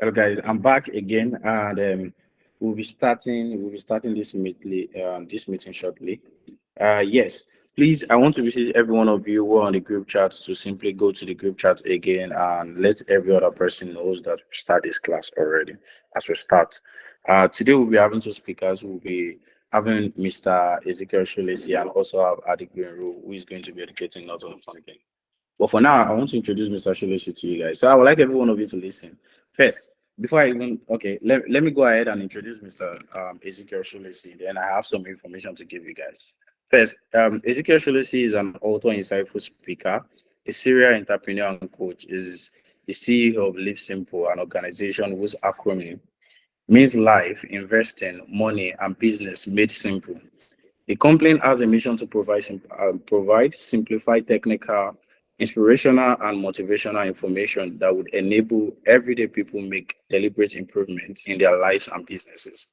Hello guys, I'm back again, and we'll be starting this meeting shortly. Yes, please, I want to visit every one of you who are on the group chat to simply go to the group chat again and let every other person knows that we start this class already. As we start, today we'll be having two speakers. We'll be having Mr. Ezekiel Shulesi and also have Adi Greenru, who is going to be educating us on something. But for now, I want to introduce Mr. Shulesi to you guys. So I would like every one of you to listen. First, before I even, okay, let me go ahead and introduce Mr. Ezekiel Shulesi. Then I have some information to give you guys. First, Ezekiel Shulesi is an author, insightful speaker, a serial entrepreneur and coach, is the CEO of Live Simple, an organization whose acronym means life, investing, money, and business made simple. The company has a mission to provide simplified technical, inspirational, and motivational information that would enable everyday people make deliberate improvements in their lives and businesses.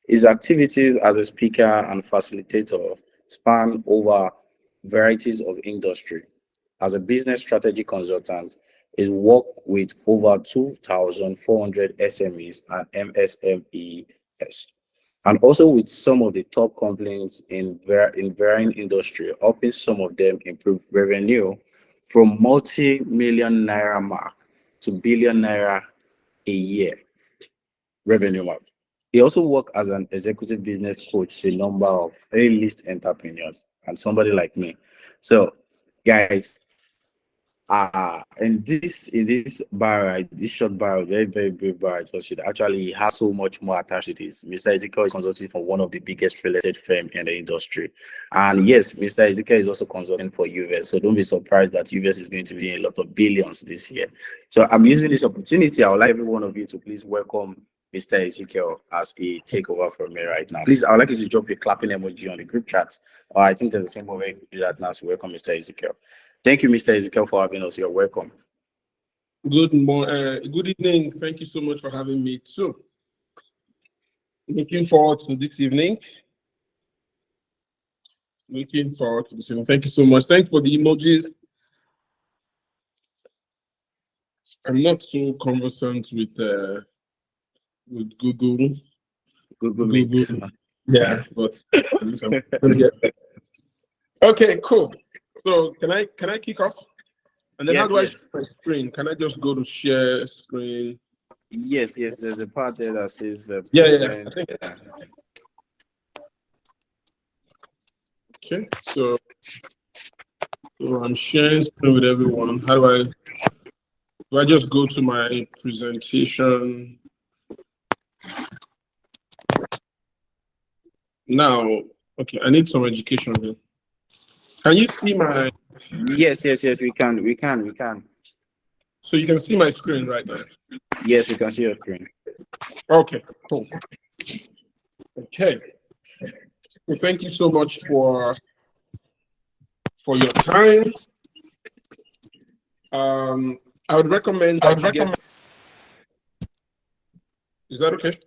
His activities as a speaker and facilitator span over varieties of industry. As a business strategy consultant, his work with over 2,400 SMEs and MSMEs, and also with some of the top companies in varying industry, helping some of them improve revenue from multi-million naira mark to billion naira a year revenue mark. He also worked as an executive business coach to a number of A-list entrepreneurs and somebody like me. So, guys, in this bar, right, this short bar, very very big bar, it should actually have so much more attached to this. Mr. Ezekiel is consulting for one of the biggest real estate firm in the industry, and yes, Mr. Ezekiel is also consulting for Uvest. So don't be surprised that Uvest is going to be in a lot of billions this year. So I'm using this opportunity. I would like every one of you to please welcome Mr. Ezekiel as he take over from me right now. Please, I would like you to drop a clapping emoji on the group chat. Or I think there's a simple way to do that now. So welcome, Mr. Ezekiel. Thank you, Mr. Ezekiel, for having us. You're welcome. Good evening. Thank you so much for having me too. Looking forward to this evening. Looking forward to this evening. Thank you so much. Thanks for the emojis. I'm not so conversant with Google. Google. Yeah, but okay, cool. So can I kick off? And then Yes, how do I yes. share my screen? Can I just go to share screen? Yes, there's a part there that says Yeah. present. Okay, so I'm sharing screen with everyone. How do I just go to my presentation? Now, okay, I need some education here. Can you see my? Yes, we can. So you can see my screen right now. Yes, we can see your screen. Okay, cool. Okay. Well, thank you so much for your time. I would recommend that you get. Is that okay?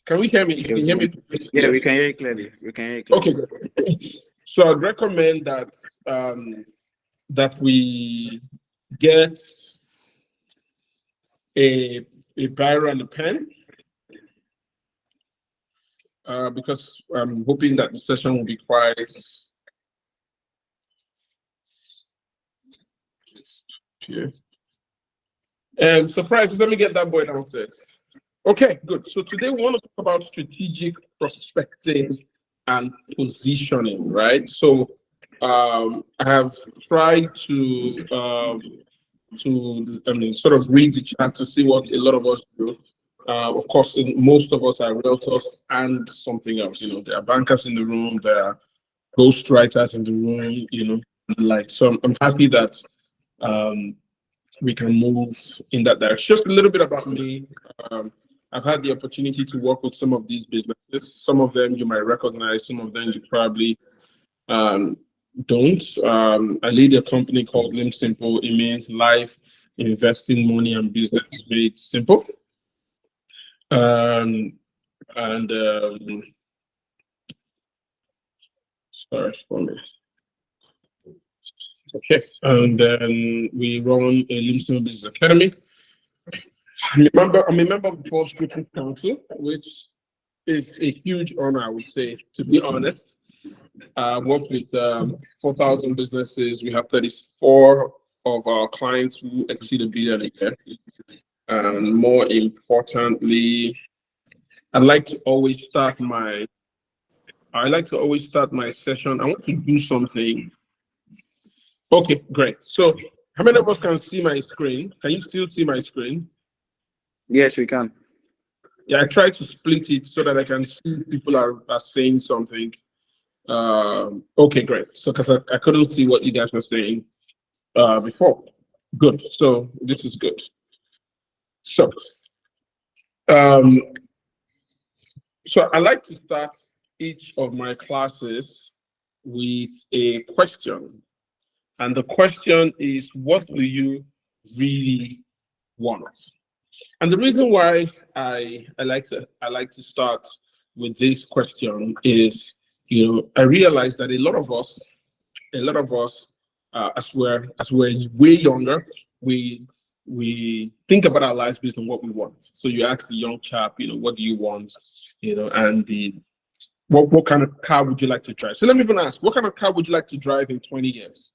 Can we hear me? If you can hear me, please. Yeah, Yes. we can hear you clearly. Okay, good. So I'd recommend that that we get a biro and a pen because I'm hoping that the session will be quite. And surprise, let me get that boy downstairs. Okay, good. So today we want to talk about strategic prospecting and positioning, right? So I have tried to sort of read the chat to see what a lot of us do. Of course, most of us are realtors and something else. You know, there are bankers in the room, there are ghostwriters in the room. You know, like so. I'm happy that we can move in that direction. Just a little bit about me. I've had the opportunity to work with some of these businesses. Some of them you might recognize, some of them you probably don't. I lead a company called Live Simple. It means life, investing, money, and business made simple. Sorry for me. Okay, and then we run a Live Simple Business Academy. I'm a member of the Forbes Business Council, which is a huge honor, I would say, to be honest. I work with 4,000 businesses. We have 34 of our clients who exceed $1 billion a year. And more importantly, I like to always start my session. I want to do something. Okay, great. So how many of us can see my screen? Can you still see my screen? Yes, we can. Yeah, I try to split it so that I can see if people are saying something. Okay, great. So because I couldn't see what you guys were saying before. Good. So this is good. So um, so I like to start each of my classes with a question. And the question is, what do you really want? And the reason why I like to start with this question is, I realize that a lot of us, as we're way younger, we think about our lives based on what we want. So you ask the young chap, what do you want, and what kind of car would you like to drive? So let me even ask, what kind of car would you like to drive in 20 years?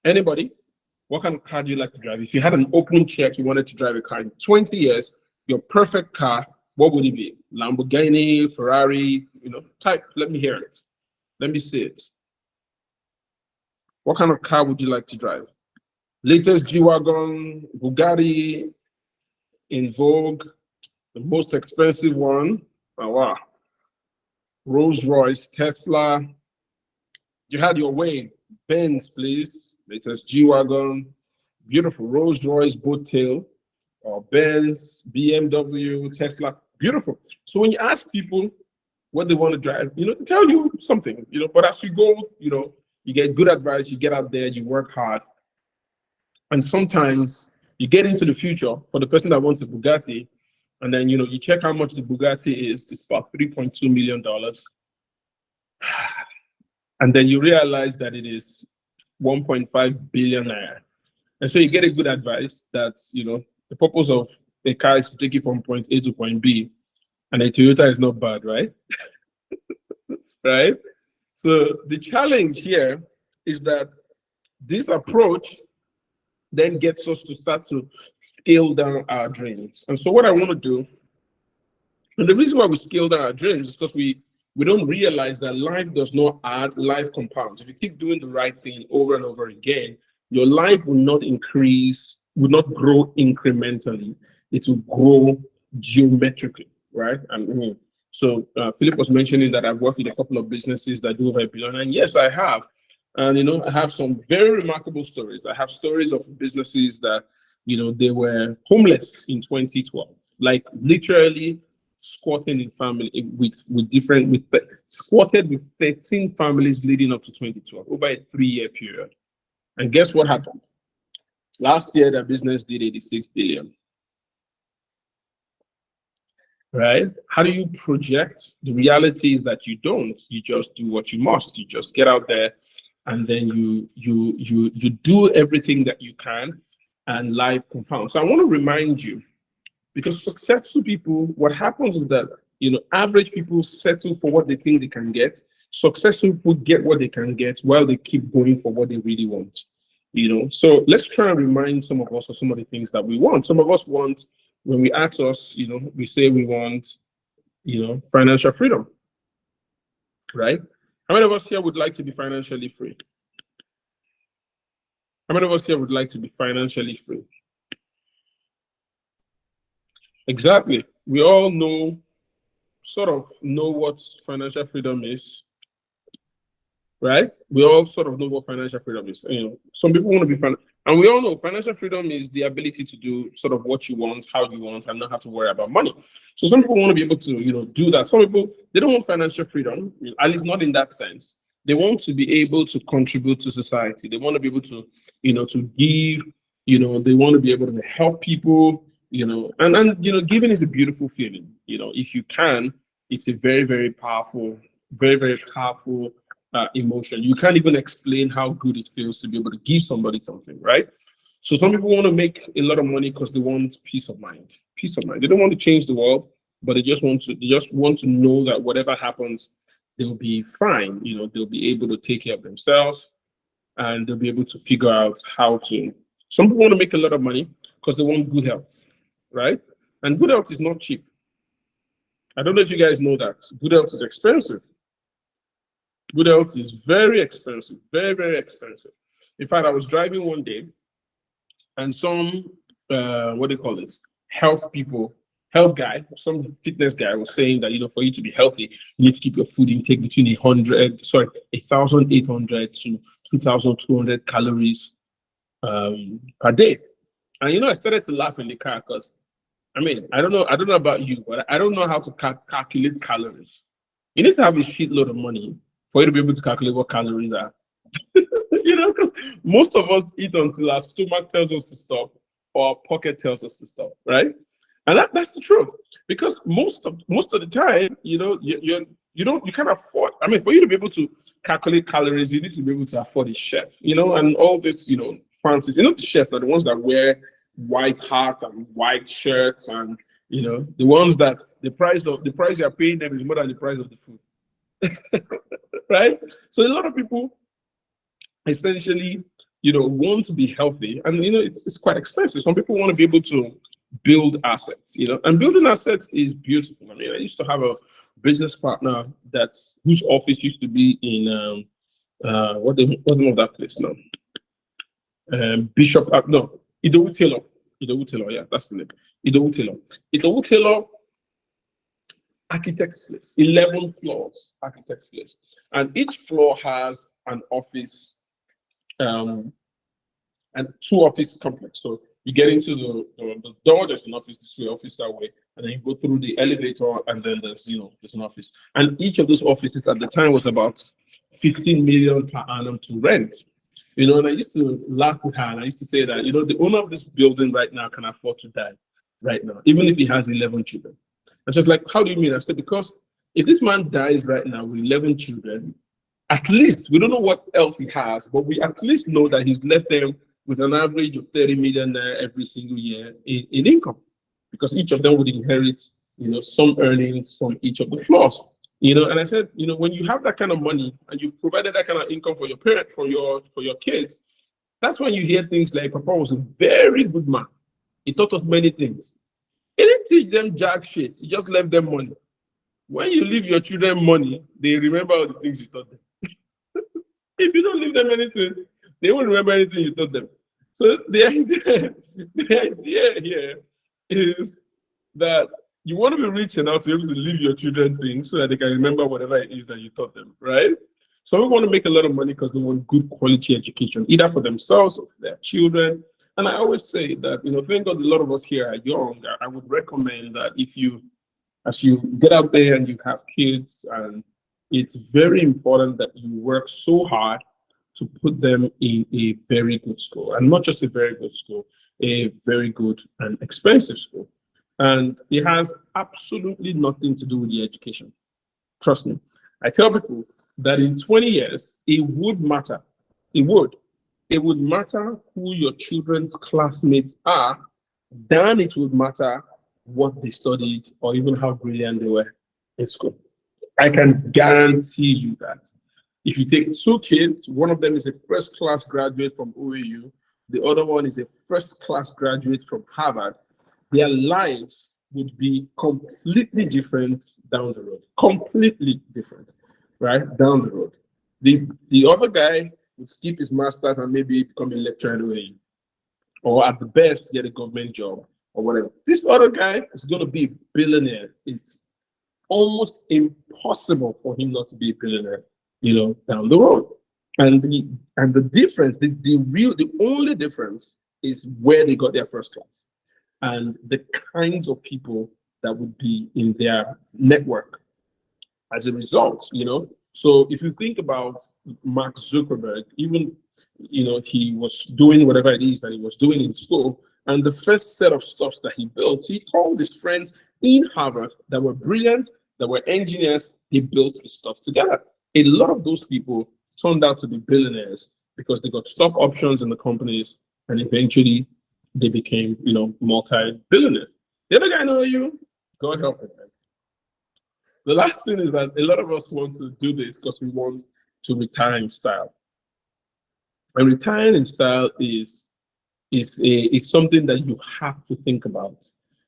Anybody? What kind of car do you like to drive? If you had an open check, you wanted to drive a car in 20 years, your perfect car, what would it be? Lamborghini, Ferrari, type, let me hear it. Let me see it. What kind of car would you like to drive? Latest G-Wagon, Bugatti, in vogue, the most expensive one, oh, wow. Rolls Royce, Tesla. You had your way. Benz, please. Latest G-Wagon, beautiful Rolls Royce boat tail, or Benz, BMW, Tesla, beautiful. So when you ask people what they want to drive, they tell you something, but as you go, you get good advice, you get out there, you work hard. And sometimes you get into the future for the person that wants a Bugatti, and then, you check how much the Bugatti is. It's about $3.2 million. And then you realize that it is 1.5 billion naira. And so you get a good advice that, the purpose of a car is to take you from point A to point B. And a Toyota is not bad, right? Right? So the challenge here is that this approach then gets us to start to scale down our dreams. And so what I want to do, and the reason why we scale down our dreams is because we don't realize that life does not add, life compounds. If you keep doing the right thing over and over again, your life will not increase, will not grow incrementally. It will grow geometrically, right? And so Philip was mentioning that I've worked with a couple of businesses that do over $1 billion, and yes, I have. And I have some very remarkable stories. I have stories of businesses that they were homeless in 2012, like literally squatting in family squatted with 13 families leading up to 2012 over a 3-year period. And guess what happened? Last year, the business did 86 billion. Right? How do you project? The reality is that you don't. You just do what you must. You just get out there, and then you do everything that you can, and life compounds. So I want to remind you, because successful people, what happens is that average people settle for what they think they can get. Successful people get what they can get while they keep going for what they really want. So let's try and remind some of us of some of the things that we want. Some of us want, when we ask us, we say we want, financial freedom, right? How many of us here would like to be financially free? How many of us here would like to be financially free? Exactly. We all sort of know what financial freedom is, right? We all sort of know what financial freedom is. Some people want to be and we all know financial freedom is the ability to do sort of what you want, how you want, and not have to worry about money. So some people want to be able to, do that. Some people, they don't want financial freedom, at least not in that sense. They want to be able to contribute to society. They want to be able to, to give, they want to be able to help people, and giving is a beautiful feeling. If you can, it's a very, very powerful, very, very powerful emotion. You can't even explain how good it feels to be able to give somebody something, right? So some people want to make a lot of money because they want peace of mind. Peace of mind. They don't want to change the world, but they just want to know that whatever happens, they'll be fine. They'll be able to take care of themselves, and they'll be able to figure out how to. Some people want to make a lot of money because they want good health, right? And good health is not cheap. I don't know if you guys know that. Good health is expensive. Good health is very expensive, very, very expensive. In fact, I was driving one day and some, what do you call it? Health guy, some fitness guy was saying that, for you to be healthy, you need to keep your food intake between 1,800 to 2,200 calories per day. And, I started to laugh in the car because, I don't know about you, but I don't know how to calculate calories. You need to have a shitload of money for you to be able to calculate what calories are. Because most of us eat until our stomach tells us to stop or our pocket tells us to stop, right? And that's the truth. Because most of the time, you can't afford. For you to be able to calculate calories, you need to be able to afford a chef, and all this, fancy. The chefs are the ones that wear white hat and white shirts, and the ones that the price you're paying them is more than the price of the food. Right? So a lot of people essentially, want to be healthy, and it's quite expensive. Some people want to be able to build assets, and building assets is beautiful. I used to have a business partner whose office used to be in what's the name of that place now? Bishop, no, Idowu Taylor. Idowu Taylor, yeah, that's the name. Idowu Taylor. Idowu Taylor Architect's Place, 11 floors, Architect's Place. And each floor has an office and two office complex. So you get into the door, there's an office this way, office that way, and then you go through the elevator, and then there's an office. And each of those offices at the time was about 15 million per annum to rent. And I used to laugh with her, and I used to say that, the owner of this building right now can afford to die right now, even if he has 11 children. And she's like, how do you mean? I said, because if this man dies right now with 11 children, at least, we don't know what else he has, but we at least know that he's left them with an average of 30 million every single year in income, because each of them would inherit, some earnings from each of the floors. And I said, when you have that kind of money and you provided that kind of income for your parents, for your kids, that's when you hear things like, Papa was a very good man. He taught us many things. He didn't teach them jack shit. He just left them money. When you leave your children money, they remember all the things you taught them. If you don't leave them anything, they won't remember anything you taught them. So the idea here is that you want to be rich enough to be able to leave your children things so that they can remember whatever it is that you taught them, right? So we want to make a lot of money because they want good quality education, either for themselves or for their children. And I always say that, thank God a lot of us here are young. I would recommend that as you get out there and you have kids, and it's very important that you work so hard to put them in a very good school, and not just a very good school, a very good and expensive school. And it has absolutely nothing to do with the education. Trust me. I tell people that in 20 years, it would matter. It would matter who your children's classmates are, than it would matter what they studied or even how brilliant they were in school. I can guarantee you that. If you take two kids, one of them is a first-class graduate from OAU, the other one is a first-class graduate from Harvard, their lives would be completely different down the road. Completely different, right? Down the road. The other guy would skip his master's and maybe become a lecturer at OAU, or at the best, get a government job or whatever. This other guy is going to be a billionaire. It's almost impossible for him not to be a billionaire, down the road. And the difference, the only difference is where they got their first class and the kinds of people that would be in their network as a result, So if you think about Mark Zuckerberg, even, he was doing whatever it is that he was doing in school, and the first set of stuff that he built, he called his friends in Harvard that were brilliant, that were engineers, he built his stuff together. A lot of those people turned out to be billionaires because they got stock options in the companies And eventually they became, multi-billionaires. The other guy know you, God help him. The last thing is that a lot of us want to do this because we want to retire in style. And retiring in style is something that you have to think about,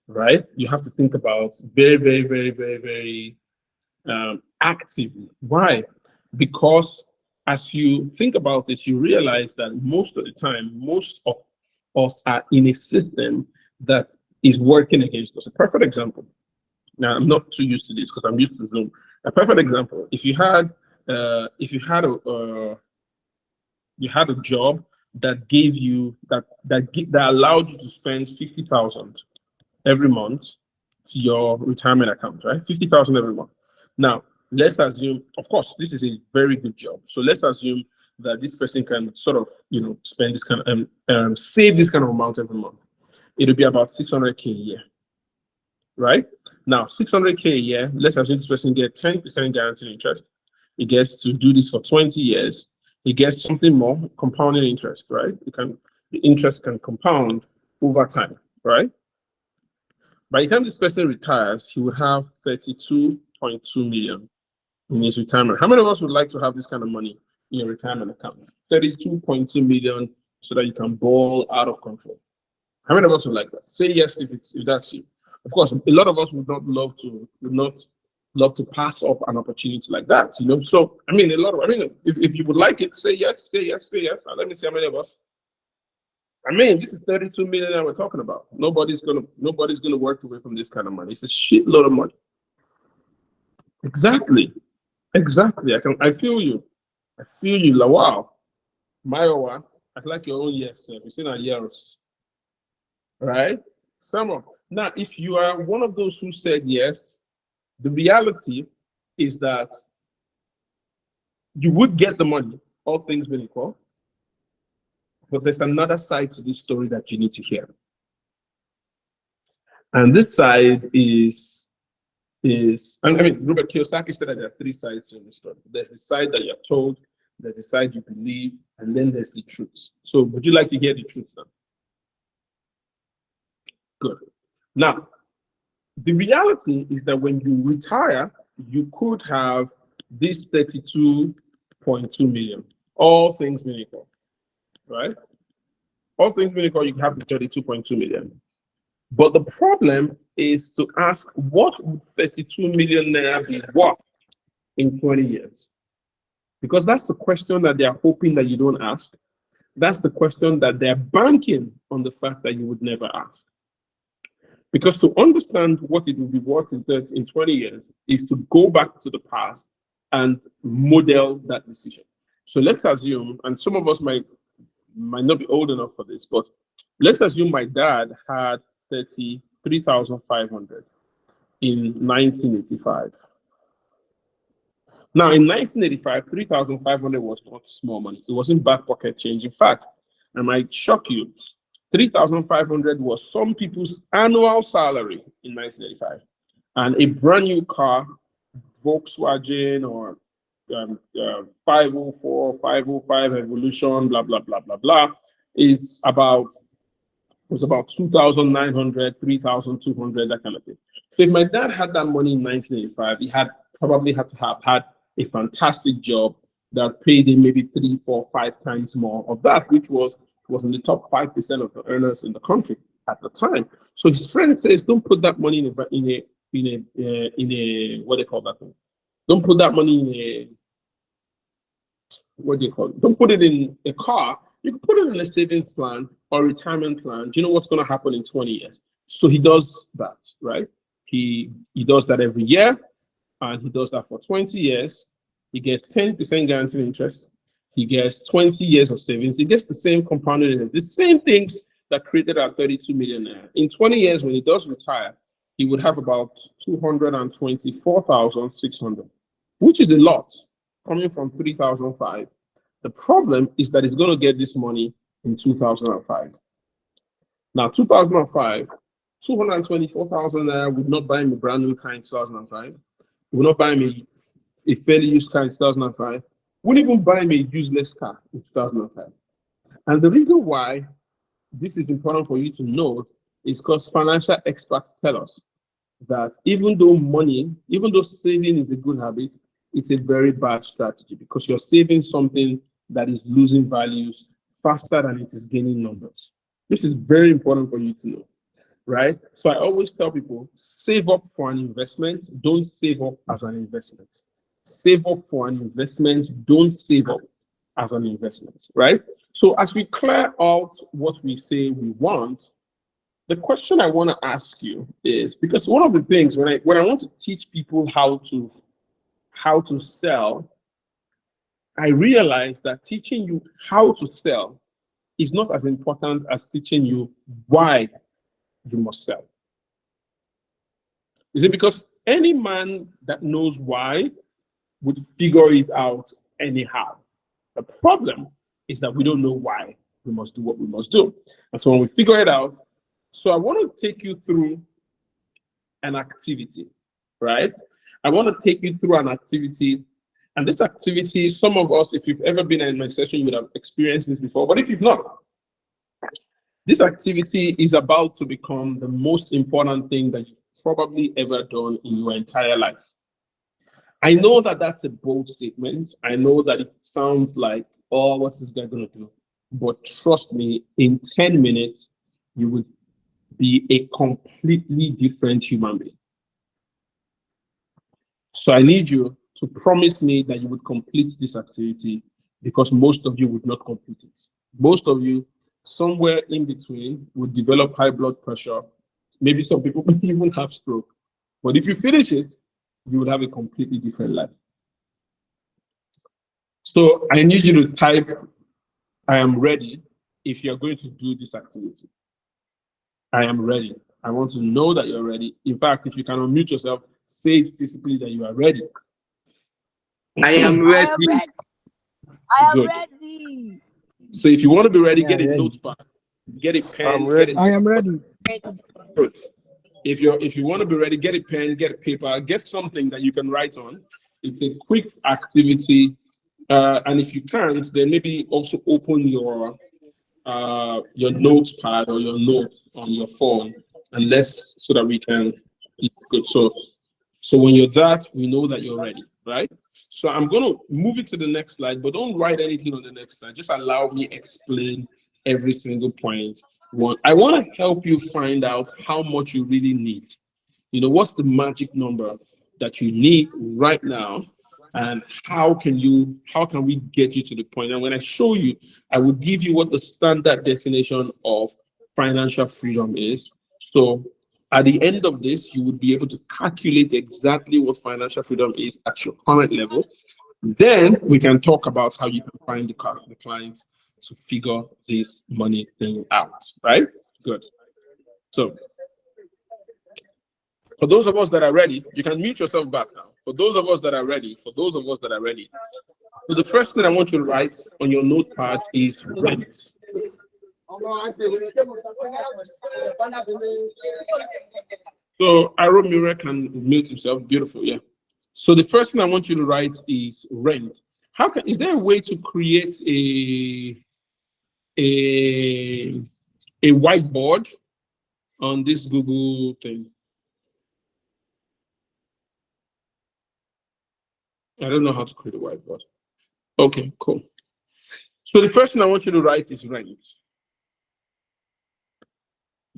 right? You have to think about very, very, very, very, very actively. Why? Because as you think about this, you realize that most of the time, most of us are in a system that is working against us. A perfect example. Now, I'm not too used to this because I'm used to Zoom. A perfect example: if you had a job that gave you that allowed you to spend 50,000 every month to your retirement account, right? 50,000 every month. Now, let's assume, of course, this is a very good job. So let's assume that this person can sort of, spend this kind of save this kind of amount every month. It'll be about 600K a year, right? Now, 600K a year. Let's assume this person gets 10% guaranteed interest. He gets to do this for 20 years. He gets something more, compounding interest, right? The interest can compound over time, right? By the time this person retires, he would have 32.2 million in his retirement. How many of us would like to have this kind of money in your retirement account? 32.2 million so that you can ball out of control. How many of us would like that? Say yes if that's you. Of course, a lot of us would not love to pass up an opportunity like that, So, if you would like it, say yes, say yes, say yes. And let me see how many of us. This is 32 million that we're talking about. Nobody's gonna work away from this kind of money. It's a shitload of money. Exactly. I feel you. Like, wow. Myowa, I like your own yes, sir. You've seen our years. Right? Now, if you are one of those who said yes, the reality is that you would get the money, all things being equal. But there's another side to this story that you need to hear. And this side is Robert Kiyosaki said that there are three sides to the story. There's the side that you're told, there's the side you believe, and then there's the truth. So would you like to hear the truth now? Good. Now, the reality is that when you retire, you could have this 32.2 million, all things being equal, right? All things being equal, you have the 32.2 million. But the problem is to ask, what would 32 million naira be worth in 20 years? Because that's the question that they're hoping that you don't ask. That's the question that they're banking on the fact that you would never ask. Because to understand what it will be worth in 20 years is to go back to the past and model that decision. So let's assume, and some of us might not be old enough for this, but let's assume my dad had 33,500 in 1985. Now, in 1985, 3,500 was not small money. It wasn't back pocket change. In fact, I might shock you, 3,500 was some people's annual salary in 1985. And a brand new car, Volkswagen or 504, 505 Evolution, blah, blah, blah, blah, blah, was about 2,900, 3,200, that kind of thing. So if my dad had that money in 1985, he probably had to have had a fantastic job that paid him maybe 3, 4, 5 times more of that, which was in the top 5% of the earners in the country at the time. So his friend says, don't put that money in a what do you call that thing? Don't put that money in a, what do you call it? Don't put it in a car. You can put it in a savings plan or retirement plan. Do you know what's going to happen in 20 years? So he does that, right? He does that every year, and he does that for 20 years. He gets 10% guaranteed interest. He gets 20 years of savings. He gets the same compounded interest, the same things that created our 32 million naira. In 20 years, when he does retire, he would have about 224,600, which is a lot, coming from 3,005. The problem is that he's going to get this money in 2005. Now, 2005, 224,000 naira would not buy him a brand new car in 2005. It would not buy him a fairly used car in 2005. Wouldn't even buy him a useless car in 2005. And the reason why this is important for you to note, is because financial experts tell us that even though saving is a good habit, it's a very bad strategy because you're saving something that is losing values faster than it is gaining numbers. This is very important for you to know, right? So I always tell people, save up for an investment, don't save up as an investment. Save up for an investment, don't save up as an investment, right? So as we clear out what we say we want, the question I want to ask you is, because one of the things when I want to teach people how to sell, I realize that teaching you how to sell is not as important as teaching you why you must sell. Is it because any man that knows why would figure it out anyhow? The problem is that we don't know why we must do what we must do. And so when we figure it out, so I want to take you through an activity, right? I want to take you through an activity. And this activity, some of us, if you've ever been in my session, you would have experienced this before. But if you've not, this activity is about to become the most important thing that you've probably ever done in your entire life. I know that that's a bold statement. I know that it sounds like, oh, what's this guy going to do? But trust me, in 10 minutes, you would be a completely different human being. So I need you to promise me that you would complete this activity, because most of you would not complete it. Most of you, somewhere in between, would develop high blood pressure. Maybe some people would even have stroke. But if you finish it, you would have a completely different life. So I need you to type, I am ready, if you're going to do this activity. I am ready. I want to know that you're ready. In fact, if you can unmute yourself, say it physically that you are ready. I am ready. I am Good. ready. So if you want to be ready, get a ready. notepad, get a pen, I'm ready. I am ready. Good. If you want to be ready, get a pen, get a paper, get something that you can write on. It's a quick activity, and if you can't, then maybe also open your notepad or your notes on your phone, and so that we can. Good. So when you're that, we know that you're ready, right? So I'm going to move it to the next slide, but don't write anything on the next slide. Just allow me explain every single point. I want to help you find out how much you really need. You know, what's the magic number that you need right now, and how can we get you to the point? And when I show you, I will give you what the standard definition of financial freedom is. So at the end of this, you would be able to calculate exactly what financial freedom is at your current level. Then we can talk about how you can find the clients to figure this money thing out, right? Good. So for those of us that are ready, you can mute yourself back now. For those of us that are ready, so the first thing I want you to write on your notepad is rent. So Aaron Mura can mute himself. Beautiful, yeah. So the first thing I want you to write is rent. Is there a way to create a whiteboard on this Google thing? I don't know how to create a whiteboard. Okay, cool. So the first thing I want you to write is rent.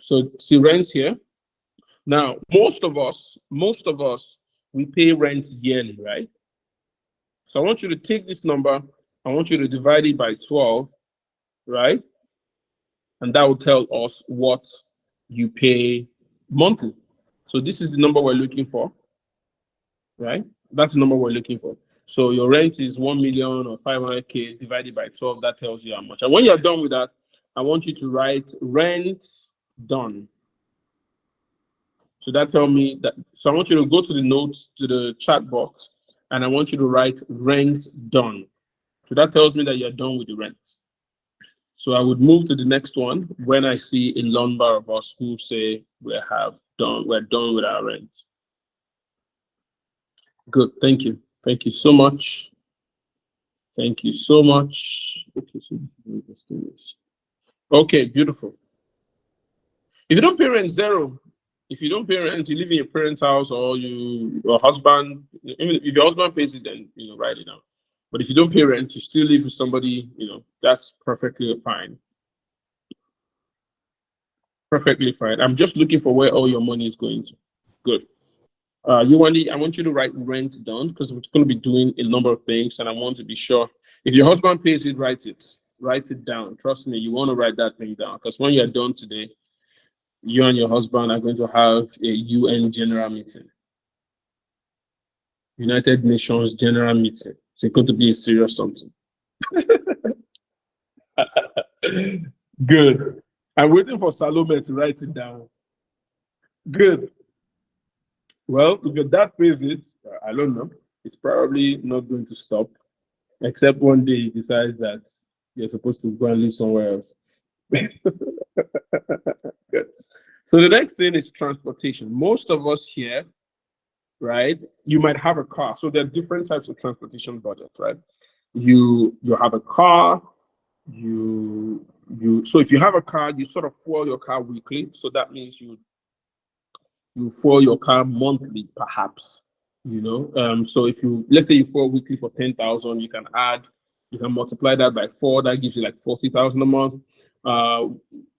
So see rent here. Now, most of us, we pay rent yearly, right? So I want you to take this number, I want you to divide it by 12, right? And that will tell us what you pay monthly. So this is the number we're looking for, right? That's the number we're looking for. So your rent is 1 million or 500K divided by 12. That tells you how much. And when you're done with that, I want you to write rent done. So that tells me that. So I want you to go to the notes, to the chat box, and I want you to write rent done. So that tells me that you're done with the rent. So I would move to the next one when I see a number of us who say we're done with our rent. Good, thank you. Thank you so much. Thank you so much. Okay, beautiful. If you don't pay rent, zero. If you don't pay rent, you live in your parents' house or your husband, even if your husband pays it, then write it down. But if you don't pay rent, you still live with somebody, that's perfectly fine. Perfectly fine. I'm just looking for where all your money is going to. Good. I want you to write rent down because we're going to be doing a number of things, and I want to be sure. If your husband pays it, write it. Write it down. Trust me, you want to write that thing down because when you're done today, you and your husband are going to have a UN general meeting. United Nations general meeting. It's going to be a serious something. Good. I'm waiting for Salome to write it down. Good. Well, if your dad pays it, I don't know. It's probably not going to stop, except one day he decides that you're supposed to go and live somewhere else. Good. So the next thing is transportation. Most of us here, right? You might have a car. So there are different types of transportation budgets, right? You have a car. So if you have a car, you sort of fuel your car weekly. So that means you fuel your car monthly, perhaps. So if let's say you fuel weekly for 10,000, you can multiply that by 4. That gives you like 40,000 a month.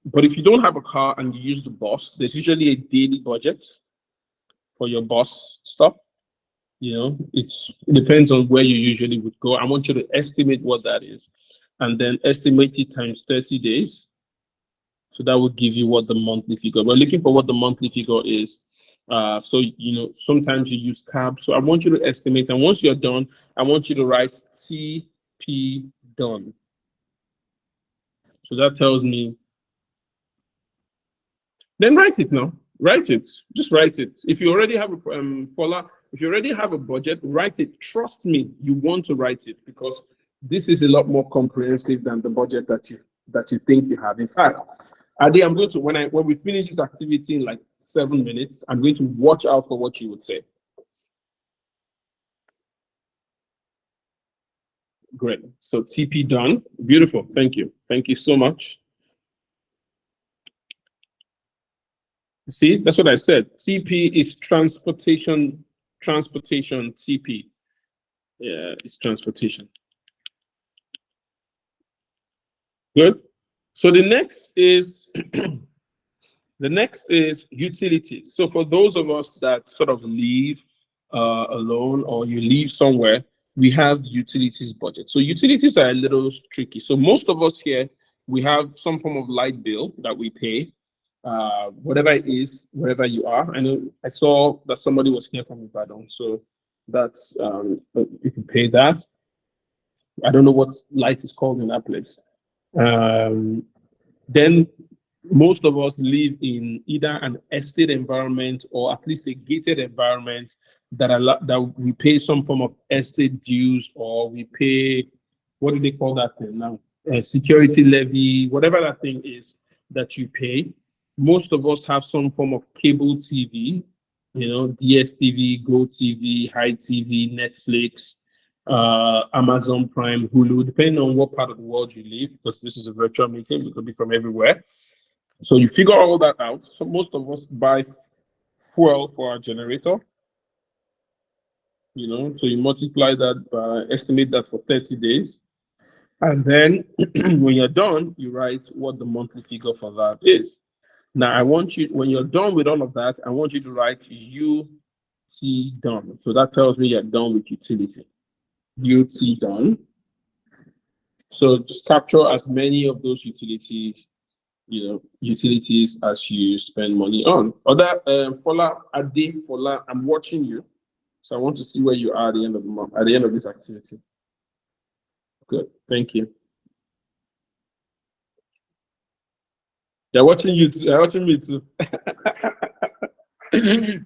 But if you don't have a car and you use the bus, there's usually a daily budget for your bus stuff. It depends on where you usually would go. I want you to estimate what that is, and then estimate it times 30 days. So that would give you what the monthly figure. We're looking for what the monthly figure is. So sometimes you use cab. So I want you to estimate, and once you're done, I want you to write TP done. So that tells me. Then write it now. Write it. Just write it. If you already have a if you already have a budget, write it. Trust me, you want to write it because this is a lot more comprehensive than the budget that you think you have. In fact, Adi, I'm going to when we finish this activity in like 7 minutes, I'm going to watch out for what you would say. Great. So TP done. Beautiful. Thank you. Thank you so much. See, that's what I said. TP is transportation. TP. Yeah, it's transportation. Good. So the next is utilities. So for those of us that sort of live alone or you live somewhere, we have utilities budget. So utilities are a little tricky. So most of us here, we have some form of light bill that we pay. Whatever it is, wherever you are. I know I saw that somebody was here from Ibadan, so that's you can pay that. I don't know what light is called in that place. Then most of us live in either an estate environment or at least a gated environment that we pay some form of estate dues, or we pay, what do they call that thing now? Security levy, whatever that thing is that you pay. Most of us have some form of cable TV, DSTV, GoTV, High TV, Netflix, Amazon Prime, Hulu, depending on what part of the world you live, because this is a virtual meeting, it could be from everywhere. So you figure all that out. So most of us buy fuel for our generator, so you multiply that by, estimate that for 30 days. And then when you're done, you write what the monthly figure for that is. Now, I want you, when you're done with all of that, I want you to write UT done. So that tells me you're done with utility. UT done. So just capture as many of those utilities as you spend money on. Other Fola, Ade, Fola, I'm watching you. So I want to see where you are at the end of the month, at the end of this activity. Good, thank you. They're watching you too. They're watching me too.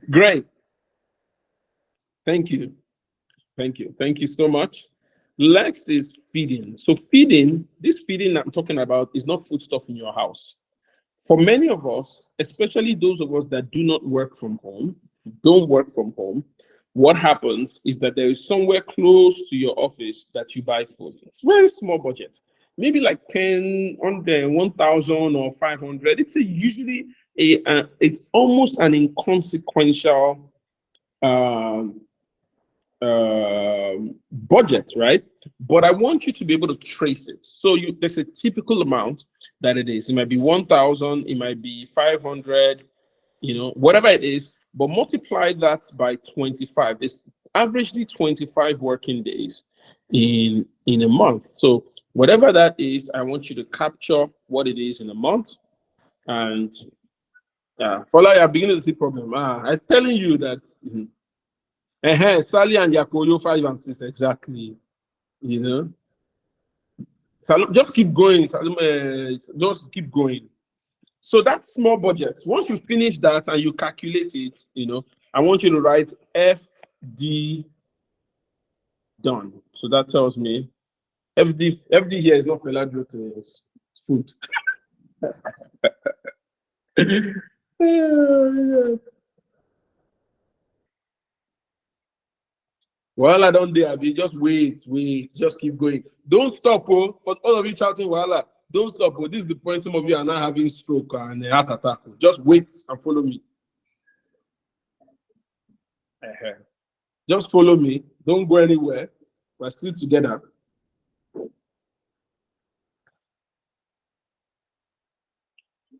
Great. Thank you. Thank you. Thank you so much. Next is feeding. So this feeding I'm talking about is not food stuff in your house. For many of us, especially those of us that do not work from home, what happens is that there is somewhere close to your office that you buy food. It's very small budget. Maybe like 10 on the 1,000 or 500. It's usually it's almost an inconsequential um, budget, right? But I want you to be able to trace it. So there's a typical amount that it is. It might be 1,000, it might be 500, whatever it is, but multiply that by 25. It's averagely 25 working days in a month. So whatever that is, I want you to capture what it is in a month. And for like, I'm beginning to see problem. I'm telling you that Sally and Yakoyo 5 and 6 exactly. Salome, just keep going. Salome, just keep going. So that's small budget. Once you finish that and you calculate it, I want you to write FD done. So that tells me FD here is not Feladio, it's food. Well, I don't dare be. Just wait, just keep going. Don't stop, oh. For all of you shouting, voila, don't stop, oh. This is the point some of you are now having stroke and heart attack. Just wait and follow me. Just follow me. Don't go anywhere. We're still together.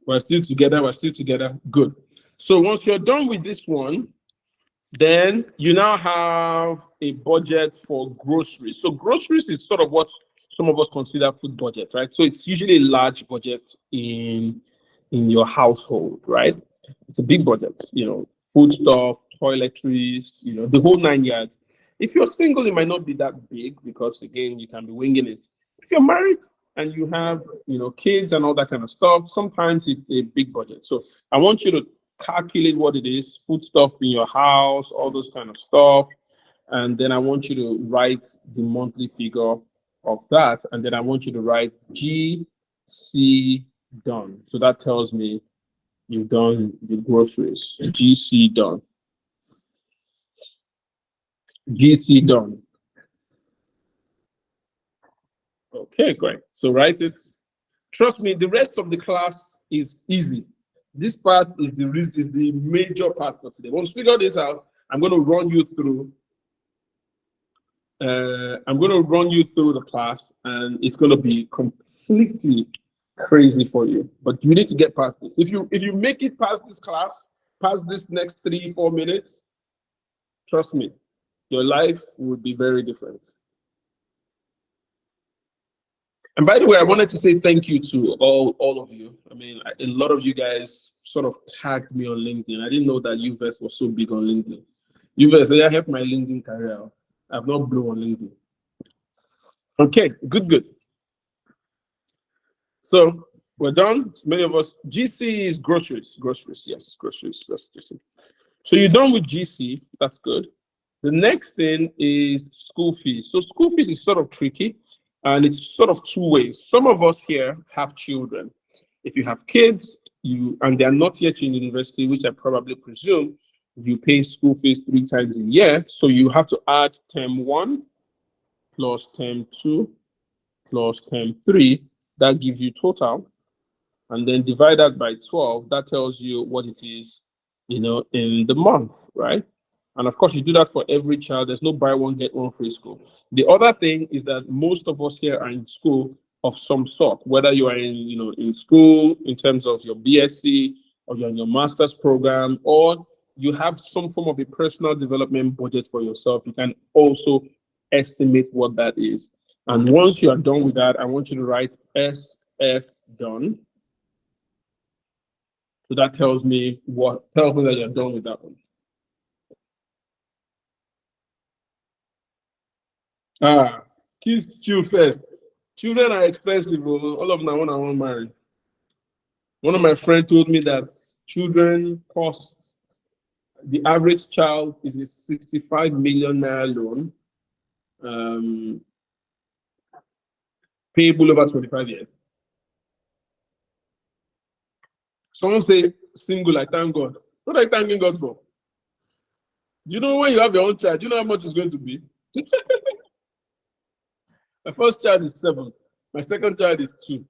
We're still together. Good. So once you're done with this one, then you now have a budget for groceries. So groceries is sort of what some of us consider food budget, right? So it's usually a large budget in your household, right? It's a big budget, food stuff, toiletries, the whole 9 yards. If you're single, it might not be that big because again, you can be winging it. If you're married and you have, kids and all that kind of stuff, sometimes it's a big budget. So I want you to calculate what it is, food stuff in your house, all those kind of stuff. And then I want you to write the monthly figure of that. And then I want you to write GC done. So that tells me you've done the groceries. GC done. GC done. Okay, great. So write it. Trust me, the rest of the class is easy. This part is the major part for today. Once we figure this out, I'm going to run you through. The class, and it's going to be completely crazy for you. But you need to get past this. If you make it past this class, past this next 3-4 minutes, trust me, your life would be very different. And by the way, I wanted to say thank you to all of you. I mean, a lot of you guys sort of tagged me on LinkedIn. I didn't know that Uvest was so big on LinkedIn. Uvest, I helped my LinkedIn career. I've not blown on LinkedIn. Okay, good. So we're done. Many of us, GC is groceries. Yes, groceries. That's GC. So you're done with GC. That's good. The next thing is school fees. So school fees is sort of tricky. And it's sort of two ways. Some of us here have children. If you have kids, and they're not yet in university, which I probably presume, you pay school fees 3 times a year. So you have to add term 1 plus term 2 plus term 3. That gives you total. And then divide that by 12. That tells you what it is, in the month, right? And of course, you do that for every child. There's no buy one, get one free school. The other thing is that most of us here are in school of some sort, whether you are in school in terms of your BSc or you're in your master's program, or you have some form of a personal development budget for yourself. You can also estimate what that is. And once you are done with that, I want you to write SF done. So that tells me that you're done with that one. Kids chill first. Children are expensive. All of them I want to marry. One of my friends told me that children cost, the average child is a 65 million naira loan, payable over 25 years. Someone say single, I thank God. What are you thanking God for? Do you know when you have your own child, do you know how much it's going to be? My first child is 7. My second child is 2.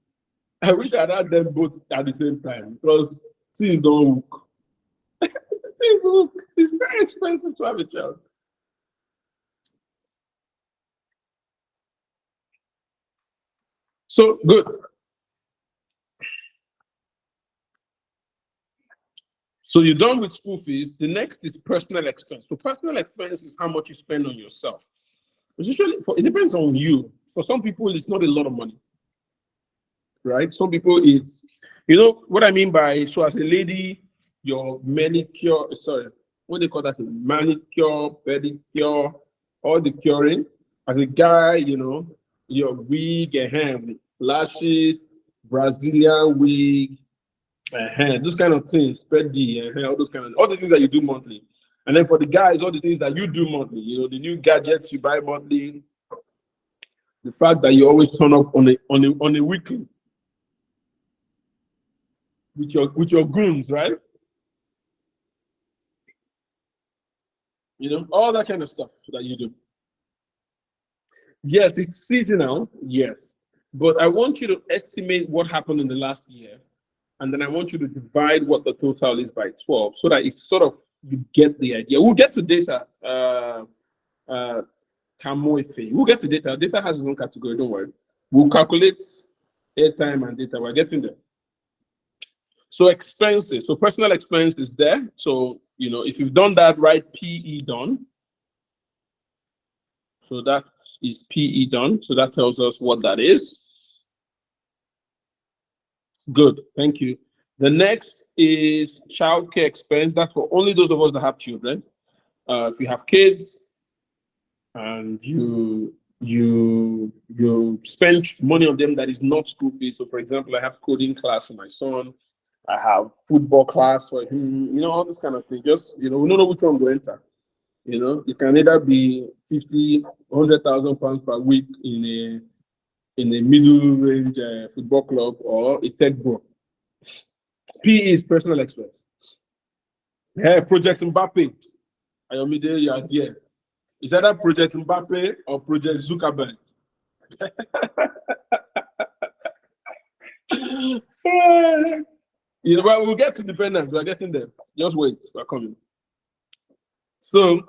I wish I had them both at the same time because Things don't work. Things look, it's very expensive to have a child. So good. So you're done with school fees. The next is personal expense. So personal expense is how much you spend on yourself. It's usually it depends on you. For some people, it's not a lot of money, right? Some people it's what I mean by, so as a lady, your manicure, sorry, what they call that? Manicure, pedicure, all the curing. As a guy, your wig and hair, lashes, Brazilian wig, those kind of things, spready, all the things that you do monthly. And then for the guys, all the things that you do monthly, the new gadgets you buy monthly, the fact that you always turn up on a weekly with your goons, right? All that kind of stuff that you do. Yes, it's seasonal, yes. But I want you to estimate what happened in the last year. And then I want you to divide what the total is by 12 so that it's sort of, you get the idea. We'll get to data. We'll get to data. Data has its own category, don't worry. We'll calculate airtime and data. We're getting there. So expenses. So personal expense is there. So, if you've done that, write PE done. So that is PE done. So that tells us what that is. Good, thank you. The next is childcare expense. That's for only those of us that have children. If you have kids and you spend money on them that is not school fees. So for example, I have coding class for my son. I have football class for him, all this kind of thing. Just, we don't know which one will enter. It can either be 50, 100,000 pounds per week in a middle range football club or a tech bro. PE is personal expense. Hey, Project Mbappe. Ayomide, you are there. Is either Project Mbappe or Project Zuckerberg. But we'll get to dependence. We're getting there. Just wait. We're coming. So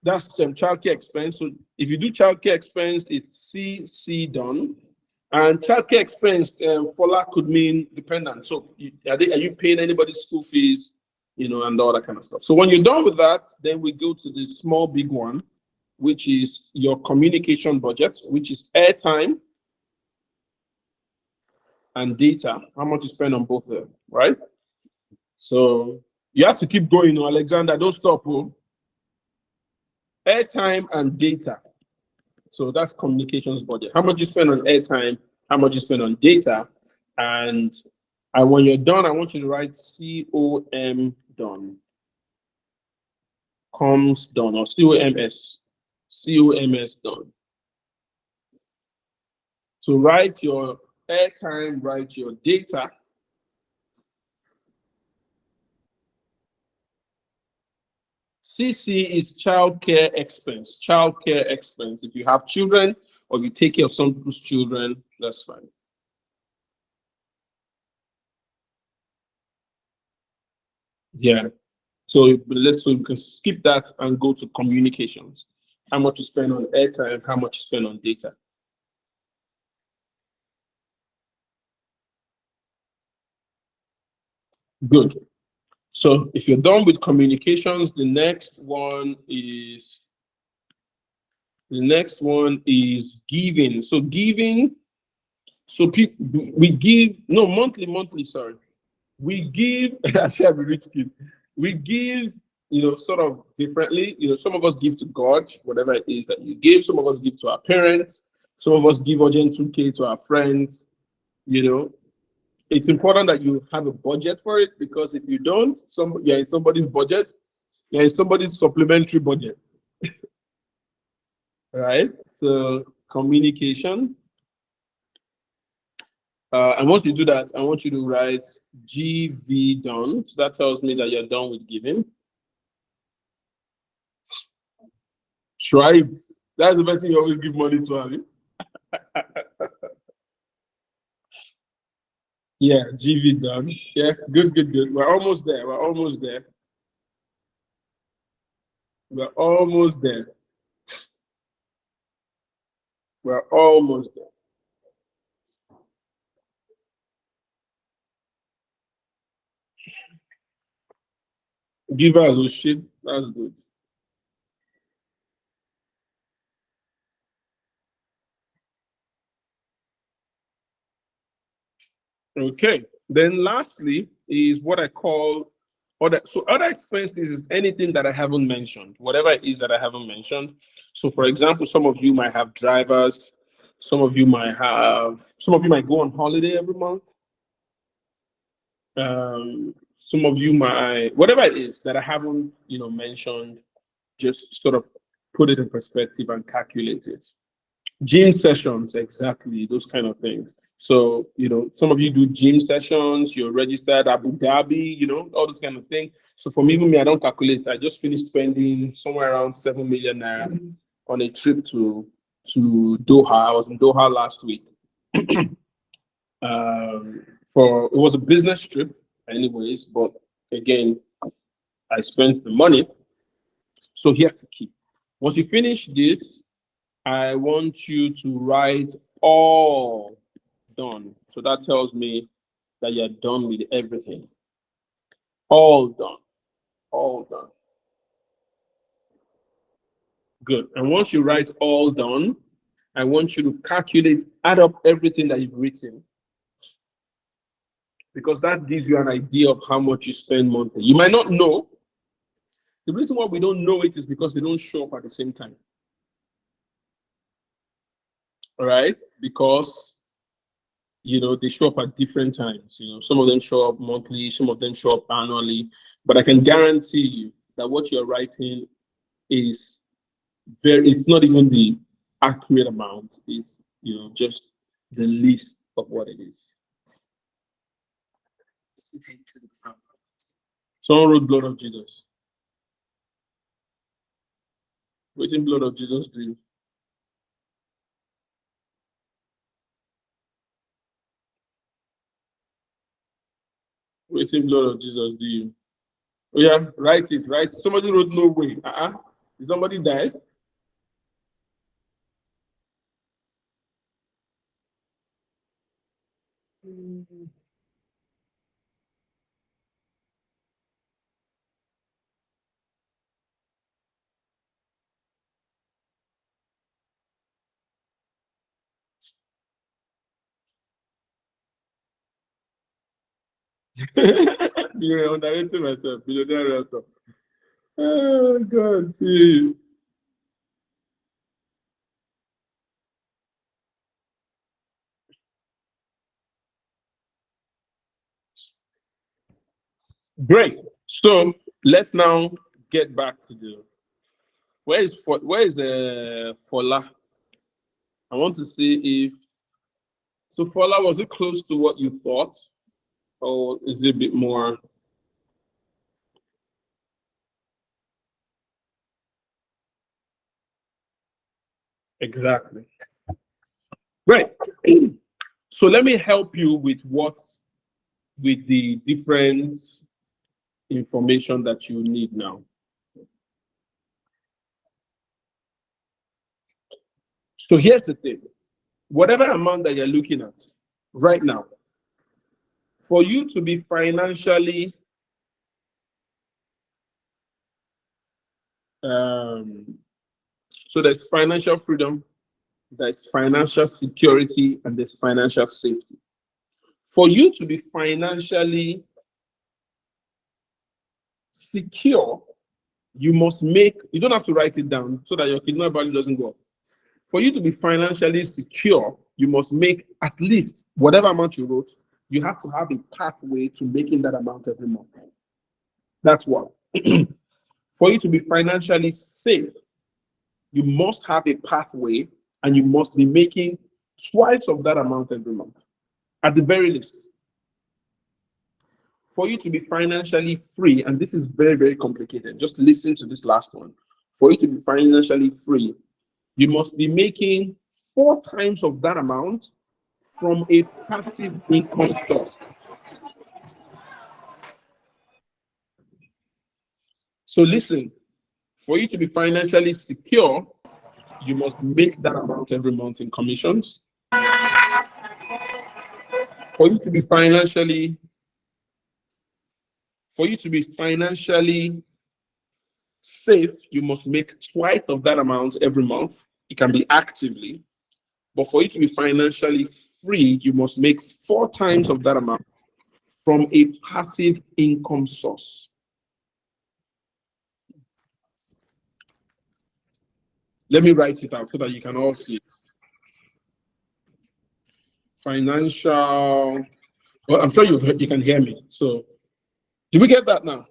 that's childcare expense. So if you do childcare expense, it's CC done. And childcare expense, FOLA could mean dependent. So are you paying anybody's school fees, and all that kind of stuff. So when you're done with that, then we go to the small big one, which is your communication budget, which is airtime and data. How much you spend on both of them, right? So you have to keep going, Alexander. Don't stop. Airtime and data. So that's communications budget. How much you spend on airtime, how much you spend on data. And when you're done, I want you to write COM done. Coms done or COMS. COMS done. So write your airtime, write your data. CC is childcare expense. Childcare expense. If you have children or you take care of some people's children, that's fine. Yeah. So you can skip that and go to communications. How much you spend on airtime, how much you spend on data. Good. So if you're done with communications, the next one is giving. So giving, we give, no, monthly, sorry. We give, actually I'm a rich kid. We give, sort of differently. Some of us give to God, whatever it is that you give. Some of us give to our parents. Some of us give urgent 2K to our friends. It's important that you have a budget for it, because if you don't, you're in somebody's budget, you're in somebody's supplementary budget. Right? So communication. And once you do that, I want you to write GV done. So that tells me that you're done with giving. Try. That's the best thing you always give money to, have you? Yeah, GV done. Yeah, good, good, good. We're almost there. We're almost there. We're almost there. We're almost there. Give us a shit. That's good. Okay. Then lastly is what I call other. So other expenses is anything that I haven't mentioned, whatever it is that I haven't mentioned. So for example, some of you might have drivers, some of you might go on holiday every month. Some of you might, whatever it is that I haven't, mentioned, just sort of put it in perspective and calculate it. Gym sessions, exactly, those kind of things. So, some of you do gym sessions, you're registered Abu Dhabi, all those kind of things. So for me, I don't calculate. I just finished spending somewhere around 7 million naira on a trip to Doha. I was in Doha last week. It was a business trip anyways, but again, I spent the money. So here's the key. Once you finish this, I want you to write all done. So that tells me that you're done with everything. All done. All done. Good. And once you write all done, I want you to calculate, add up everything that you've written, because that gives you an idea of how much you spend monthly. You might not know. The reason why we don't know it is because they don't show up at the same time. All right? Because, they show up at different times. Some of them show up monthly, some of them show up annually. But I can guarantee you that what you're writing is it's not even the accurate amount. It's, just the list of what it is. Someone wrote blood of Jesus. Waiting blood of Jesus do you? Waiting blood of Jesus do you? Oh yeah, write it, right? Somebody wrote no way. Did somebody die? You're underrating myself, billionaire realtor. Oh God, see. Great. So let's now get back to where is Fola? I want to see if Fola, was it close to what you thought, or is it a bit more? Exactly. Right. So let me help you with the different information that you need now. So here's the thing. Whatever amount that you're looking at right now, for you to be financially so there's financial freedom, there's financial security, and there's financial safety. For you to be financially secure, you don't have to write it down so that your kidnap value doesn't go up. For you to be financially secure, you must make at least whatever amount you wrote, you have to have a pathway to making that amount every month. That's one. For you to be financially safe, you must have a pathway and you must be making twice of that amount every month, at the very least. For you to be financially free, and this is very, very complicated, just listen to this last one. For you to be financially free, you must be making 4 times of that amount from a passive income source. So listen, for you to be financially secure, you must make that amount every month in commissions. For you to be financially safe, you must make twice of that amount every month. It can be actively. But for you to be financially free, you must make 4 times of that amount from a passive income source. Let me write it out so that you can all see it. Financial, well, I'm sure you can hear me. So, do we get that now?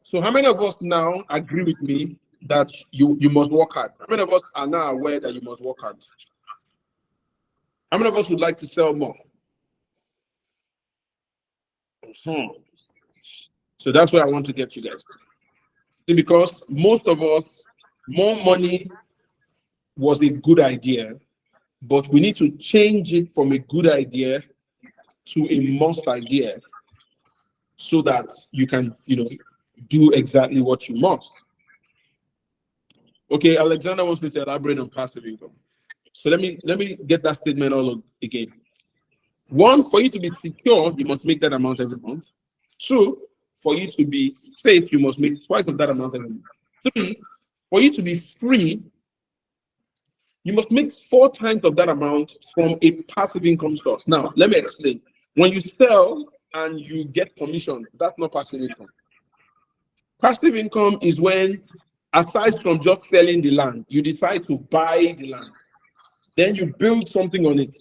So, how many of us now agree with me that you must work hard? How many of us are now aware that you must work hard? How many of us would like to sell more? So that's where I want to get you guys. See, because most of us, more money was a good idea, but we need to change it from a good idea to a must idea so that you can, do exactly what you must. Okay, Alexander wants me to elaborate on passive income. So let me get that statement all again. 1, for you to be secure, you must make that amount every month. 2, for you to be safe, you must make twice of that amount every month. 3, for you to be free, you must make 4 times of that amount from a passive income source. Now, let me explain. When you sell and you get commission, that's not passive income. Passive income is when, aside from just selling the land, you decide to buy the land. Then you build something on it.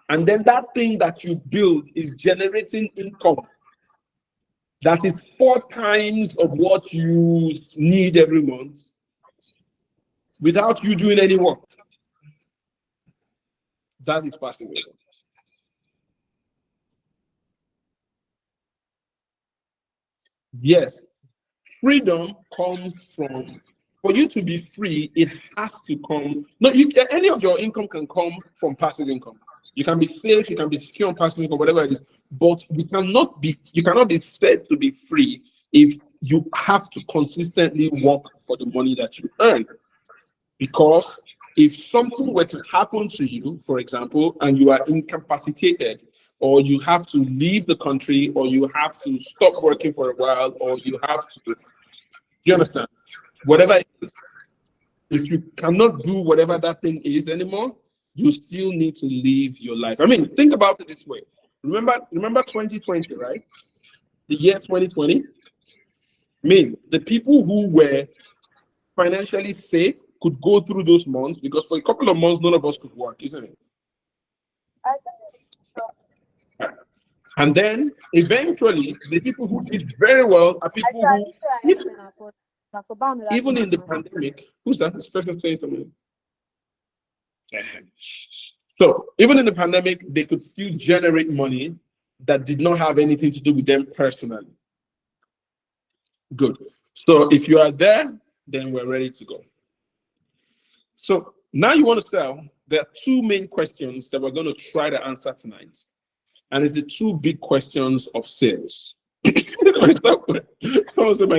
And then that thing that you build is generating income that is 4 times of what you need every month without you doing any work. That is passive income. Yes, freedom comes from, for you to be free, it has to come. No, any of your income can come from passive income. You can be safe, you can be secure on passive income, whatever it is. But you cannot be said to be free if you have to consistently work for the money that you earn. Because if something were to happen to you, for example, and you are incapacitated, or you have to leave the country, or you have to stop working for a while, or you have to, you understand? Whatever it is, if you cannot do whatever that thing is anymore, you still need to live your life. I mean, think about it this way. Remember 2020, right? The year 2020. I mean, the people who were financially safe could go through those months because for a couple of months, none of us could work, isn't it? And then eventually, the people who did very well are people who, even in the pandemic, who's that? This person saying something. So even in the pandemic, they could still generate money that did not have anything to do with them personally. Good. So if you are there, then we're ready to go. So now you want to sell. There are 2 main questions that we're going to try to answer tonight. And it's the 2 big questions of sales. I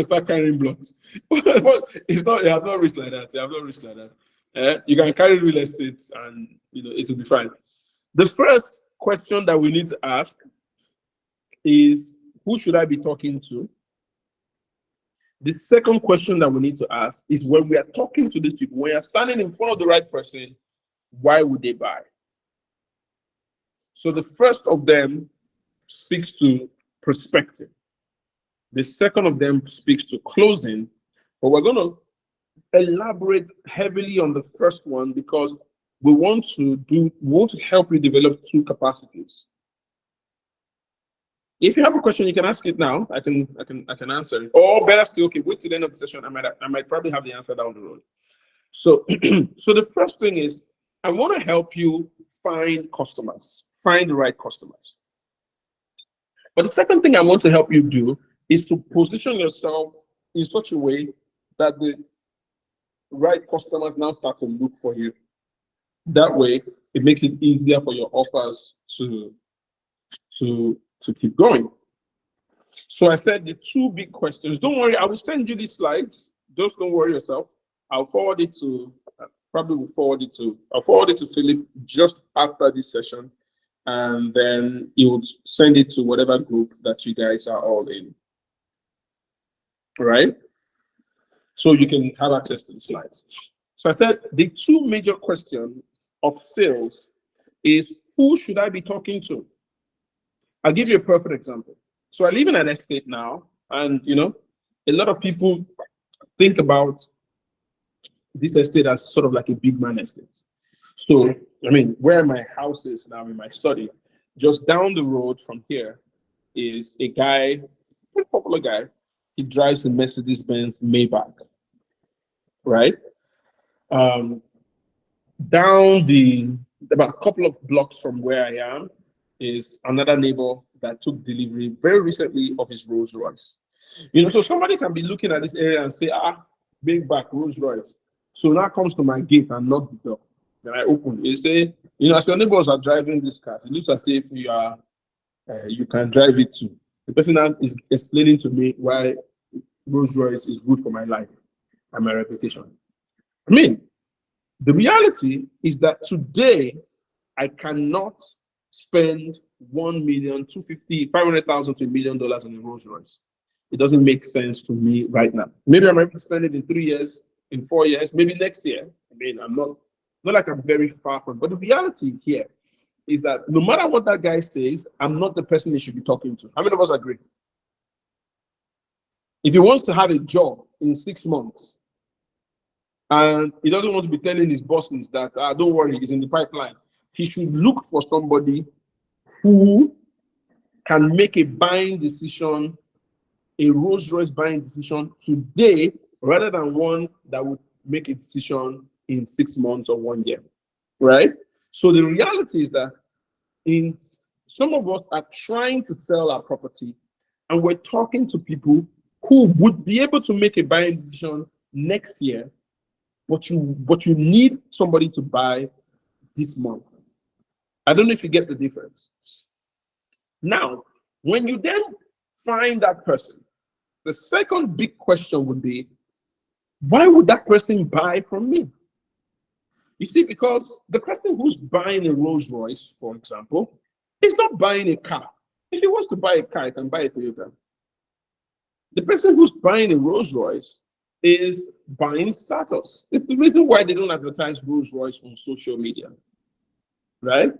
start carrying blocks. It's not, I have not reached like that. I have not reached like that. You can carry real estate and it will be fine. The first question that we need to ask is, who should I be talking to? The second question that we need to ask is, when we are talking to these people, when you're standing in front of the right person, why would they buy? So the first of them speaks to perspective. The second of them speaks to closing, but we're going to elaborate heavily on the first one because we want to help you develop 2 capacities. If you have a question, you can ask it now. I can answer it. Or better still, okay, wait till the end of the session. I might probably have the answer down the road. So, so the first thing is, I want to help you find customers, find the right customers. But the second thing I want to help you do is to position yourself in such a way that the right customers now start to look for you. That way, it makes it easier for your offers to keep going. So I said the two big questions. Don't worry, I will send you these slides. Just don't worry yourself. I'll forward it to I'll forward it to Philip just after this session, and then he would send it to whatever group that you guys are all in. All right? So you can have access to the slides. So I said the two major questions of sales is, who should I be talking to? I'll give you a perfect example. So I live in an estate now, and a lot of people think about this estate as sort of like a big man estate. So, I mean, where my house is now in my study, just down the road from here is a guy, a popular guy. He drives a Mercedes-Benz Maybach, right? Down about a couple of blocks from where I am is another neighbor that took delivery very recently of his Rolls Royce. So somebody can be looking at this area and say, big back Rolls Royce. So now comes to my gate and knock the door. Then I open. They say, as your neighbors are driving this car, it looks as if you can drive it too. The person now is explaining to me why Rolls Royce is good for my life and my reputation. I mean, the reality is that today I cannot spend 1 million, 250, 500,000 to $1 million in a Rolls Royce. It doesn't make sense to me right now. Maybe I might spend it in 3 years, in 4 years, maybe next year. I mean, I'm not like I'm very far from, but the reality here is that no matter what that guy says, I'm not the person he should be talking to. How many of us agree? If he wants to have a job in 6 months, and he doesn't want to be telling his bosses that, don't worry, he's in the pipeline, he should look for somebody who can make a buying decision, a Rolls Royce buying decision today, rather than one that would make a decision in 6 months or 1 year, right? So the reality is that some of us are trying to sell our property, and we're talking to people who would be able to make a buying decision next year, but you need somebody to buy this month. I don't know if you get the difference. Now, when you then find that person, the second big question would be, why would that person buy from me? You see, because the person who's buying a Rolls Royce, for example, is not buying a car. If he wants to buy a car, he can buy a Toyota. The person who's buying a Rolls Royce is buying status. It's the reason why they don't advertise Rolls Royce on social media, right?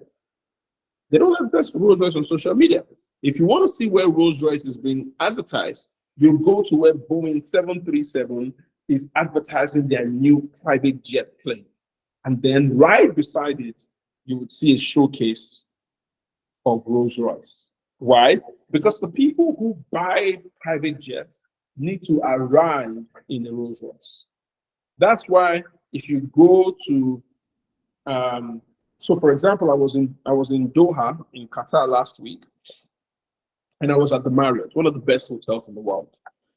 They don't advertise Rolls Royce on social media. If you want to see where Rolls Royce is being advertised, you go to where Boeing 737 is advertising their new private jet plane. And then right beside it, you would see a showcase of Rolls Royce. Why? Because the people who buy private jets need to arrive in a Rolls Royce. That's why if you go to, so for example, I was in Doha in Qatar last week, and I was at the Marriott, one of the best hotels in the world.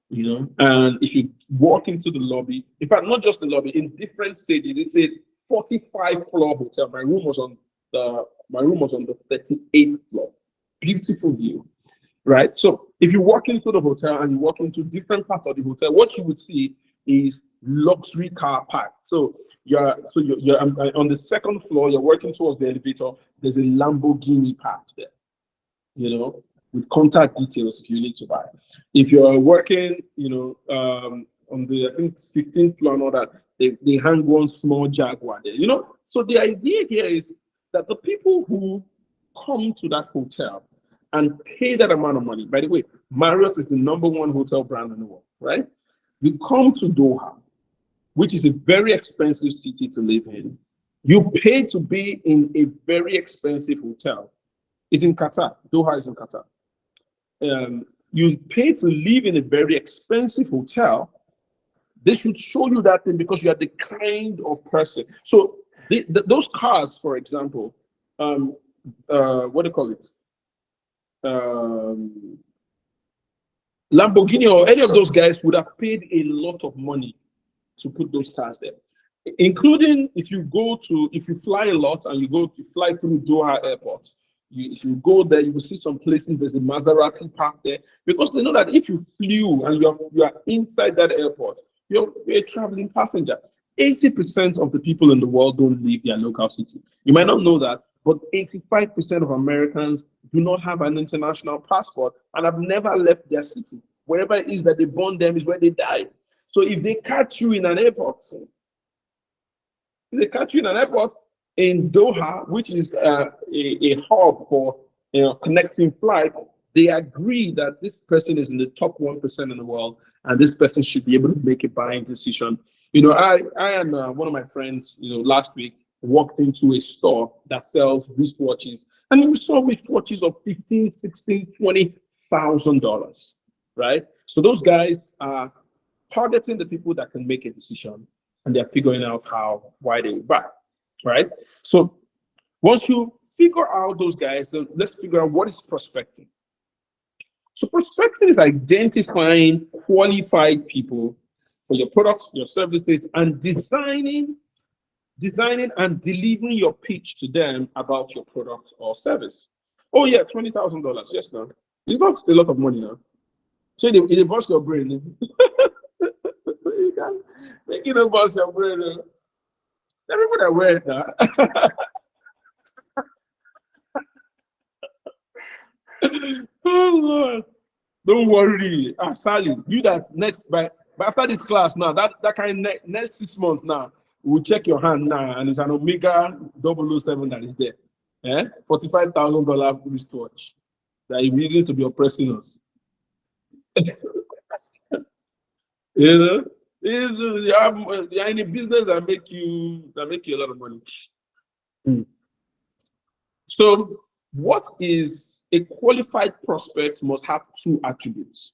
And if you walk into the lobby, in fact, not just the lobby, in different stages, it's a 45-floor hotel. My room was on the 38th floor. Beautiful view, right? So if you walk into the hotel and you walk into different parts of the hotel, what you would see is luxury car park. So you're on the second floor, you're working towards the elevator, there's a Lamborghini parked there, with contact details if you need to buy. If you're working, on the, I think, 15th floor and all that, they hang one small Jaguar there, So the idea here is that the people who come to that hotel and pay that amount of money, by the way, Marriott is the #1 hotel brand in the world, right? You come to Doha, which is a very expensive city to live in. You pay to be in a very expensive hotel. It's in Qatar. Doha is in Qatar. You pay to live in a very expensive hotel. They should show you that thing because you are the kind of person. So those cars, for example, what do you call it? Lamborghini or any of those guys would have paid a lot of money to put those cars there. including if you fly a lot and you fly through Doha Airport. If you go there, you will see some places there's a Maserati parked there, because they know that if you flew and you are inside that airport, you're a traveling passenger. 80% of the people in the world don't leave their local city. You might not know that, but 85% of Americans do not have an international passport and have never left their city. Wherever it is that they born them is where they die. So if they catch you in an airport, in Doha, which is a hub for connecting flight, they agree that this person is in the top 1% in the world, and this person should be able to make a buying decision. I and one of my friends, last week walked into a store that sells wristwatches, and we saw wristwatches of $15,000, $16,000, $20,000, right? So those guys are targeting the people that can make a decision, and they're figuring out why they will buy, right? So once you figure out those guys, so let's figure out what is prospecting. So prospecting is identifying qualified people for your products, your services, and designing and delivering your pitch to them about your product or service. Oh yeah, $20,000. Yes, no, it's not a lot of money now. So they bust your brain. You can make it bust your brain. Everybody aware that. Oh Lord. Don't worry. Sally, you that next by after this class now, that kind of next 6 months now, we'll check your hand now, and it's an Omega 007 that is there. $45,000 wristwatch that is using to be oppressing us. You're in a business that make you a lot of money. So what is a qualified prospect must have two attributes.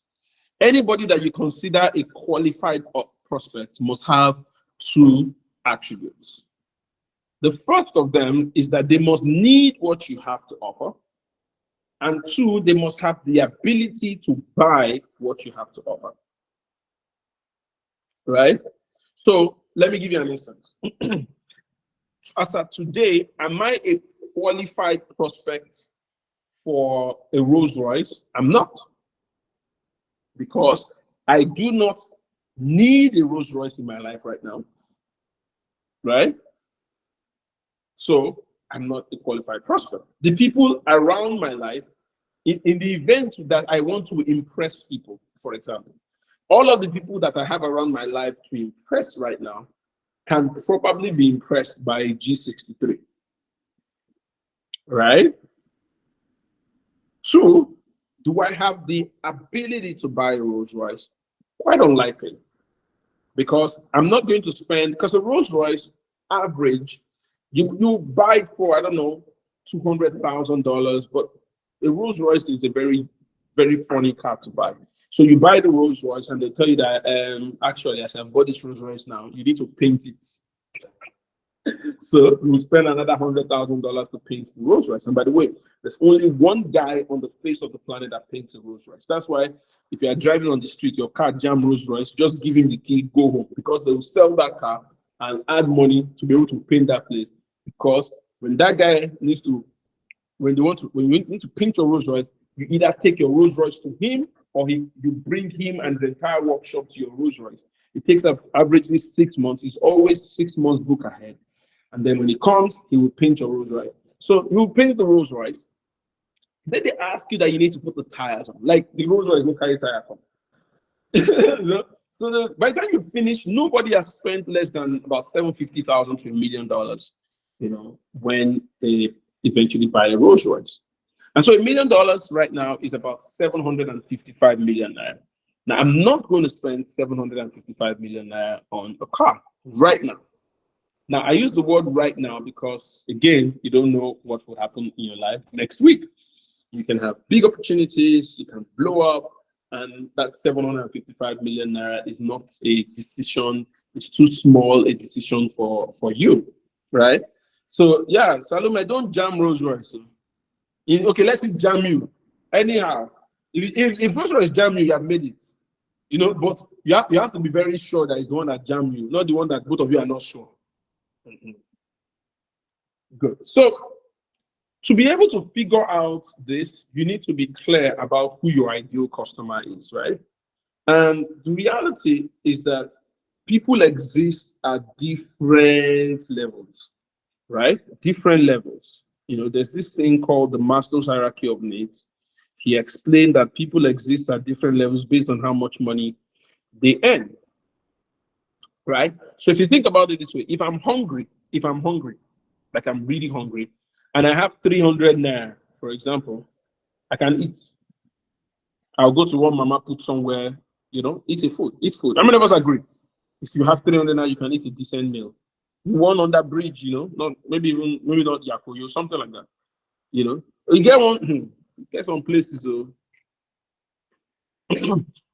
Anybody that you consider a qualified prospect must have two attributes. The first of them is that they must need what you have to offer. And two, they must have the ability to buy what you have to offer. Right? So let me give you an instance. As of today, am I a qualified prospect for a Rolls Royce? I'm not. Because I do not need a Rolls Royce in my life right now. Right? So I'm not a qualified prospect. The people around my life, in the event that I want to impress people, for example, all of the people that I have around my life to impress right now can probably be impressed by G63. Right? Two, do I have the ability to buy a Rolls Royce? Quite unlikely. Because I'm not going to spend, because a Rolls Royce average, you buy it for, I don't know, $200,000, but a Rolls Royce is a very, very funny car to buy. So you buy the Rolls Royce and they tell you that, actually, as I've bought this Rolls Royce now, you need to paint it. So you spend another $100,000 to paint the Rolls Royce. And by the way, there's only one guy on the face of the planet that paints a Rolls Royce. That's why if you are driving on the street, your car jam Rolls Royce, just give him the key, go home, because they will sell that car and add money to be able to paint that place. Because when that guy needs to, when you need to paint your Rolls Royce, you either take your Rolls Royce to him or you bring him and his entire workshop to your Rolls Royce. It takes averagely 6 months. It's always 6 months book ahead. And then when he comes, he will paint your Rolls Royce. So you paint the Rolls Royce. Then they ask you that you need to put the tires on. Like the Rolls Royce will carry tires on. So by the time you finish, nobody has spent less than about $750,000 to $1 million, when they eventually buy a Rolls Royce. And so $1 million right now is about 755 million naira. Now, I'm not going to spend 755 million naira on a car right now. Now, I use the word right now because, again, you don't know what will happen in your life next week. You can have big opportunities, you can blow up, and that 755 million naira is not a decision. It's too small a decision for you, right? So, yeah, Salome, don't jam Rolls Royce. Okay, let it jam you. Anyhow, if Rolls Royce jam you, you have made it. But you have to be very sure that it's the one that jammed you, not the one that both of you are not sure. Mhm. Good. So to be able to figure out this, you need to be clear about who your ideal customer is, right? And the reality is that people exist at different levels, right? Different levels. There's this thing called the Maslow's hierarchy of needs. He explained that people exist at different levels based on how much money they earn, right? So if you think about it this way, if I'm hungry, like I'm really hungry, and I have 300 naira, for example, I can eat. I'll go to one mama put somewhere, eat food. How many of us agree? If you have 300 naira, you can eat a decent meal. One on that bridge, not maybe not Yakoyo, something like that. You get one, you get some places though.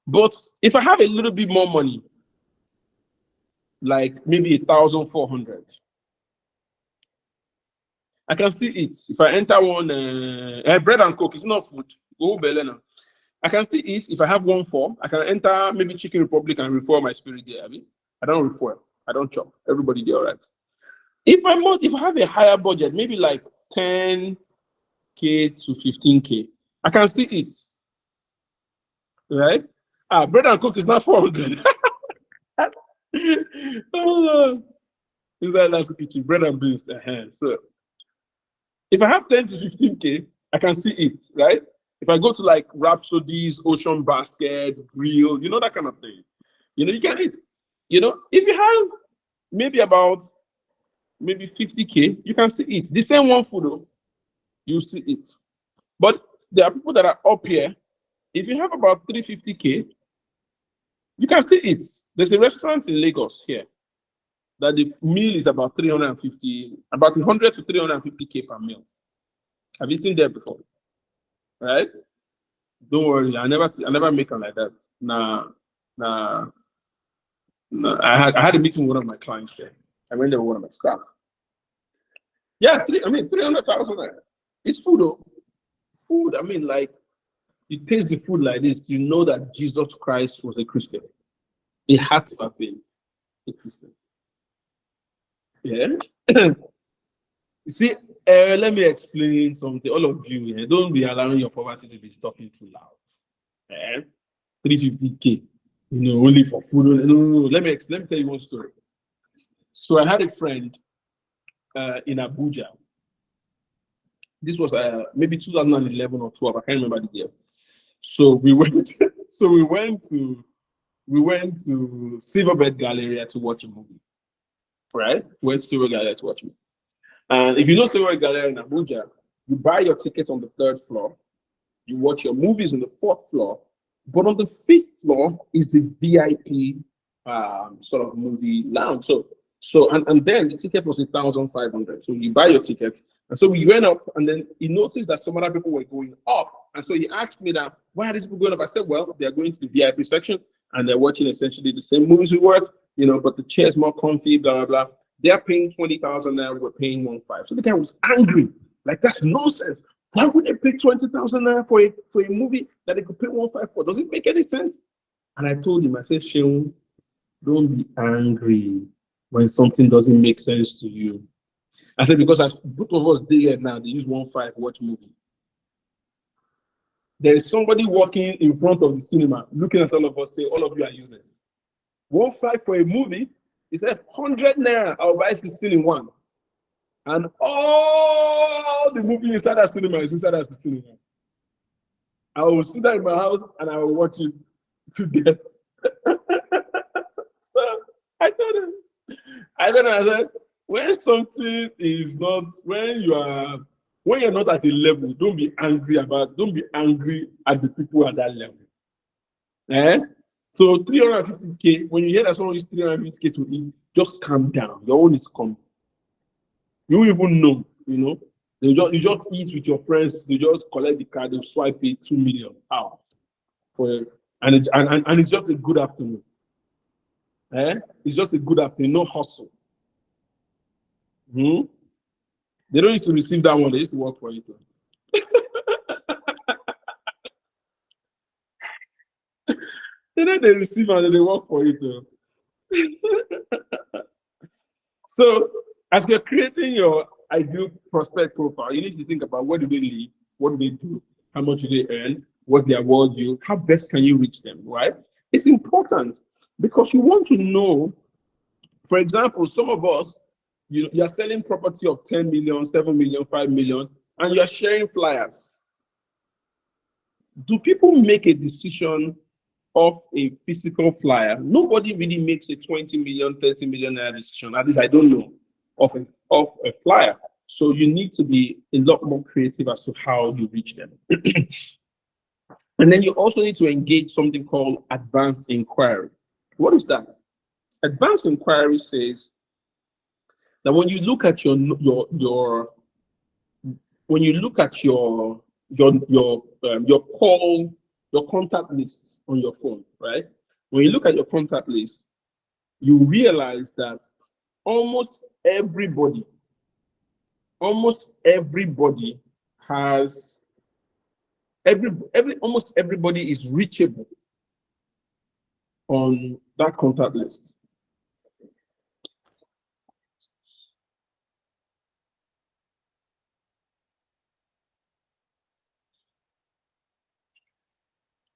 But if I have a little bit more money, like maybe 1,400, I can still eat. If I enter one bread and coke, it's not food. Go belena. I can still eat. If I have 1,400, I can enter maybe Chicken Republic and refuel my spirit there. I don't refuel. I don't chop. Everybody there, all right. If I have a higher budget, maybe like 10K to 15K, I can still eat. Right? Bread and coke is not 400. Oh, is that that's kitchen? Bread and beans. So if I have 10 to 15K, I can still eat, right? If I go to like Rhapsodies, Ocean Basket, Grill, that kind of thing, you can eat. If you have maybe 50K, you can still eat. The same one food, though, you still eat. But there are people that are up here. If you have about 350K, you can still eat. There's a restaurant in Lagos here that the meal is about 350, about 100 to 350K per meal. I've eaten there before, right? Don't worry, I never make them like that. Nah. I had a meeting with one of my clients there. I went there with one of my staff. Yeah, 300,000. It's food, though. Food. Like you taste the food like this, you know that Jesus Christ was a Christian. He had to have been a Christian. Yeah. You see, let me explain something. All of you, don't be allowing your poverty to be talking too loud. 350K, only for food. No. Let me tell you one story. So I had a friend in Abuja. This was maybe 2011 or 12. I can't remember the year. So we went. We went to Silverbird Galleria to watch a movie. Right? Went to Silverbird Galleria to watch a movie. And if you know Silverbird Galleria in Abuja, you buy your ticket on the 3rd floor. You watch your movies on the 4th floor. But on the 5th floor is the VIP sort of movie lounge. And then the ticket was 1,500. So you buy your ticket. And so we went up, and then he noticed that some other people were going up. And so he asked me that, why are these people going up? I said, well, they're going to the VIP section and they're watching essentially the same movies we were, but the chair's more comfy, blah, blah, blah. They're paying 20,000 now, we're paying 1,500. So the guy was angry. Like, that's nonsense. Why would they pay 20,000 naira for a movie that they could pay 1,500 for? Does it make any sense? And I told him, I said, Sheung, don't be angry when something doesn't make sense to you. I said, because as both of us there now, they use 1,500 watch movie. There is somebody walking in front of the cinema, looking at all of us, say, all of you are useless. 1,500 for a movie, he said, 100 naira, I'll buy 16 in one. And all the movie inside that cinema is inside that cinema. I will sit there in my house and I will watch it to death. So I told him, I said, when something is not, when you're not at a level, don't be angry at the people at that level. So 350K, when you hear that someone is 350K to eat, just calm down. Your own is coming. You even know, you just eat with your friends, they just collect the card, they swipe it 2 million out for and it's just a good afternoon. It's just a good afternoon, no hustle. They don't used to receive that one, they used to work for it. They receive and they work for it. So As you're creating your ideal prospect profile, you need to think about where do they live, what do they do, how much do they earn, what they award you, how best can you reach them, right? It's important because you want to know, for example, some of us, you're selling property of 10 million, 7 million, 5 million, and you're sharing flyers. Do people make a decision of a physical flyer? Nobody really makes a 20 million, 30 million decision. At least I don't know of a flyer. So you need to be a lot more creative as to how you reach them. And then you also need to engage something called advanced inquiry. What is that? Advanced inquiry says that when you look at your contact list on your phone, right? When you look at your contact list, you realize that almost everybody has almost everybody is reachable on that contact list.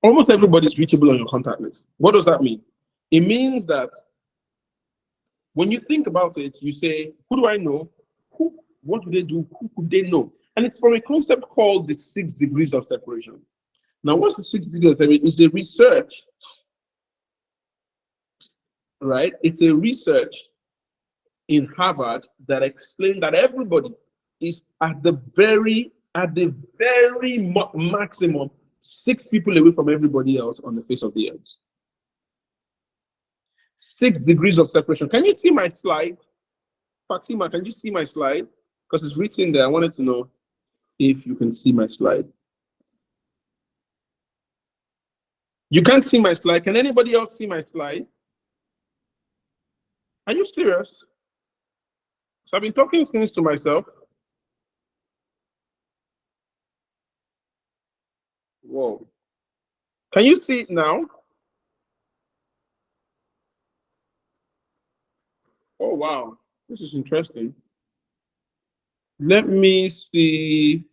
Almost everybody is reachable on your contact list. What does that mean? It means that when you think about it, you say, who do I know? What do they do? Who could they know? And it's from a concept called the 6 degrees of separation. Now, what's the 6 degrees of separation? It's a research, right? It's a research in Harvard that explained that everybody is at the very maximum 6 people away from everybody else on the face of the earth. 6 degrees of separation. Can you see my slide? Fatima, can you see my slide? Because it's written there. I wanted to know if you can see my slide. You can't see my slide. Can anybody else see my slide? Are you serious? So I've been talking things to myself. Whoa. Can you see it now? Oh, wow. This is interesting. Let me see.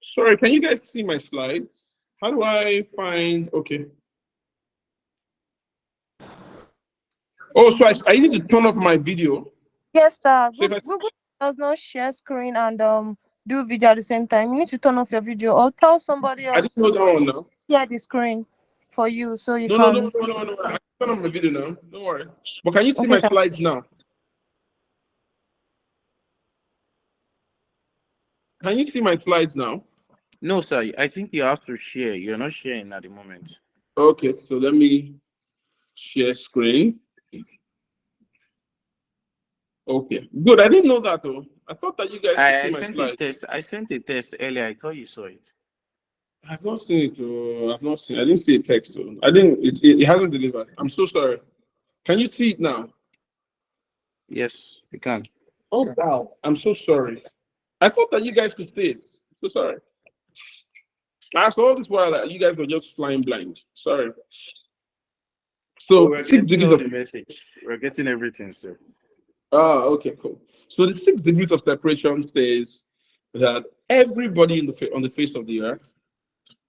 Sorry, can you guys see my slides? How do I find, okay. Oh, so I need to turn off my video. Yes, sir. So if I, Google does not share screen and do video at the same time. You need to turn off your video or tell somebody I else didn't know that one now. share the screen for you so you No. can. I turn off my video now. Don't worry. But can you see Okay, my sir. slides now? Can you see my slides now? No, sir. I think you have to share. You're not sharing at the moment. Okay, so let me share screen. Okay, good. I didn't know that though. I thought that you guys could I see my sent a slides. test. I sent a test earlier. I thought you saw it. I've not seen it. I've not seen. I didn't see a text. I didn't. It hasn't delivered. I'm so sorry. Can you see it now? Yes, you can. Oh wow. I'm so sorry. I thought that you guys could see it. So sorry. I saw all this while you guys were just flying blind. Sorry. Oh, So we're 6 getting degrees all of the message. We're getting everything, sir. okay, cool. So the 6 degrees of separation says that everybody on the face of the earth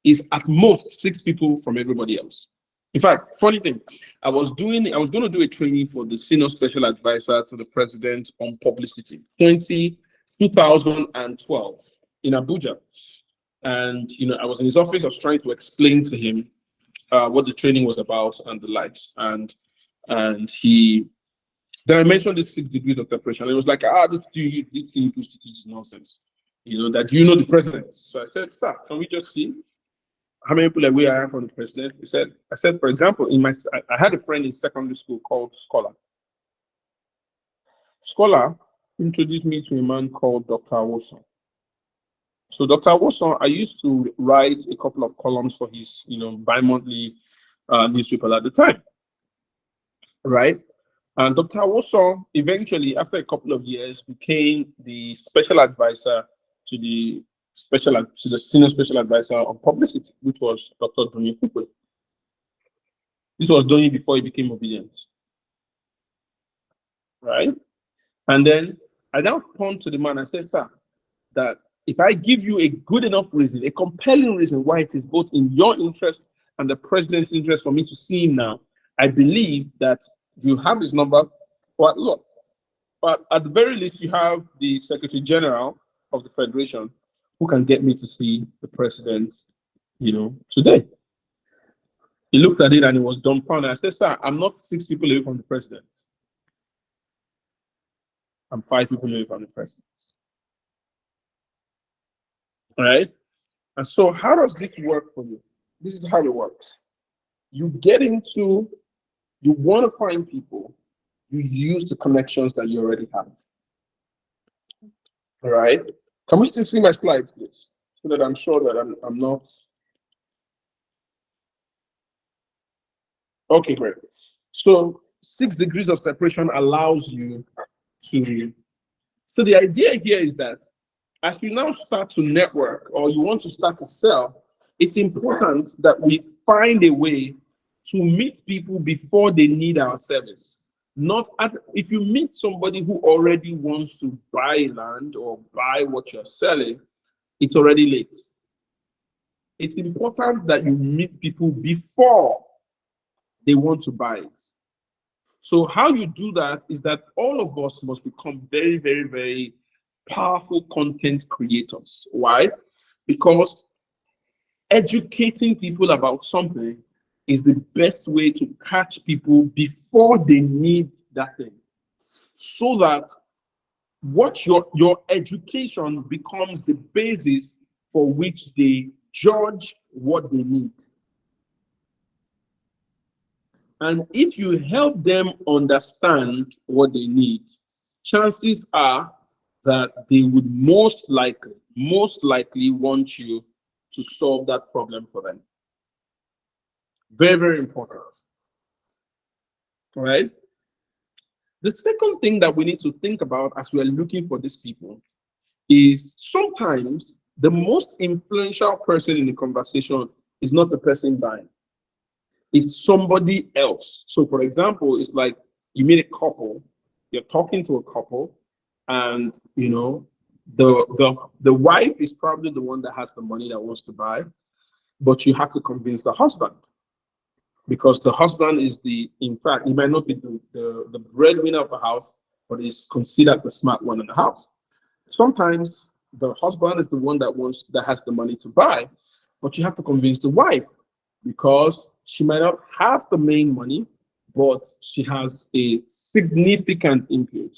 is at most 6 people from everybody else. In fact, funny thing, I was going to do a training for the senior special advisor to the president on publicity, 2012 in Abuja. And I was in his office. I was trying to explain to him what the training was about and the likes. And he then I mentioned this 6 degrees of separation. It was like, this is nonsense. That you know the president. So I said, sir, can we just see how many people away I am from the president? I said, for example, I had a friend in secondary school called Scholar. Scholar introduced me to a man called Dr. Wilson. So Dr. Wilson, I used to write a couple of columns for his, bi-monthly newspaper at the time, right? And Dr. Wilson eventually, after a couple of years, became the special advisor to the senior special advisor on publicity, which was Dr. Dunye Kukwe. This was done before he became obedient. Right? And then I now turned to the man and said, sir, that if I give you a good enough reason, a compelling reason why it is both in your interest and the president's interest for me to see him now, I believe that you have his number. But look, but at the very least, you have the Secretary General of the Federation who can get me to see the president, today. He looked at it and he was dumbfounded. I said, sir, I'm not 6 people away from the president. I'm 5 people away from the president. All right? And so how does this work for you? This is how it works. You want to find people, you use the connections that you already have. All right? Can we still see my slides, please? So that I'm sure that I'm not. Okay, great. So 6 degrees of separation allows you to. So the idea here is that as you now start to network or you want to start to sell, it's important that we find a way to meet people before they need our service. If you meet somebody who already wants to buy land or buy what you're selling, it's already late. It's important that you meet people before they want to buy it. So how you do that is that all of us must become very, very, very powerful content creators. Why? Because educating people about something is the best way to catch people before they need that thing. So that what your education becomes the basis for which they judge what they need. And if you help them understand what they need, chances are that they would most likely want you to solve that problem for them. Very, very important. All right. The second thing that we need to think about as we are looking for these people is sometimes the most influential person in the conversation is not the person buying. It's somebody else. So for example, it's like you meet a couple, you're talking to a couple, and the wife is probably the one that has the money that wants to buy, but you have to convince the husband. Because the husband is in fact, he might not be the breadwinner of the house, but is considered the smart one in the house. Sometimes the husband is the one that has the money to buy, but you have to convince the wife because she might not have the main money, but she has a significant input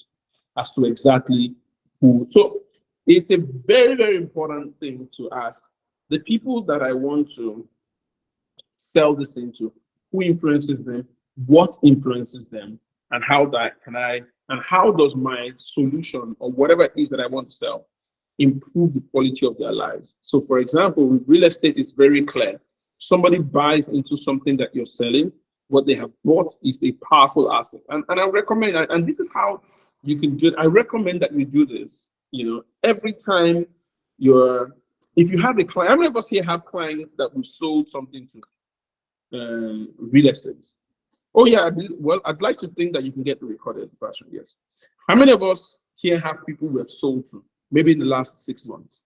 as to exactly who. So it's a very, very important thing to ask the people that I want to sell this into, who influences them, what influences them, and how does my solution or whatever it is that I want to sell improve the quality of their lives. So for example, with real estate, it's very clear. Somebody buys into something that you're selling, what they have bought is a powerful asset. And I recommend, and this is how you can do it. I recommend that you do this, every time if you have a client, how many of us here have clients that we've sold something to? Real estate. Oh yeah, well, I'd like to think that you can get the recorded version. Yes. How many of us here have people we have sold to, maybe in the last 6 months?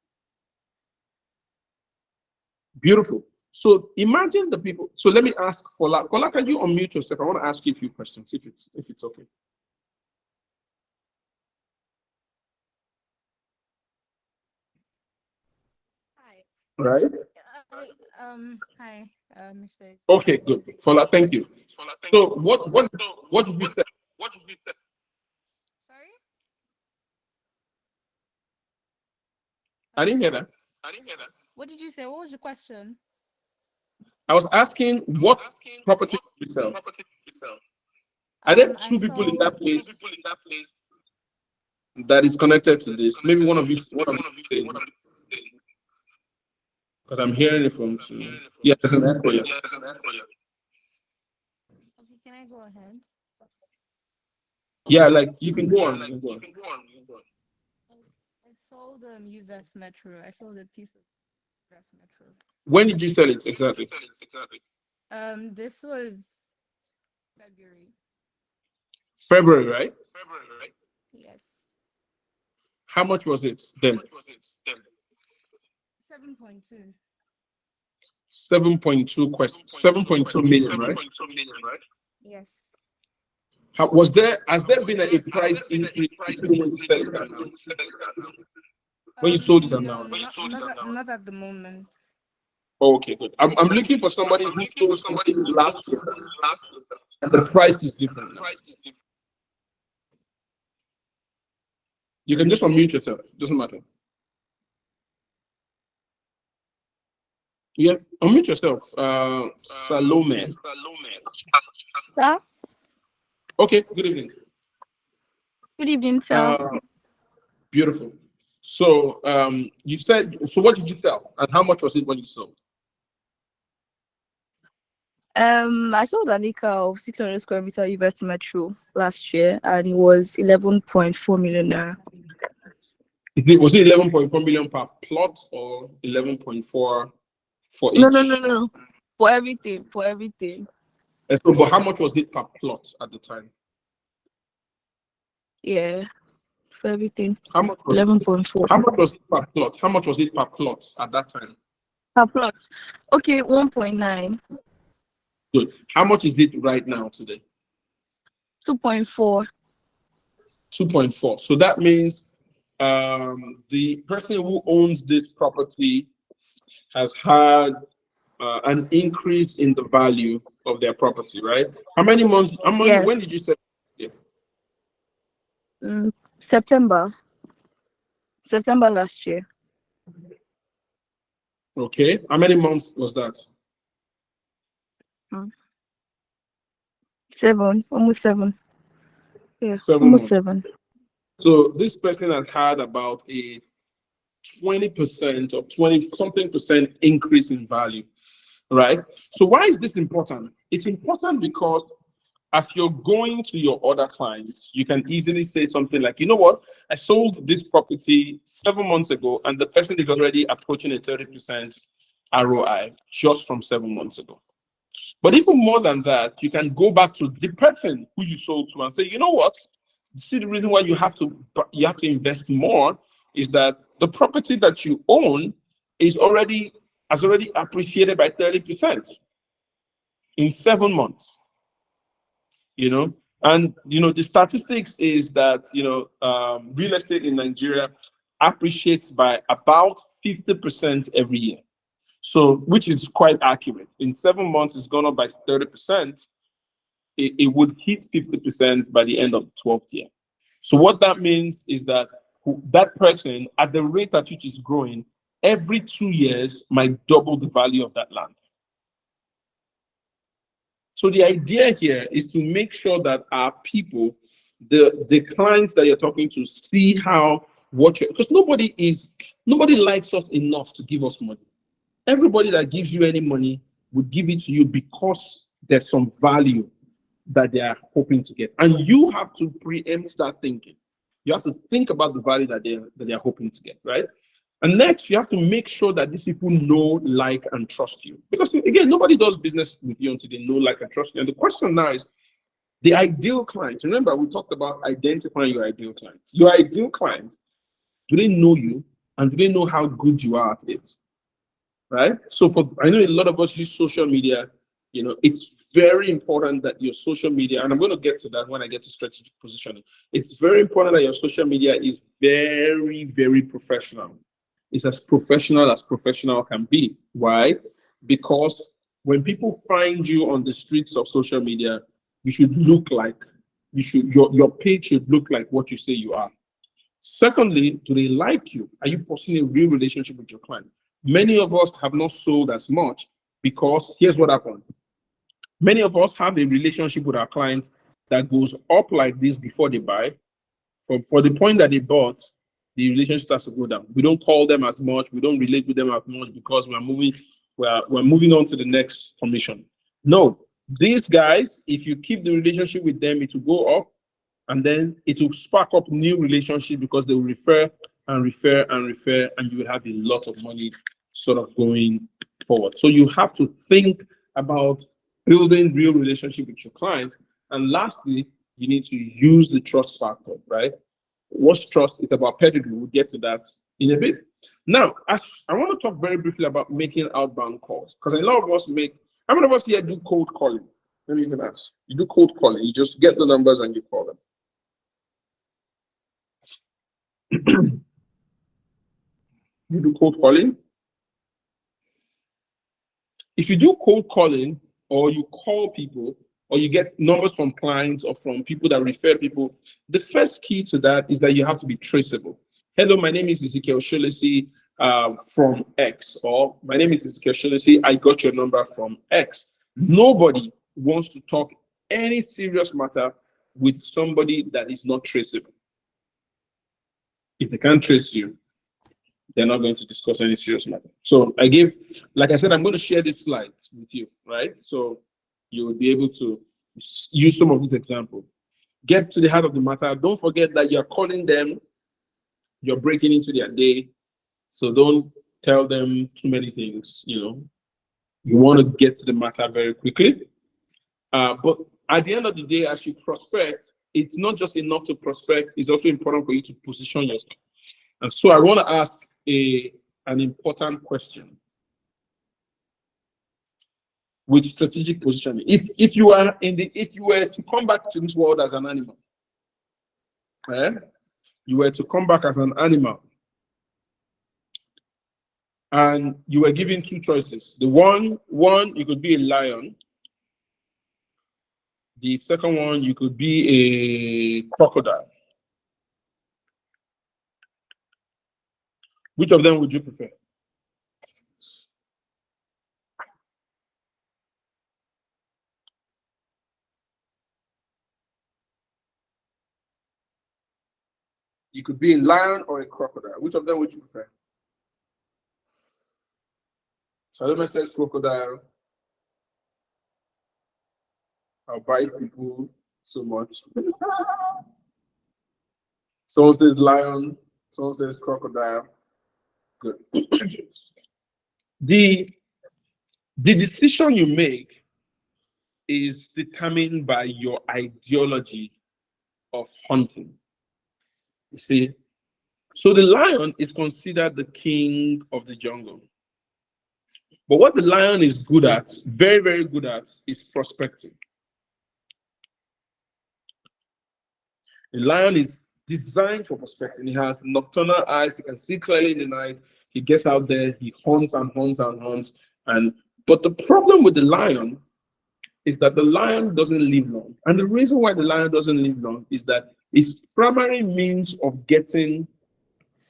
Beautiful. So imagine the people. So let me ask Fola. Fola, can you unmute yourself? I want to ask you a few questions, if it's okay. Hi. Right. Hi, Mr. Okay, good. Fola, thank you. So what did you say? Sorry? I didn't hear that. What did you say? What was your question? I was asking what property did you sell? Are there I 2 people in sold. that place that is connected to this? Maybe one of you, because I'm hearing it from two. Yeah, there's an echo. Yeah. Okay, can I go ahead? Yeah, like you can go on. You can go on. I sold Uvest Metro. I sold a piece of Uvest Metro. When did you sell it exactly? This was February. February, right? Yes. How much was it then? 7.2. 7.2 million, right? Yes. Has there been a price increase between when you said it and now? When you sold it and No, now? not at the moment. Okay, good. I'm looking for somebody who sold something last year, and the price is different now. You can just unmute yourself. Doesn't matter. Yeah, unmute yourself. Salome. Sir? Okay, good evening. Good evening, sir. Beautiful. So you said, so what did you sell? And how much was it when you sold? I sold an acre of 600 square meter Uvest Metro last year, and it was 11.4 million naira. Was it 11.4 million per plot or 11.4 for each? No. For everything. And so, but how much was it per plot at the time? Yeah, for everything. How much was it? 11.4 How much was it per plot? How much was it per plot at that time? per plot. Okay, 1.9, Good. How much is it right now today? 2.4. 2.4. So that means the person who owns this property has had an increase in the value of their property, right? How many months? Yes. When did you sell it? September last year. Okay. How many months was that? 7, almost 7. Yeah, 7 almost months. 7. So this person has had about a 20% or 20 something percent increase in value, right? So why is this important? It's important because as you're going to your other clients, you can easily say something like, you know what, I sold this property 7 months ago, and the person is already approaching a 30% ROI just from 7 months ago. But even more than that, you can go back to the person who you sold to and say, you know what, see, the reason why you have to invest more is that the property that you own has already appreciated by 30% in 7 months. And the statistics is that real estate in Nigeria appreciates by about 50% every year. So, which is quite accurate. In 7 months, it's gone up by 30%. It would hit 50% by the end of the 12th year. So what that means is that that person, at the rate at which it's growing, every 2 years might double the value of that land. So the idea here is to make sure that our people, the clients that you're talking to, see because nobody likes us enough to give us money. Everybody that gives you any money would give it to you because there's some value that they are hoping to get. And you have to preempt that thinking. You have to think about the value that they are hoping to get, right? And next, you have to make sure that these people know, like, and trust you. Because again, nobody does business with you until they know, like, and trust you. And the question now is the ideal client. Remember, we talked about identifying your ideal client. Your ideal client, do they know you and do they know how good you are at it? Right? So I know a lot of us use social media. It's very important that your social media, and I'm going to get to that when I get to strategic positioning. It's very important that your social media is very, very professional. It's as professional can be. Why? Because when people find you on the streets of social media, you should look like your page should look like what you say you are. Secondly, do they like you? Are you pursuing a real relationship with your client? Many of us have not sold as much because here's what happened. Many of us have a relationship with our clients that goes up like this before they buy. For the point that they bought, the relationship starts to go down. We don't call them as much. We don't relate with them as much because we're moving on to the next commission. No, these guys, if you keep the relationship with them, it will go up, and then it will spark up new relationships because they will refer and refer and refer, and you will have a lot of money sort of going forward. So you have to think about building real relationship with your clients. And lastly, you need to use the trust factor, right? What's trust? It's about pedigree. We'll get to that in a bit. Now, I want to talk very briefly about making outbound calls, because a lot of us how many of us here do cold calling? Let me even ask. You do cold calling. You just get the numbers and you call them. You do cold calling? If you do cold calling, or you call people, or you get numbers from clients or from people that refer people, the first key to that is that you have to be traceable. Hello, my name is Ezekiel Sholesi from X, or my name is Ezekiel Sholesi, I got your number from X. Nobody wants to talk any serious matter with somebody that is not traceable. If they can't trace you, they're not going to discuss any serious matter. So like I said, I'm going to share these slides with you, right? So you will be able to use some of these examples. Get to the heart of the matter. Don't forget that you're calling them, you're breaking into their day. So don't tell them too many things, You want to get to the matter very quickly. But at the end of the day, as you prospect, it's not just enough to prospect, it's also important for you to position yourself. And so I want to ask an important question with strategic positioning. If you were to come back to this world as an animal, you were to come back as an animal, and you were given two choices. The one you could be a lion. The second one, you could be a crocodile. Which of them would you prefer? You could be a lion or a crocodile. Which of them would you prefer? Salome says crocodile. I'll bite people so much. Someone says lion. Someone says crocodile. Good. The decision you make is determined by your ideology of hunting. You see, so the lion is considered the king of the jungle. But what the lion is good at, very, very good at, is prospecting. The lion is designed for prospecting. He has nocturnal eyes. He can see clearly in the night. He gets out there. He hunts and hunts and hunts. But the problem with the lion is that the lion doesn't live long. And the reason why the lion doesn't live long is that its primary means of getting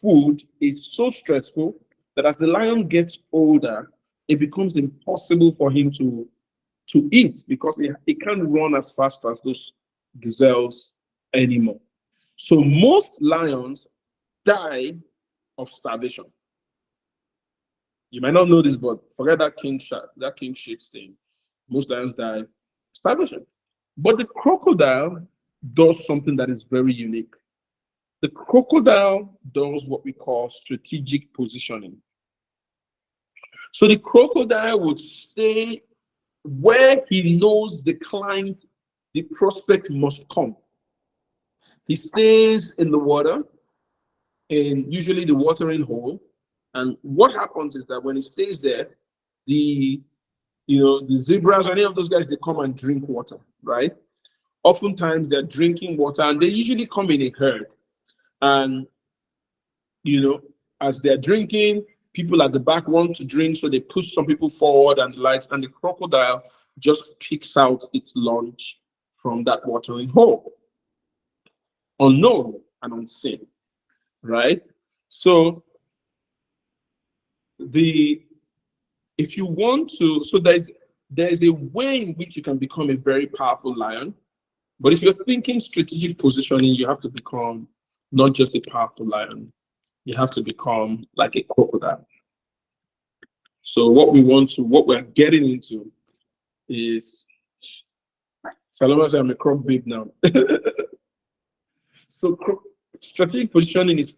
food is so stressful that as the lion gets older, it becomes impossible for him to eat, because he can't run as fast as those gazelles anymore. So most lions die of starvation. You might not know this, but forget that king shakes thing. Most lions die of starvation. But the crocodile does something that is very unique. The crocodile does what we call strategic positioning. So the crocodile would stay where he knows the client, the prospect must come. He stays in the water, and usually the watering hole. And what happens is that when he stays there, the zebras, any of those guys, they come and drink water, right? Oftentimes they're drinking water, and they usually come in a herd. And as they're drinking, people at the back want to drink, so they push some people forward and and the crocodile just picks out its lunch from that watering hole, unknown and unseen, right? So if you want to, so there's a way in which you can become a very powerful lion. But if you're thinking strategic positioning, you have to become not just a powerful lion, you have to become like a crocodile. So what we're getting into is, Saloma said I'm a croc babe now. So strategic positioning is,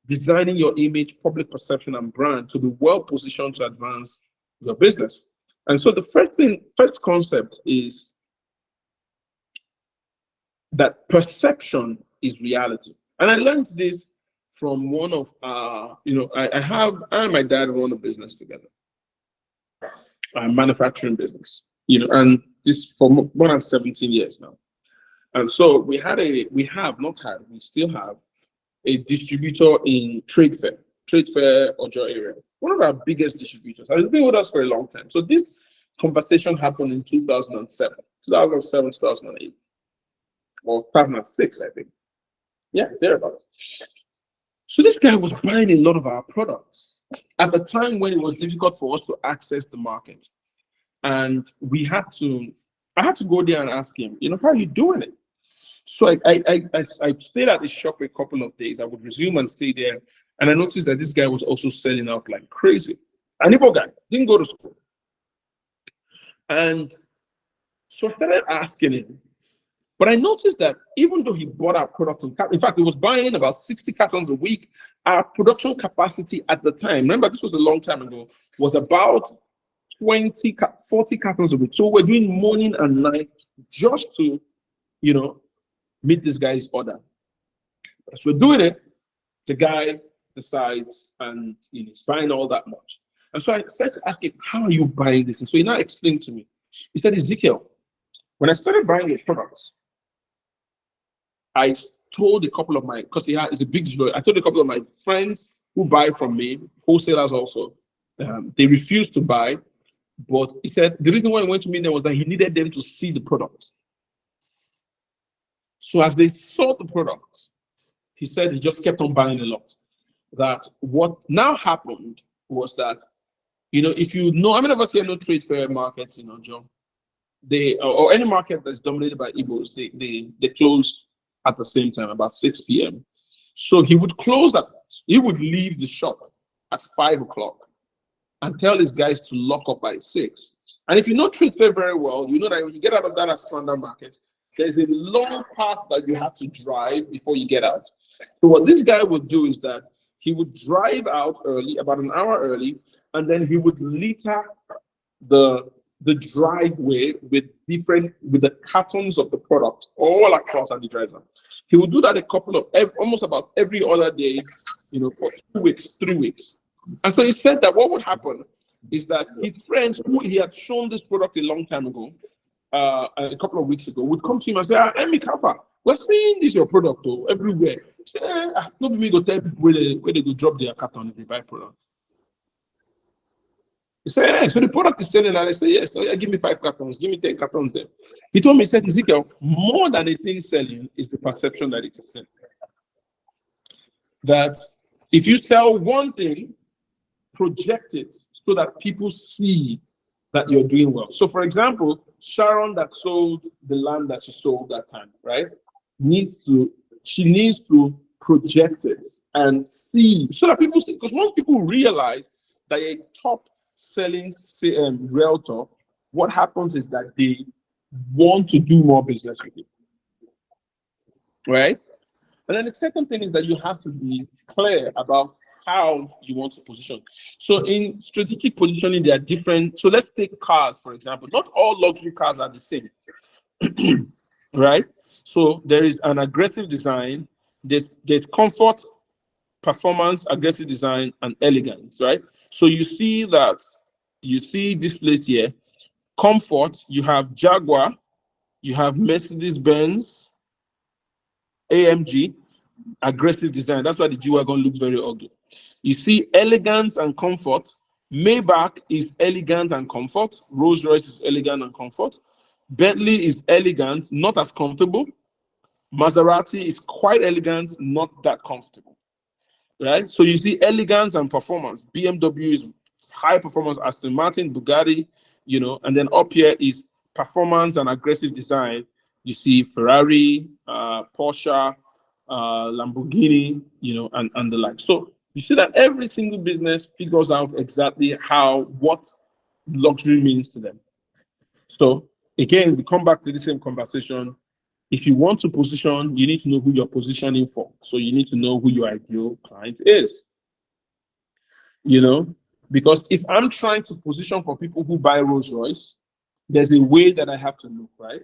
designing your image, public perception, and brand to be well positioned to advance your business. And so the first concept is that perception is reality. And I learned this from one of I and my dad run a business together, a manufacturing business, and this for more than 17 years now. And so we still have a distributor in Trade Fair, Ojo area, one of our biggest distributors. And it's been with us for a long time. So this conversation happened in 2007, 2008, or 2006, I think. Yeah, thereabouts. So this guy was buying a lot of our products at the time when it was difficult for us to access the market. And I had to go there and ask him, how are you doing it? So I stayed at his shop for a couple of days. I would resume and stay there. And I noticed that this guy was also selling out like crazy. An Igbo guy, didn't go to school. And so I started asking him. But I noticed that even though he bought our products, in fact, he was buying about 60 cartons a week, our production capacity at the time, remember this was a long time ago, was about 40 cartons a week. So we're doing morning and night just to, meet this guy's order. As we're doing it, the guy decides and he's buying all that much. And so I started to ask him, how are you buying this? And so he now explained to me. He said, Ezekiel, when I started buying the products, I told a couple of because it's a big deal. I told a couple of my friends who buy from me, wholesalers also, they refused to buy. But he said the reason why he went to meet them was that he needed them to see the product. So as they saw the product, he said he just kept on buying a lot. That what now happened was that, if how many of us here know trade fair markets, John? They or any market that's dominated by Igbos, they close at the same time, about 6 p.m. So he would he would leave the shop at 5 o'clock and tell his guys to lock up by 6. And if you know trade fair very well, you know that when you get out of that standard market, there's a long path that you have to drive before you get out. So what this guy would do is that he would drive out early, about an hour early, and then he would litter the driveway with the cartons of the product all across and the driver. He would do that almost about every other day, for 2 weeks, 3 weeks. And so he said that what would happen is that his friends who he had shown this product a long time ago, a couple of weeks ago, would come to him and say, Emi Kafa, we're seeing this your product everywhere. He said, not me go tell people where they go drop their carton if they buy product. He said, so the product is selling, and I said, yes, so give me 5 cartons, give me 10 cartons there. He told me, he said, Ezekiel, more than a thing selling is the perception that it is selling. That if you sell one thing, project it so that people see that you're doing well. So for example, Sharon that sold the land that she sold that time, right? She needs to project it and see so that people see, because once people realize that a top selling realtor, what happens is that they want to do more business with you, right? And then the second thing is that you have to be clear about how you want to position. So in strategic positioning, there are different. So let's take cars, for example. Not all luxury cars are the same, right? So there is an aggressive design, there's comfort, performance, aggressive design, and elegance, right? So you see this place here, comfort, you have Jaguar, you have Mercedes-Benz, AMG, aggressive design. That's why the G-Wagon looks very ugly. You see elegance and comfort. Maybach is elegant and comfort. Rolls-Royce is elegant and comfort. Bentley is elegant, not as comfortable. Maserati is quite elegant, not that comfortable. Right? So you see elegance and performance. BMW is high performance. Aston Martin, Bugatti, and then up here is performance and aggressive design. You see Ferrari, Porsche, Lamborghini, and the like. So you see that every single business figures out exactly what luxury means to them. So again, we come back to the same conversation. If you want to position, you need to know who you're positioning for. So you need to know who your ideal client is. Because if I'm trying to position for people who buy Rolls Royce, there's a way that I have to look, right?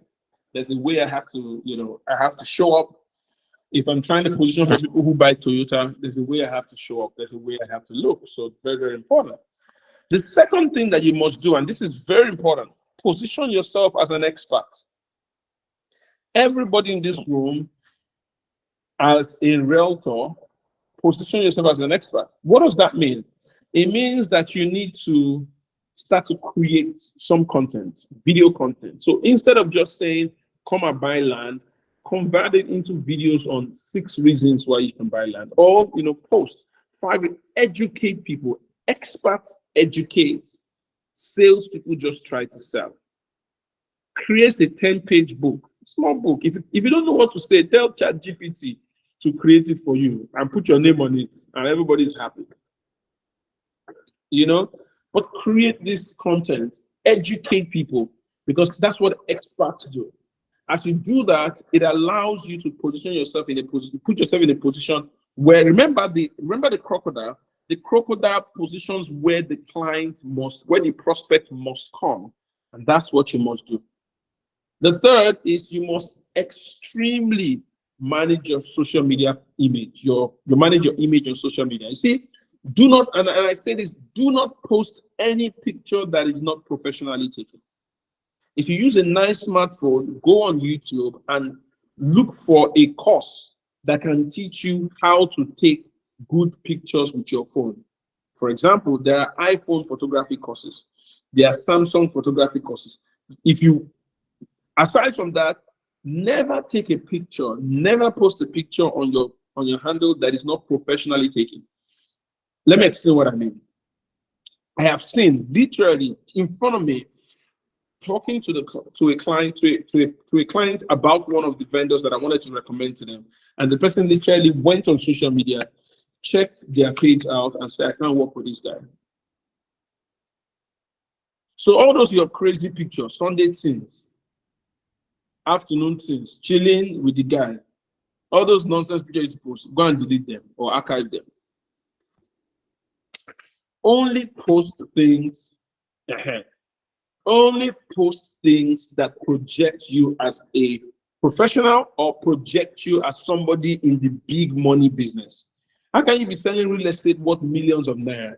There's a way I have to, I have to show up. If I'm trying to position for people who buy Toyota, there's a way I have to show up. There's a way I have to look. So it's very, very important. The second thing that you must do, and this is very important, position yourself as an expert. Everybody in this room, as a realtor, position yourself as an expert. What does that mean? It means that you need to start to create some content, video content. So instead of just saying, come and buy land, convert it into videos on 6 reasons why you can buy land. Or, post 5, educate people. Experts educate. Salespeople just try to sell. Create a 10-page book, small book. If you don't know what to say, tell ChatGPT to create it for you and put your name on it, and everybody's happy. But create this content, educate people, because that's what experts do. As you do that, it allows you to position yourself in a position, put yourself in a position where, remember the crocodile. The crocodile positions where the prospect must come, and that's what you must do. The third is you must extremely manage your social media image. You manage your image on social media. You see, do not, and I say this, do not post any picture that is not professionally taken. If you use a nice smartphone, go on YouTube and look for a course that can teach you how to take good pictures with your phone. For example, there are iPhone photography courses. There are Samsung photography courses. Aside from that, never take a picture, never post a picture on your handle that is not professionally taken. Let me explain what I mean. I have seen literally in front of me, talking to a client about one of the vendors that I wanted to recommend to them, and the person literally went on social media, checked their page out, and said, "I can't work with this guy." So all those your crazy pictures, Sunday things, afternoon things, chilling with the guy, all those nonsense pictures you post, go and delete them or archive them. Only post things ahead. Only post things that project you as a professional or project you as somebody in the big money business. How can you be selling real estate worth millions of naira?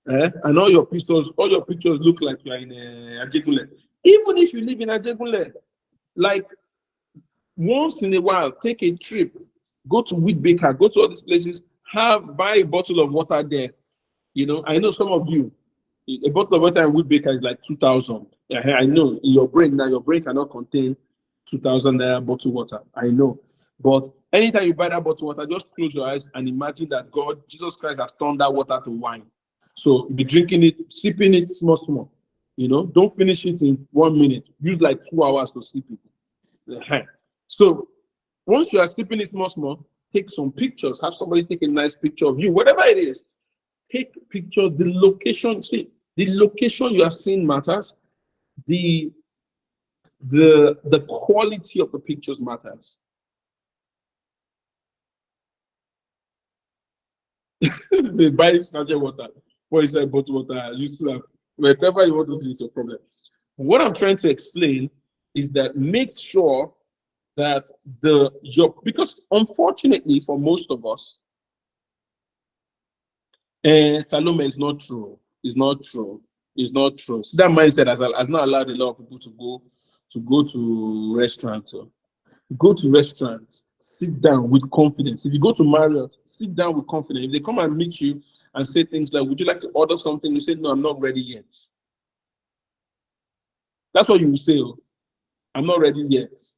And all your pictures look like you're in Ajegunle. Even if you live in Ajegunle, like once in a while, take a trip, go to Whitbaker, go to all these places, buy a bottle of water there. I know some of you, a bottle of water in Whitbaker is like 2,000. I know in your brain now, your brain cannot contain 2,000 naira bottled water. I know. But anytime you buy that bottled water, just close your eyes and imagine that Jesus Christ has turned that water to wine. So be drinking it, sipping it small. Don't finish it in 1 minute. Use like 2 hours to sip it. So once you are sipping it small, take some pictures. Have somebody take a nice picture of you, whatever it is. Take pictures, the location. See, the location you are seeing matters. The quality of the pictures matters. They buy snatcher water. What is that bottled water? You still have whatever you want to do is your problem. What I'm trying to explain is that make sure that because unfortunately for most of us, Salome is not true. It's not true. It's not true. So that mindset has not allowed a lot of people to go to restaurants. Go to restaurants, sit down with confidence. If you go to Marriott, sit down with confidence. If they come and meet you and say things like, "Would you like to order something?" You say, "No, I'm not ready yet." That's what you will say. "Oh, I'm not ready yet."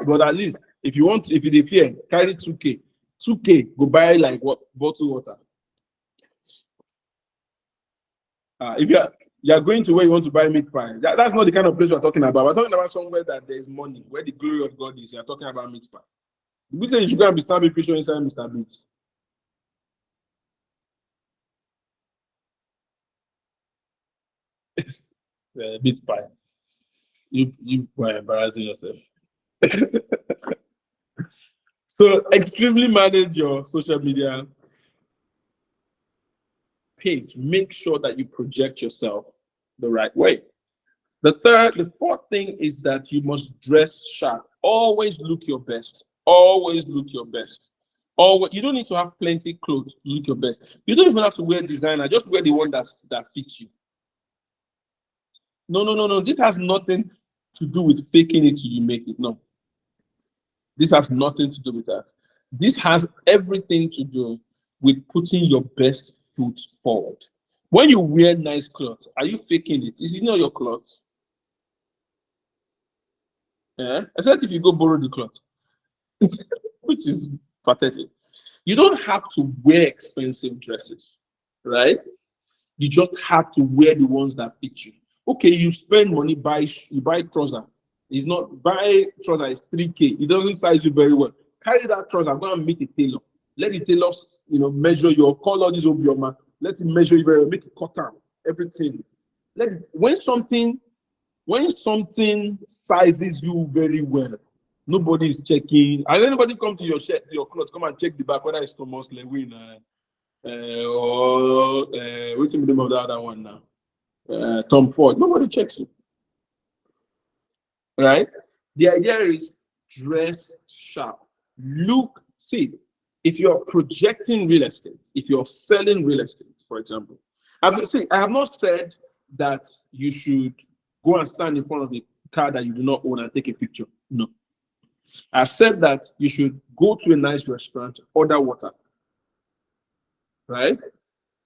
But at least if you fear, carry 2K. 2K, go buy like what bottled water. If you are going to where you want to buy meat pie, that's not the kind of place we're talking about. We're talking about somewhere that there's money, where the glory of God is. You're talking about meat pie. You say you should go and be snapping picture inside Mr. Biggs. Meat pie. You were embarrassing yourself. So extremely manage your social media. page, make sure that you project yourself the right way. The fourth thing is that you must dress sharp. Always look your best. Always look your best. Always, you don't need to have plenty clothes to look your best. You don't even have to wear designer. Just wear the one that fits you. No. This has nothing to do with faking it till you make it. No. This has nothing to do with that. This has everything to do with putting your best foot forward. When you wear nice clothes, are you faking it? Is it not your clothes? Yeah? Except if you go borrow the clothes, which is pathetic. You don't have to wear expensive dresses, right? You just have to wear the ones that fit you. Okay, you spend money, you buy trouser. It's not buy trouser, it's 3K. It doesn't size you very well. Carry that trouser. I'm gonna meet a tailor. Let the tailor, measure your color. This will be your man. Let him measure you very well. Make it cut down everything. When something sizes you very well, nobody is checking. And anybody come to your shirt, to your clothes, come and check the back whether it's Thomas Lewin or what's the name of the other one now? Tom Ford. Nobody checks you, right? The idea is dress sharp. See, if you're projecting real estate, if you're selling real estate, for example, I have not said that you should go and stand in front of a car that you do not own and take a picture. No. I've said that you should go to a nice restaurant, order water, right?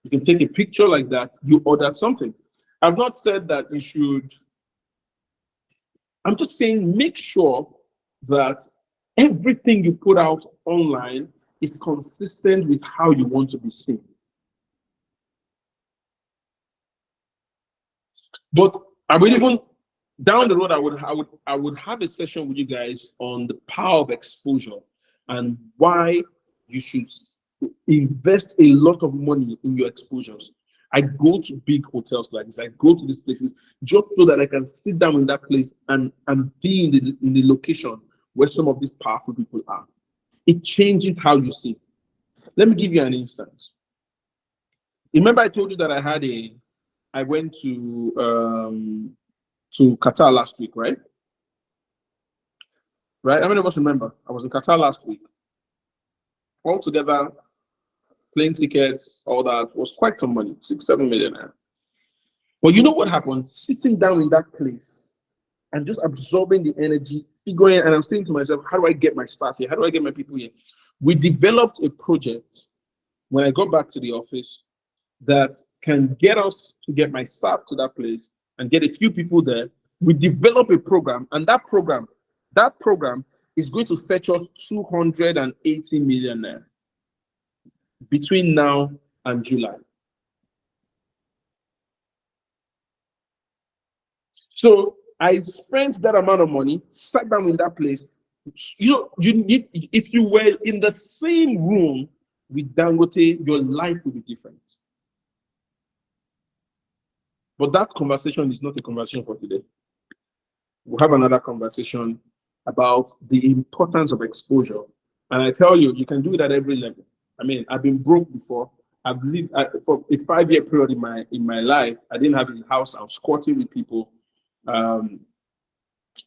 You can take a picture like that, you ordered something. I've not said that you should. I'm just saying make sure that everything you put out online is consistent with how you want to be seen. But I would even down the road, I would have a session with you guys on the power of exposure and why you should invest a lot of money in your exposures. I go to big hotels like this. I go to these places just so that I can sit down in that place and be in the location where some of these powerful people are. It changes how you see. Let me give you an instance. Remember I told you that I went to Qatar last week, right? Right? How many of us remember? I was in Qatar last week. All together, plane tickets, all that was quite some money, 6-7 million. But you know what happened? Sitting down in that place and just absorbing the energy, figuring, and I'm saying to myself, how do I get my staff here? How do I get my people here? We developed a project when I got back to the office that can get us to get my staff to that place and get a few people there. We develop a program, and that program is going to fetch us 280 million naira between now and July. So I spent that amount of money, sat down in that place. If you were in the same room with Dangote, your life would be different. But that conversation is not a conversation for today. We'll have another conversation about the importance of exposure. And I tell you, you can do it at every level. I mean, I've been broke before. I've lived for a 5-year period in my life. I didn't have a house. I was squatting with people.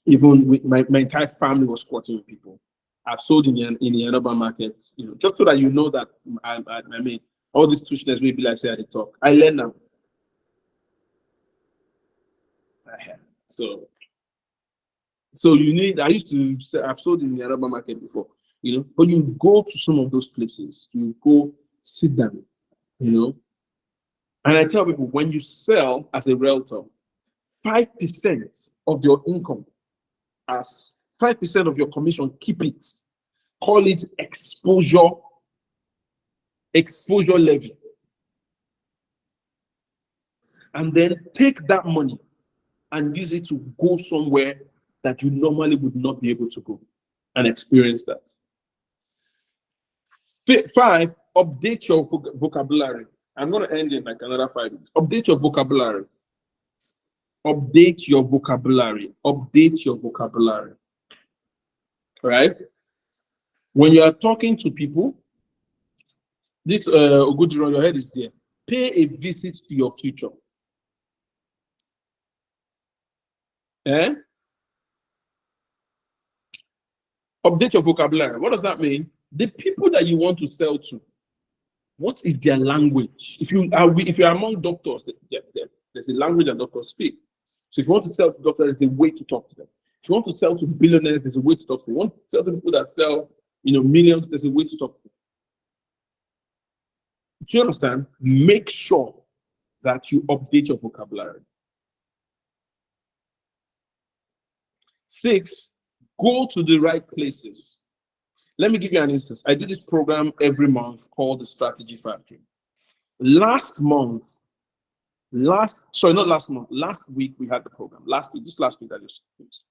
Even with my entire family was squatting with people. I've sold in the urban market, just so that you know that I mean, all these tuitions will be like say at the talk. I learn now. So I used to say I've sold in the urban market before, but you go to some of those places, you go sit down, and I tell people when you sell as a realtor, 5% of your income as 5% of your commission, keep it. Call it exposure levy. And then take that money and use it to go somewhere that you normally would not be able to go and experience that. 5, update your vocabulary. I'm going to end in like another 5 minutes. Update your vocabulary. Update your vocabulary. Update your vocabulary. Right? When you are talking to people, this Ogudiro, your head is there. Pay a visit to your future. Eh? Update your vocabulary. What does that mean? The people that you want to sell to, what is their language? If you're among doctors, there's a language that doctors speak. So if you want to sell to doctors, there's a way to talk to them. If you want to sell to billionaires, there's a way to talk to them. If you want to sell to people that sell, millions, there's a way to talk to them. Do you understand? Make sure that you update your vocabulary. 6, go to the right places. Let me give you an instance. I do this program every month called the Strategy Factory. Last week we had the program. Last week that just finished.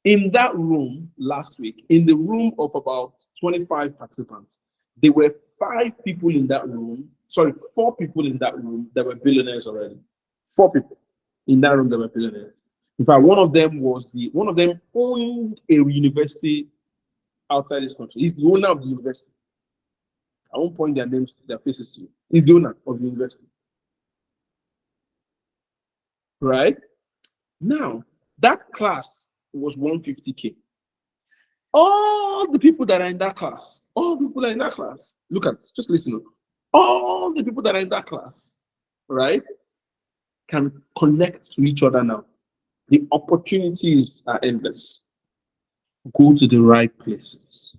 In that room last week, in the room of about 25 participants, there were 4 people in that room that were billionaires already. 4 people in that room that were billionaires. In fact, one of them owned a university outside this country. He's the owner of the university. I won't point their faces to you. He's the owner of the university. Right? Now, that class was 150K. All the people that are in that class, look at this, just listen. All the people that are in that class, right, can connect to each other now. The opportunities are endless. Go to the right places.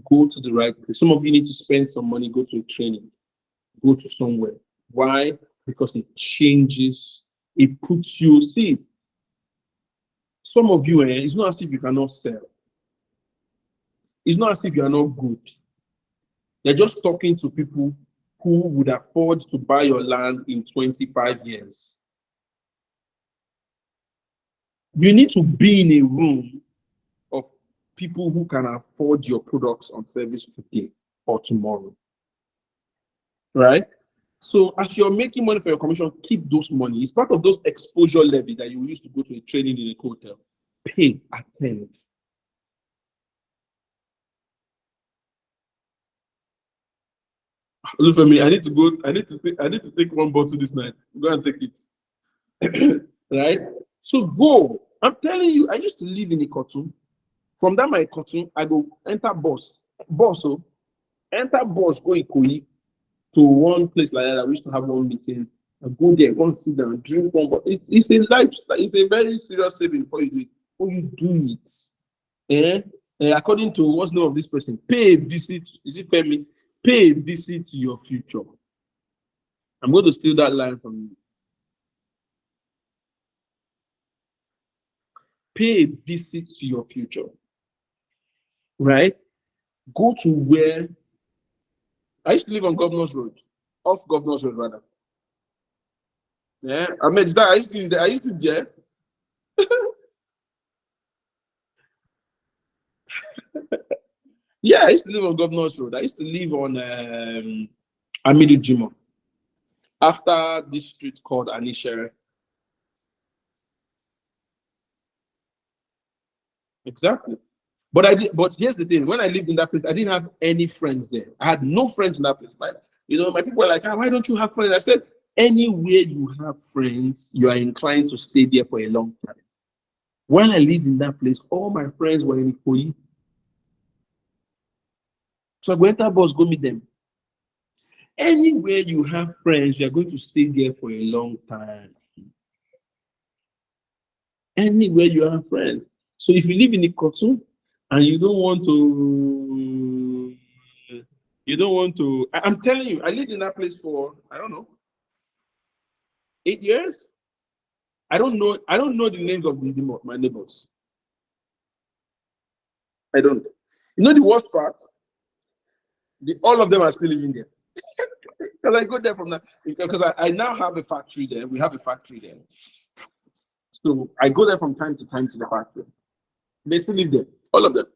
Go to the right place. Some of you need to spend some money, go to a training, go to somewhere. Why? Because it changes, it puts you, see, some of you, it's not as if you cannot sell. It's not as if you are not good. You're just talking to people who would afford to buy your land in 25 years. You need to be in a room of people who can afford your products and service today or tomorrow. Right? So as you're making money for your commission, keep those money. It's part of those exposure levy that you used to go to a training in a hotel. Pay, attend. Look for me. I need to take one bottle this night. Go and take it. Right? So go. I'm telling you, I used to live in a cartoon. From that my cartoon, I go enter bus. Enter bus, go Ikoyi to one place like that. We used to have one meeting. I go there, go and sit down, drink one. But it's a lifestyle. It's a very serious saving before you do it. Before you do it, according to what's the name of this person, pay a visit. Is it Femi? Pay a visit to your future. I'm going to steal that line from you. Pay a visit to your future. Right? Go to where I used to live on Governor's Road, off Governor's Road, rather. Yeah, I mean, I used to jail. Yeah, I used to live on Governor's Road. I used to live on Amidu Jimo. After this street called Anisha. Exactly. But here's the thing. When I lived in that place, I didn't have any friends there. I had no friends in that place. My people were like, why don't you have friends? I said, anywhere you have friends, you are inclined to stay there for a long time. When I lived in that place, all my friends were in Ikoyi. So I go enter bus, go meet them. Anywhere you have friends, you're going to stay there for a long time. Anywhere you have friends. So if you live in Ikotu and you don't want to, I'm telling you, I lived in that place for, I don't know, 8 years. I don't know the names of my neighbors. I don't. You know the worst part? All of them are still living there. Because I go there from that, because I now have a factory there. We have a factory there. So I go there from time to time to the factory. They still live there, all of them.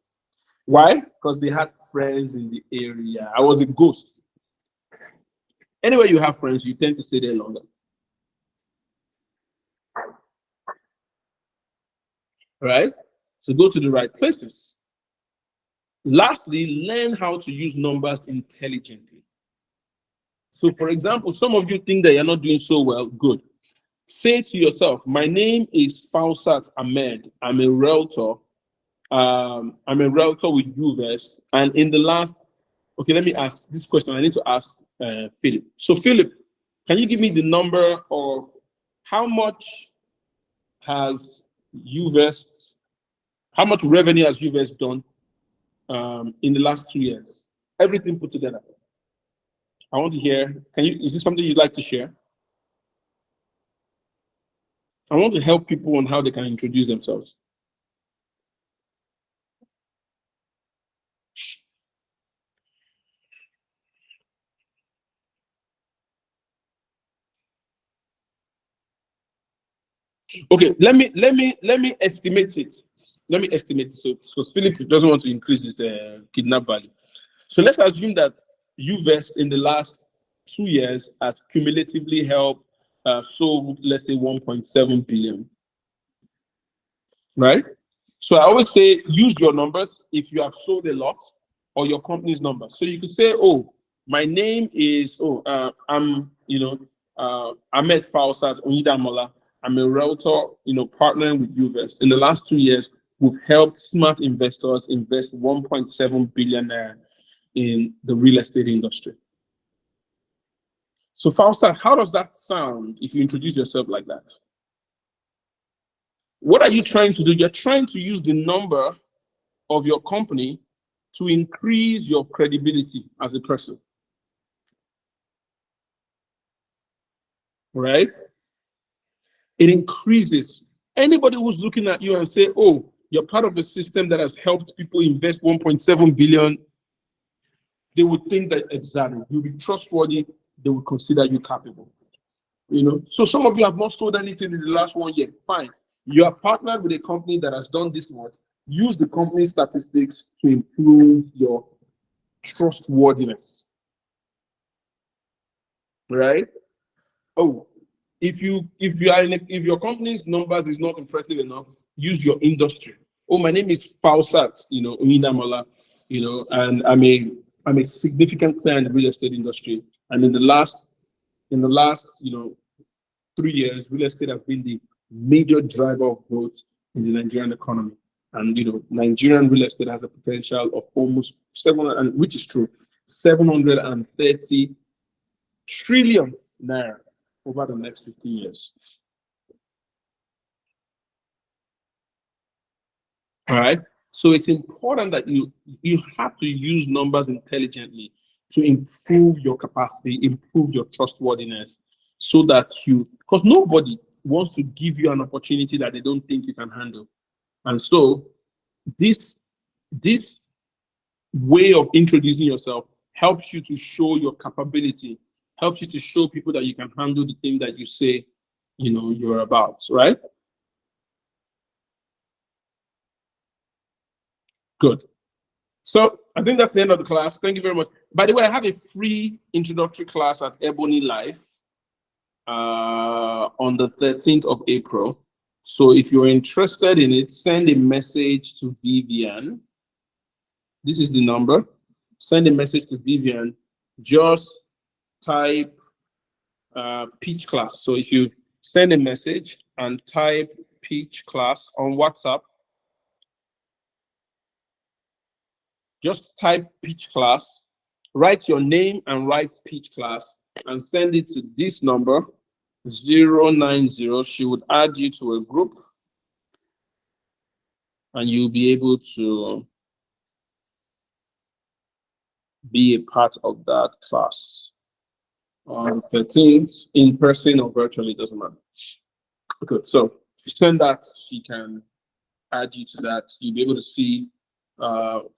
Why? Because they had friends in the area. I was a ghost. Anywhere you have friends, you tend to stay there longer. Right? So go to the right places. Lastly, learn how to use numbers intelligently. So, for example, some of you think that you're not doing so well. Good. Say to yourself, my name is Fausat Ahmed. I'm a realtor. I'm a realtor with Uvest. And in the last, okay, let me ask this question. I need to ask Philip. So, Philip, can you give me the number of how much has Uvest, how much revenue has Uvest done in the last 2 years? Everything put together. I want to hear. Is this something you'd like to share? I want to help people on how they can introduce themselves. Okay, let me estimate it. Let me estimate it. So Philip doesn't want to increase his kidnap value. So let's assume that Uvest in the last 2 years has cumulatively helped sold, let's say, 1.7 billion, right? So I always say use your numbers if you have sold a lot, or your company's number. So you could say, oh, my name is I'm Ahmed Fausat Onidamola. I'm a realtor, partnering with Uvest. In the last 2 years, we've helped smart investors invest 1.7 billion naira in the real estate industry. So Faustat, how does that sound if you introduce yourself like that? What are you trying to do? You're trying to use the number of your company to increase your credibility as a person, right? It increases. Anybody who's looking at you and say, oh, you're part of a system that has helped people invest 1.7 billion, they would think that exactly, you'll be trustworthy, they will consider you capable. So some of you have not sold anything in the last 1 year. Fine. You are partnered with a company that has done this much. Use the company statistics to improve your trustworthiness. Right? Oh, if your company's numbers is not impressive enough, use your industry. Oh, my name is Fausat, Onidamola, and I'm a significant player in the real estate industry. And in the last 3 years, real estate has been the major driver of growth in the Nigerian economy. And Nigerian real estate has a potential of almost 700, which is true, 730 trillion naira over the next 15 years. All right. So it's important that you have to use numbers intelligently to improve your capacity, improve your trustworthiness, so that because nobody wants to give you an opportunity that they don't think you can handle. And so this way of introducing yourself helps you to show your capability, helps you to show people that you can handle the thing that you say, you're about, right? Good. So I think that's the end of the class. Thank you very much. By the way, I have a free introductory class at Ebony Live on the 13th of April. So if you're interested in it, send a message to Vivian. This is the number. Send a message to Vivian. Just type pitch class. So if you send a message and type pitch class on WhatsApp, just type pitch class, write your name and write pitch class, and send it to this number, 090. She would add you to a group, and you'll be able to be a part of that class on 13th, in person or virtually, doesn't matter. Okay, so if you send that, she can add you to that. You'll be able to see,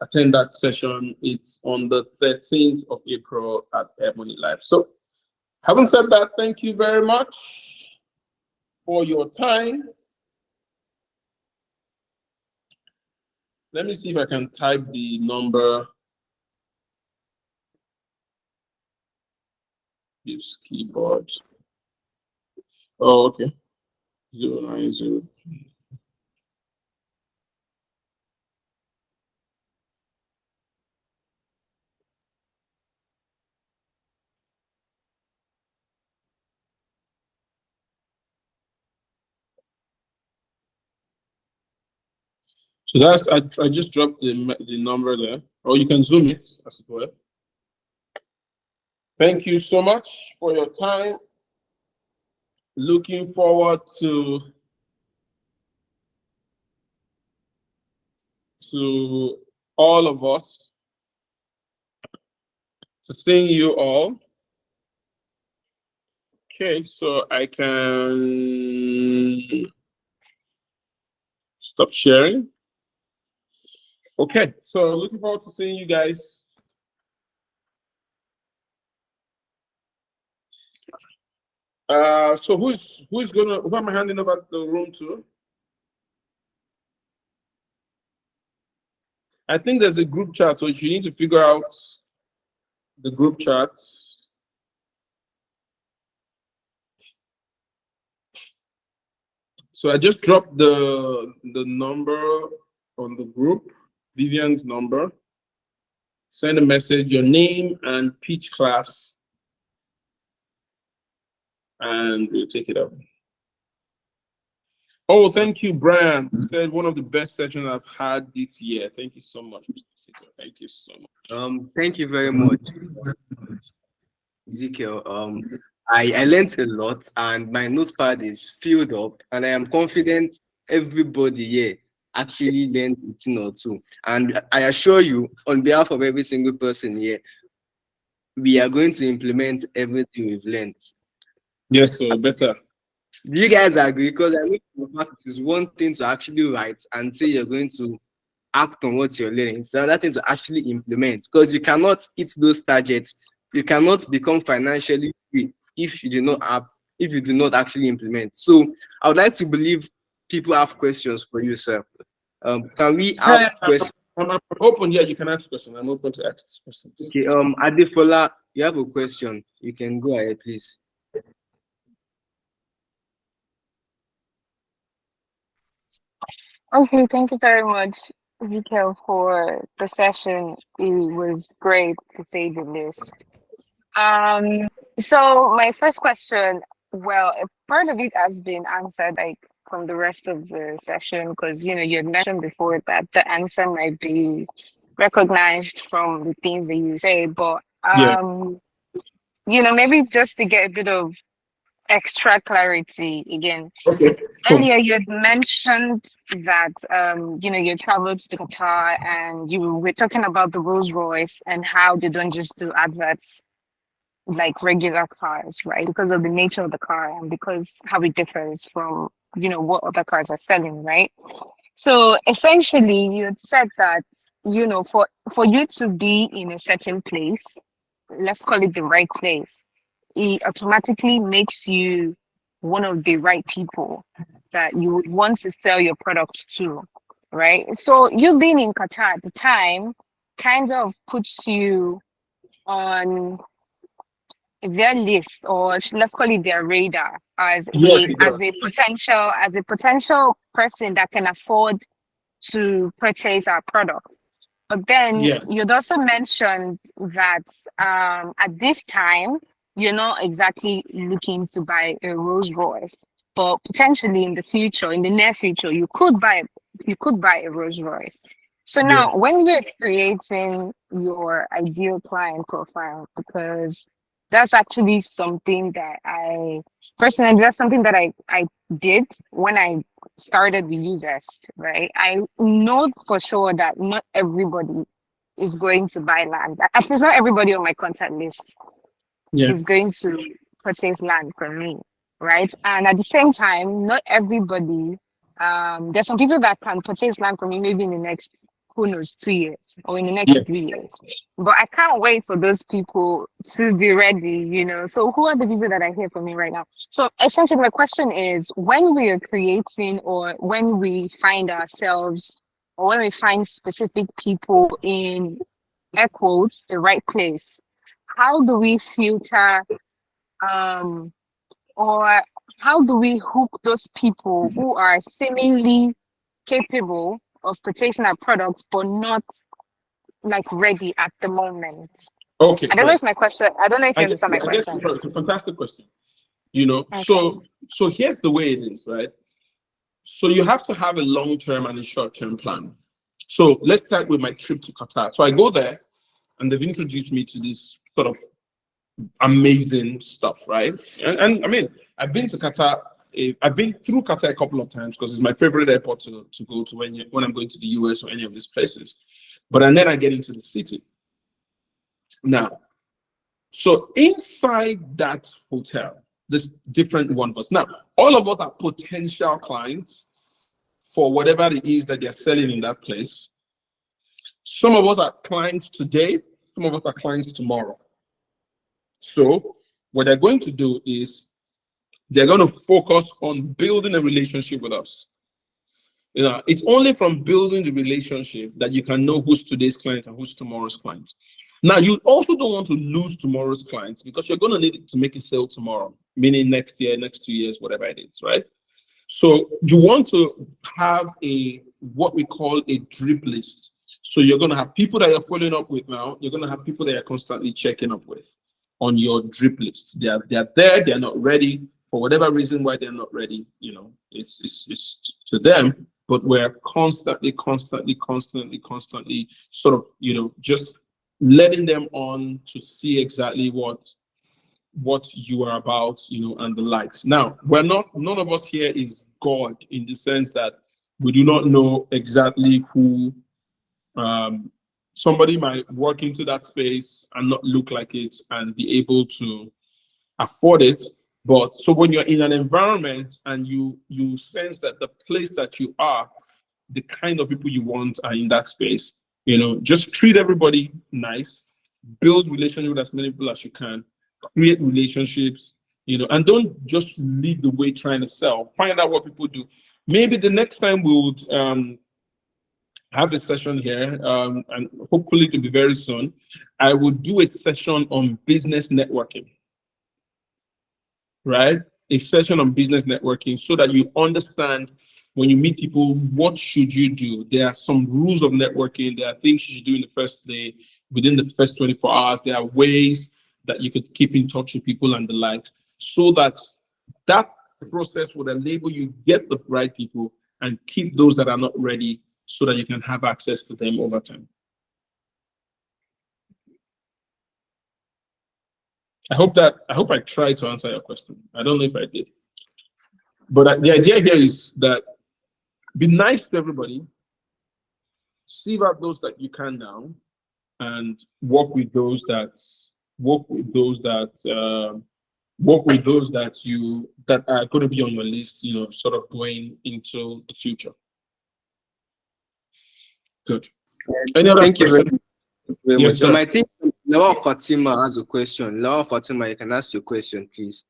attend that session. It's on the 13th of April at Ebony Live. So, having said that, thank you very much for your time. Let me see if I can type the number. Use keyboard. Oh, okay. 090. So that's I just dropped the number there, or you can zoom it as it were. Thank you so much for your time. Looking forward to all of us, to seeing you all. Okay, so I can stop sharing. Okay, so looking forward to seeing you guys. So who am I handing over the room to? I think there's a group chat, so you need to figure out the group chat. So I just dropped the number on the group, Vivian's number. Send a message, your name and pitch class, and we'll take it up. Oh, thank you, Brian. Said one of the best sessions I've had this year. Thank you so much, Mr. Sito. Thank you so much. Thank you very much, Ezekiel. I learned a lot, and my notepad is filled up, and I am confident everybody here actually learned a thing or two. And I assure you, on behalf of every single person here, we are going to implement everything we've learned. Yes, so better. Do you guys agree? Because I know for a fact it is one thing to actually write and say you're going to act on what you're learning. It's another thing to actually implement, because you cannot hit those targets. You cannot become financially free if you do not actually implement. So I would like to believe people have questions for you, sir. Can we ask questions? I'm open. Yeah, you can ask questions. I'm open to ask questions. Okay, Adefola, you have a question. You can go ahead, please. Okay, thank you very much, Ezekiel, for the session. It was great, to say the least. So my first question, well, a part of it has been answered, like, from the rest of the session, because you had mentioned before that the answer might be recognized from the things that you say, but Yeah. maybe just to get a bit of extra clarity again. Okay. Cool. Earlier, you had mentioned that you traveled to Qatar and you were talking about the Rolls Royce and how they don't just do adverts like regular cars, right? Because of the nature of the car and because how it differs from what other cars are selling, right? So essentially, you had said that for you to be in a certain place, let's call it the right place, it automatically makes you one of the right people that you would want to sell your product to, right? So you being in Qatar at the time kind of puts you on their list, or let's call it their radar, as Yes, it does. a potential person that can afford to purchase our product. But then Yeah. you'd also mentioned that at this time, you're not exactly looking to buy a Rolls Royce, but potentially in the future, in the near future, you could buy a Rolls Royce. So now, Yes. when you're creating your ideal client profile, because that's actually something that that's something that I did when I started with Uvest, right? I know for sure that not everybody is going to buy land. At least not everybody on my contact list Yeah. is going to purchase land from me, right? And at the same time, not everybody, there's some people that can purchase land from me maybe in the next, who knows, 2 years or in the next Yes. 3 years. But I can't wait for those people to be ready, So who are the people that are here for me right now? So essentially my question is, when we are creating, or when we find ourselves, or when we find specific people in air quotes, the right place, how do we filter or how do we hook those people who are seemingly capable of purchasing our products but not like ready at the moment? Okay. I don't know if my question, I don't know if you understand my I guess question. it's a fantastic question. Okay. So here's the way it is, right? So you have to have a long-term and a short-term plan. So let's start with my trip to Qatar. So I go there, and they've introduced me to this sort of amazing stuff, right? And I mean, I've been to Qatar. I've been through Qatar a couple of times because it's my favorite airport to go to when I'm going to the US or any of these places. But and then I get into the city. Now, so inside that hotel, there's different one of us. Now, all of us are potential clients for whatever it is that they're selling in that place. Some of us are clients today, some of us are clients tomorrow. So what they're going to do is they're going to focus on building a relationship with us. It's only from building the relationship that you can know who's today's client and who's tomorrow's client. Now, you also don't want to lose tomorrow's clients because you're going to need to make a sale tomorrow, meaning next year, next 2 years, whatever it is, right? So you want to have what we call a drip list. So you're going to have people that you're following up with now. You're going to have people that you're constantly checking up with on your drip list. They're there, they're not ready for whatever reason why they're not ready. It's to them, but we're constantly sort of, just letting them on to see exactly what you are about, and the likes. Now, none of us here is God in the sense that we do not know exactly who. Somebody might walk into that space and not look like it and be able to afford it. But so when you're in an environment and you sense that the place that you are, the kind of people you want are in that space, just treat everybody nice, build relationships with as many people as you can, create relationships, and don't just lead the way trying to sell. Find out what people do. Maybe the next time we'll have a session here, and hopefully it'll be very soon. I will do a session on business networking, right? A session on business networking so that you understand when you meet people, what should you do? There are some rules of networking. There are things you should do in the first day, within the first 24 hours. There are ways that you could keep in touch with people and the likes, so that process would enable you to get the right people and keep those that are not ready so that you can have access to them over time. I hope I tried to answer your question. I don't know if I did. But the idea here is that be nice to everybody, sieve out those that you can now, and work with those that are going to be on your list, sort of going into the future. Good. Any other Thank you question? very Yes, much. So sir. I think Lawa Fatima has a question. Lawa Fatima, you can ask your question, please.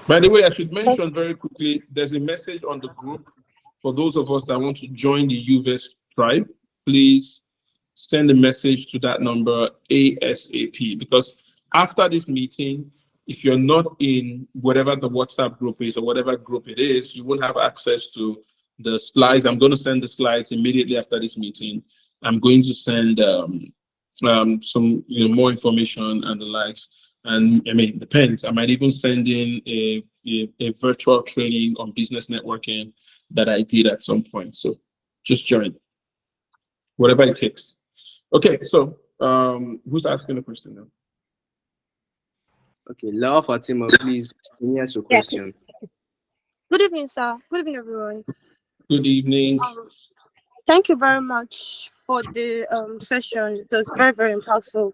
By the way, I should mention very quickly, there's a message on the group for those of us that want to join the Uvest tribe. Please send a message to that number ASAP, because after this meeting, if you're not in whatever the WhatsApp group is or whatever group it is, you won't have access to the slides. I'm going to send the slides immediately after this meeting. I'm going to send some more information and the likes. And I mean, it depends. I might even send in a virtual training on business networking that I did at some point. So just join, whatever it takes. Okay, so who's asking the question now? Okay, Lawa Fatima, please, can you ask your question? Good evening, sir. Good evening, everyone. Good evening. Thank you very much for the session. It was very, very impactful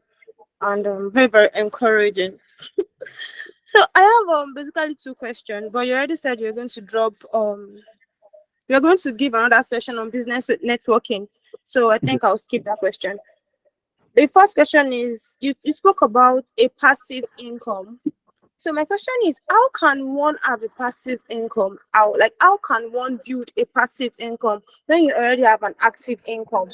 and very, very encouraging. So I have basically two questions, but you already said you're going to you're going to give another session on business networking. So I think I'll skip that question. The first question is, you spoke about a passive income. So my question is, how can one have a passive income? How can one build a passive income when you already have an active income?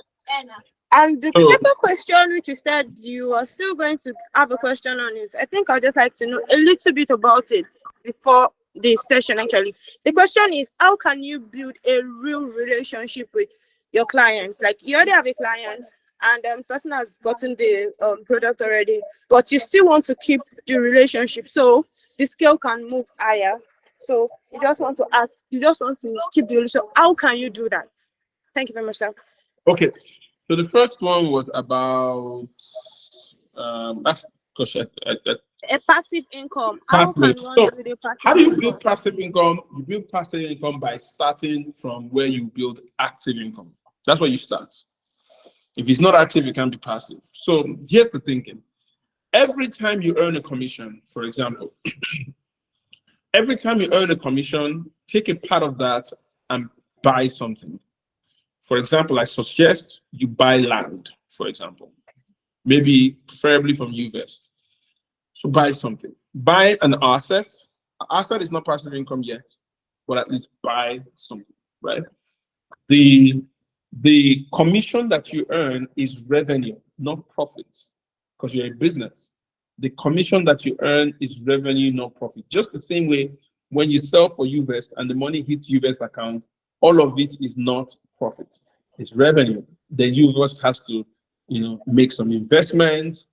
And the second question, which you said you are still going to have a question on, is I think I'd just like to know a little bit about it before the session actually. The question is, how can you build a real relationship with your client? Like, you already have a client and the person has gotten the product already, but you still want to keep the relationship so the scale can move higher. So you just want to keep the relationship. How can you do that? Thank you very much, sir. Okay. So the first one was about gosh, A passive income. How passive. can one So build a passive how do you income? build passive income? You build passive income by starting from where you build active income. That's where you start. If it's not active, it can be passive. So here's the thinking. Every time you earn a commission, for example, every time you earn a commission, take a part of that and buy something. For example, I suggest you buy land, for example, maybe preferably from Uvest. So buy something. Buy an asset. An asset is not passive income yet, but at least buy something, right? The commission that you earn is revenue, not profit, because you're a business. The commission that you earn is revenue, not profit. Just the same way when you sell for Uvest and the money hits Uvest account, all of it is not profit. It's revenue. Then Uvest has to, make some investments,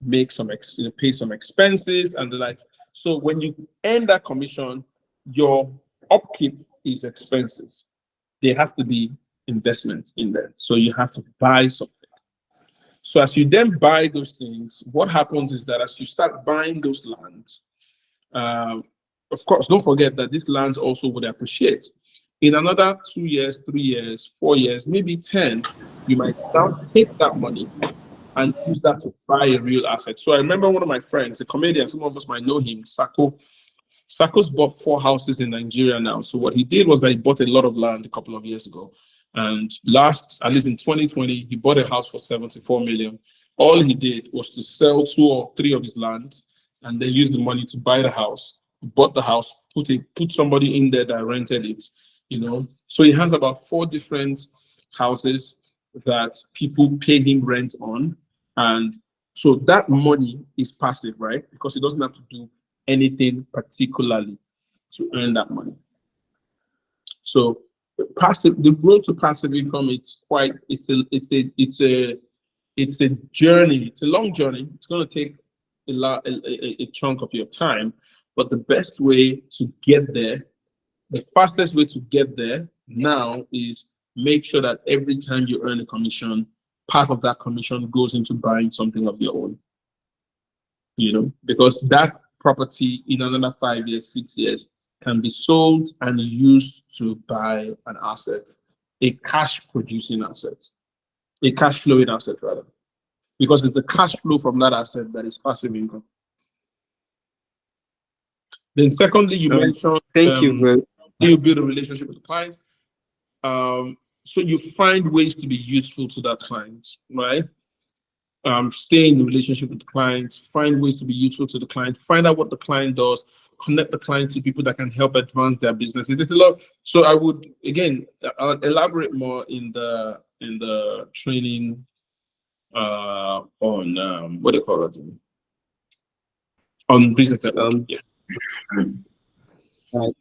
make some pay some expenses and the like. So when you earn that commission, your upkeep is expenses. There has to be investment in there. So you have to buy something. So as you then buy those things, what happens is that as you start buying those lands, of course, don't forget that these lands also would appreciate. In another 2 years, 3 years, 4 years, maybe 10, you might now take that money and use that to buy a real asset. So I remember one of my friends, a comedian, some of us might know him, Sako. Sako's bought 4 houses in Nigeria now. So what he did was that he bought a lot of land a couple of years ago. And at least in 2020, he bought a house for 74 million. All he did was to sell 2 or 3 of his lands and then use the money to buy the house. He bought the house, put somebody in there that rented it, So he has about 4 different houses that people pay him rent on. And so that money is passive, right? Because he doesn't have to do anything particularly to earn that money. So the road to passive income, it's a journey. It's a long journey. It's going to take a chunk of your time, but the best way to get there, the fastest way to get there now is make sure that every time you earn a commission, part of that commission goes into buying something of your own. Because that property in another 5 years, 6 years can be sold and used to buy an asset, a cash producing asset, a cash flowing asset rather, because it's the cash flow from that asset that is passive income. Then secondly, you mentioned Thank you very much. you build a relationship with the client. So you find ways to be useful to that client, right? Stay in the relationship with the client, find ways to be useful to the client, find out what the client does, connect the client to people that can help advance their business. It is a lot. So I would I'll elaborate more in the training on what do you call it? On business development.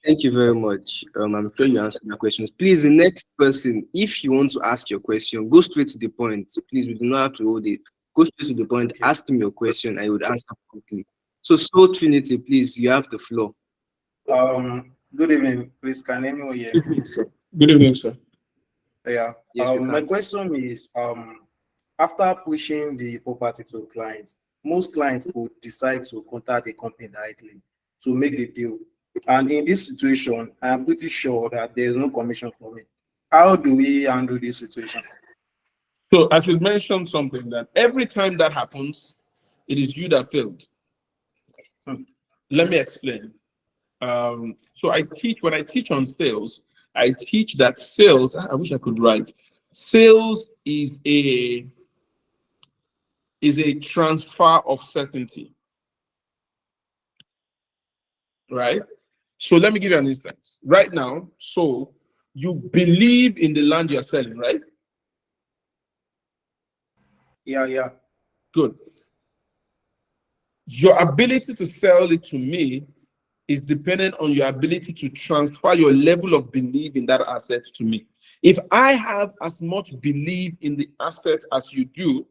Thank you very much. I'm sure you answered my questions. Please, the next person, if you want to ask your question, go straight to the point. So please, we do not have to hold it. Go straight to the point, ask him your question, I would answer quickly. So Trinity, please, you have the floor. Good evening, please. Can anyone hear me? Good evening, sir. Yeah. Yes, My question is, after pushing the property to clients, most clients would decide to contact the company directly to make the deal. And in this situation, I'm pretty sure that there's no commission for me. How do we handle this situation? So I should mention something that every time that happens, it is you that failed. Let me explain. So when I teach on sales, I teach that sales, I wish I could write. Sales is a transfer of certainty. Right? So let me give you an instance. Right now, so you believe in the land you're selling, right? Yeah. Good. Your ability to sell it to me is dependent on your ability to transfer your level of belief in that asset to me. If I have as much belief in the asset as you do,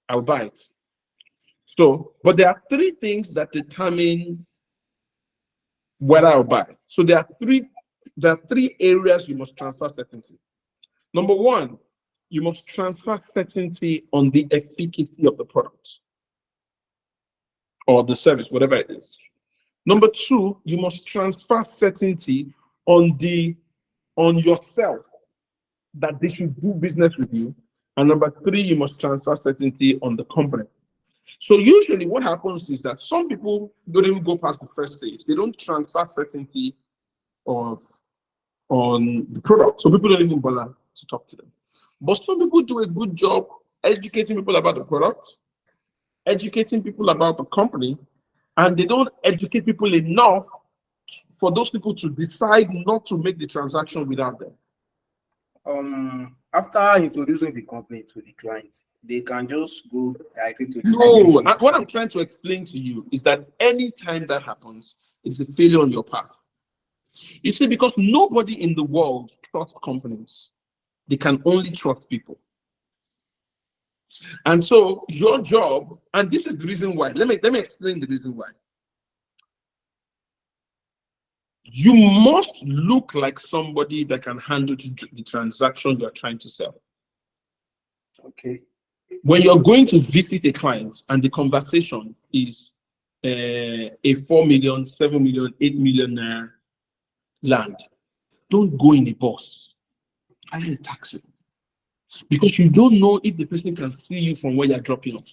I'll buy it. So, but there are 3 things that determine whether I'll buy. So there are three areas you must transfer certainty. Number one, you must transfer certainty on the efficacy of the product or the service, whatever it is. Number two, you must transfer certainty on yourself that they should do business with you. And number three, you must transfer certainty on the company. So usually what happens is that some people don't even go past the first stage. They don't transfer certainty on the product. So people don't even bother to talk to them. But some people do a good job educating people about the product, educating people about the company, and they don't educate people enough for those people to decide not to make the transaction without them. After introducing the company to the client, they can just go directly to the No, company. what I'm trying to explain to you is that anytime that happens, it's a failure on your path. You see, because nobody in the world trusts companies. They can only trust people. And so your job, and this is the reason why, let me explain the reason why. You must look like somebody that can handle the transaction you are trying to sell. Okay. When you're going to visit a client and the conversation is a 4 million, 7 million, 8 million land, don't go in a bus. Hire a taxi. Because you don't know if the person can see you from where you're dropping off.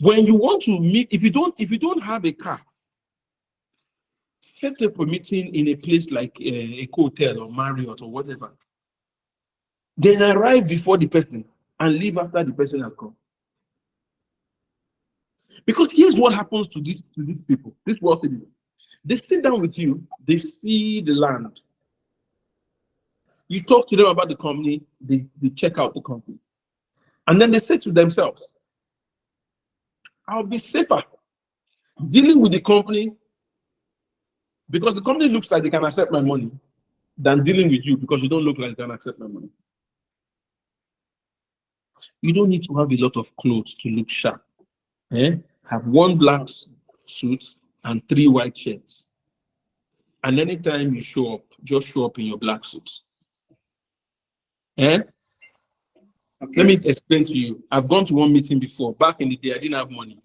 When you want to meet, if you don't have a car, set up a meeting in a place like a hotel or Marriott or whatever. Then arrive before the person and leave after the person has gone. Because here's what happens to these people, this wealthy people. They sit down with you, they see the land. You talk to them about the company, they check out the company. And then they say to themselves, I'll be safer dealing with the company because the company looks like they can accept my money than dealing with you because you don't look like you can accept my money. You don't need to have a lot of clothes to look sharp. Have one black suit and 3 white shirts. And anytime you show up, just show up in your black suit. Okay. Let me explain to you. I've gone to one meeting before. Back in the day, I didn't have money.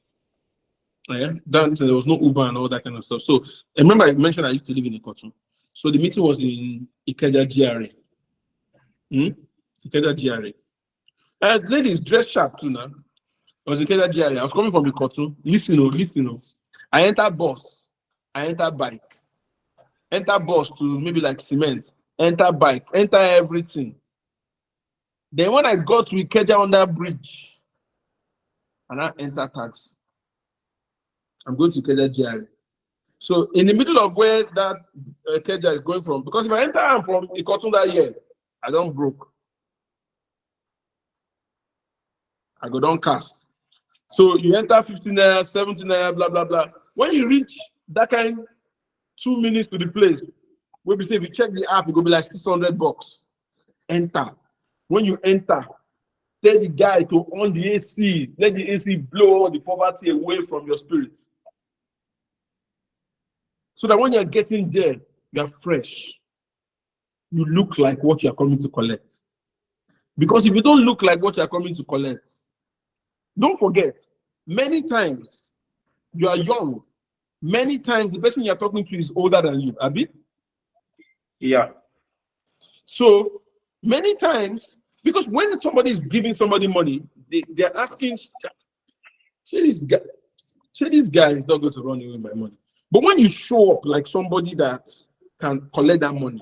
There was no Uber and all that kind of stuff. So I remember I mentioned I used to live in Ikotu. So the meeting was in Ikeja GRA. Ikeja GRA. Ladies dressed sharp too now. I was in Ikeja GRA. I was coming from Ikotu. Listen. I enter bus. I enter bike. Enter bus to maybe like cement. Enter bike. Enter everything. Then when I got to Ikeja under bridge, and I enter taxi. I'm going to Ikeja GRA. So in the middle of where that Ikeja is going from, because if I enter I'm from Ikotu that year, I don't broke. I go down cast. So you enter 15 naira, 17 naira, blah, blah, blah. When you reach that kind 2 minutes to the place, where we say if you check the app, it will be like $600. Enter. When you enter, tell the guy to on the AC, let the AC blow all the poverty away from your spirit. So that when you're getting there, you're fresh. You look like what you're coming to collect. Because if you don't look like what you're coming to collect, don't forget, many times you are young. Many times the person you're talking to is older than you, Abi? Yeah. So many times, because when somebody is giving somebody money, they're asking, this guy is not going to run away with my money. But when you show up like somebody that can collect that money,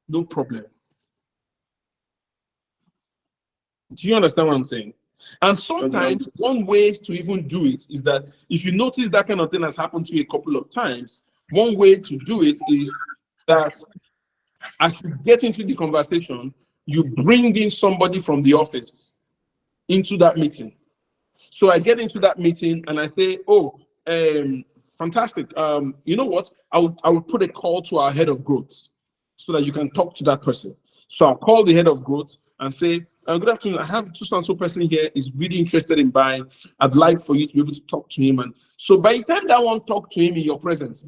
no problem. Do you understand what I'm saying? And sometimes one way to even do it is that if you notice that kind of thing has happened to you a couple of times, one way to do it is that as you get into the conversation, you bring in somebody from the office into that meeting. So I get into that meeting and I say, oh, fantastic. You know what? I would put a call to our head of growth so that you can talk to that person. So I'll call the head of growth and say, good afternoon. I have so-and-so person here is really interested in buying. I'd like for you to be able to talk to him. And so by the time that one talk to him in your presence,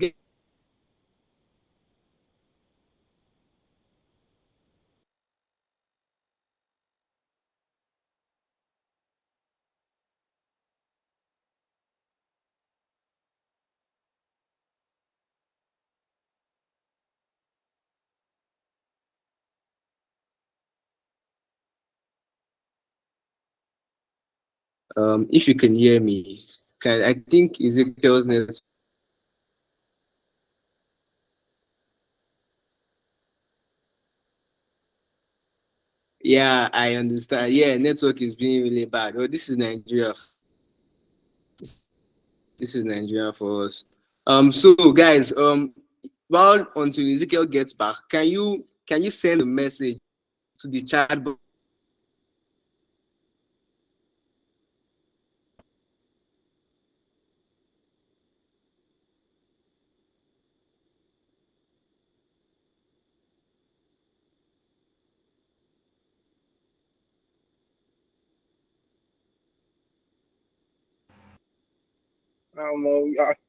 If you can hear me, I think Ezekiel's net. Yeah, I understand. Yeah, network is being really bad. Oh, this is Nigeria. This is Nigeria for us. So guys, while until Ezekiel gets back, can you send a message to the chat box?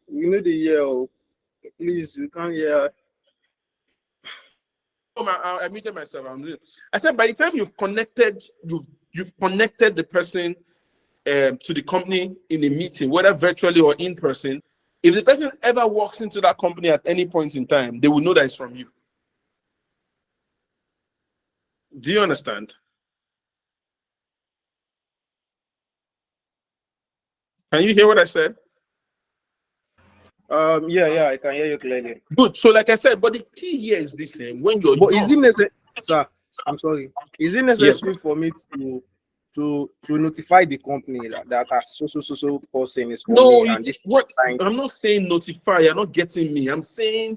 We know the year. Please, we can't hear. Oh, I muted myself. I said by the time you've connected the person to the company in a meeting, whether virtually or in person. If the person ever walks into that company at any point in time, they will know that it's from you. Do you understand? Can you hear what I said? Yeah, I can hear you clearly. Good. So, like I said, but the key here is this: when you're But young, is it necessary, sir? I'm sorry. Is it necessary Yes. for me to notify the company that a so person is for No, me and this what client? I'm not saying notify. You're not getting me. I'm saying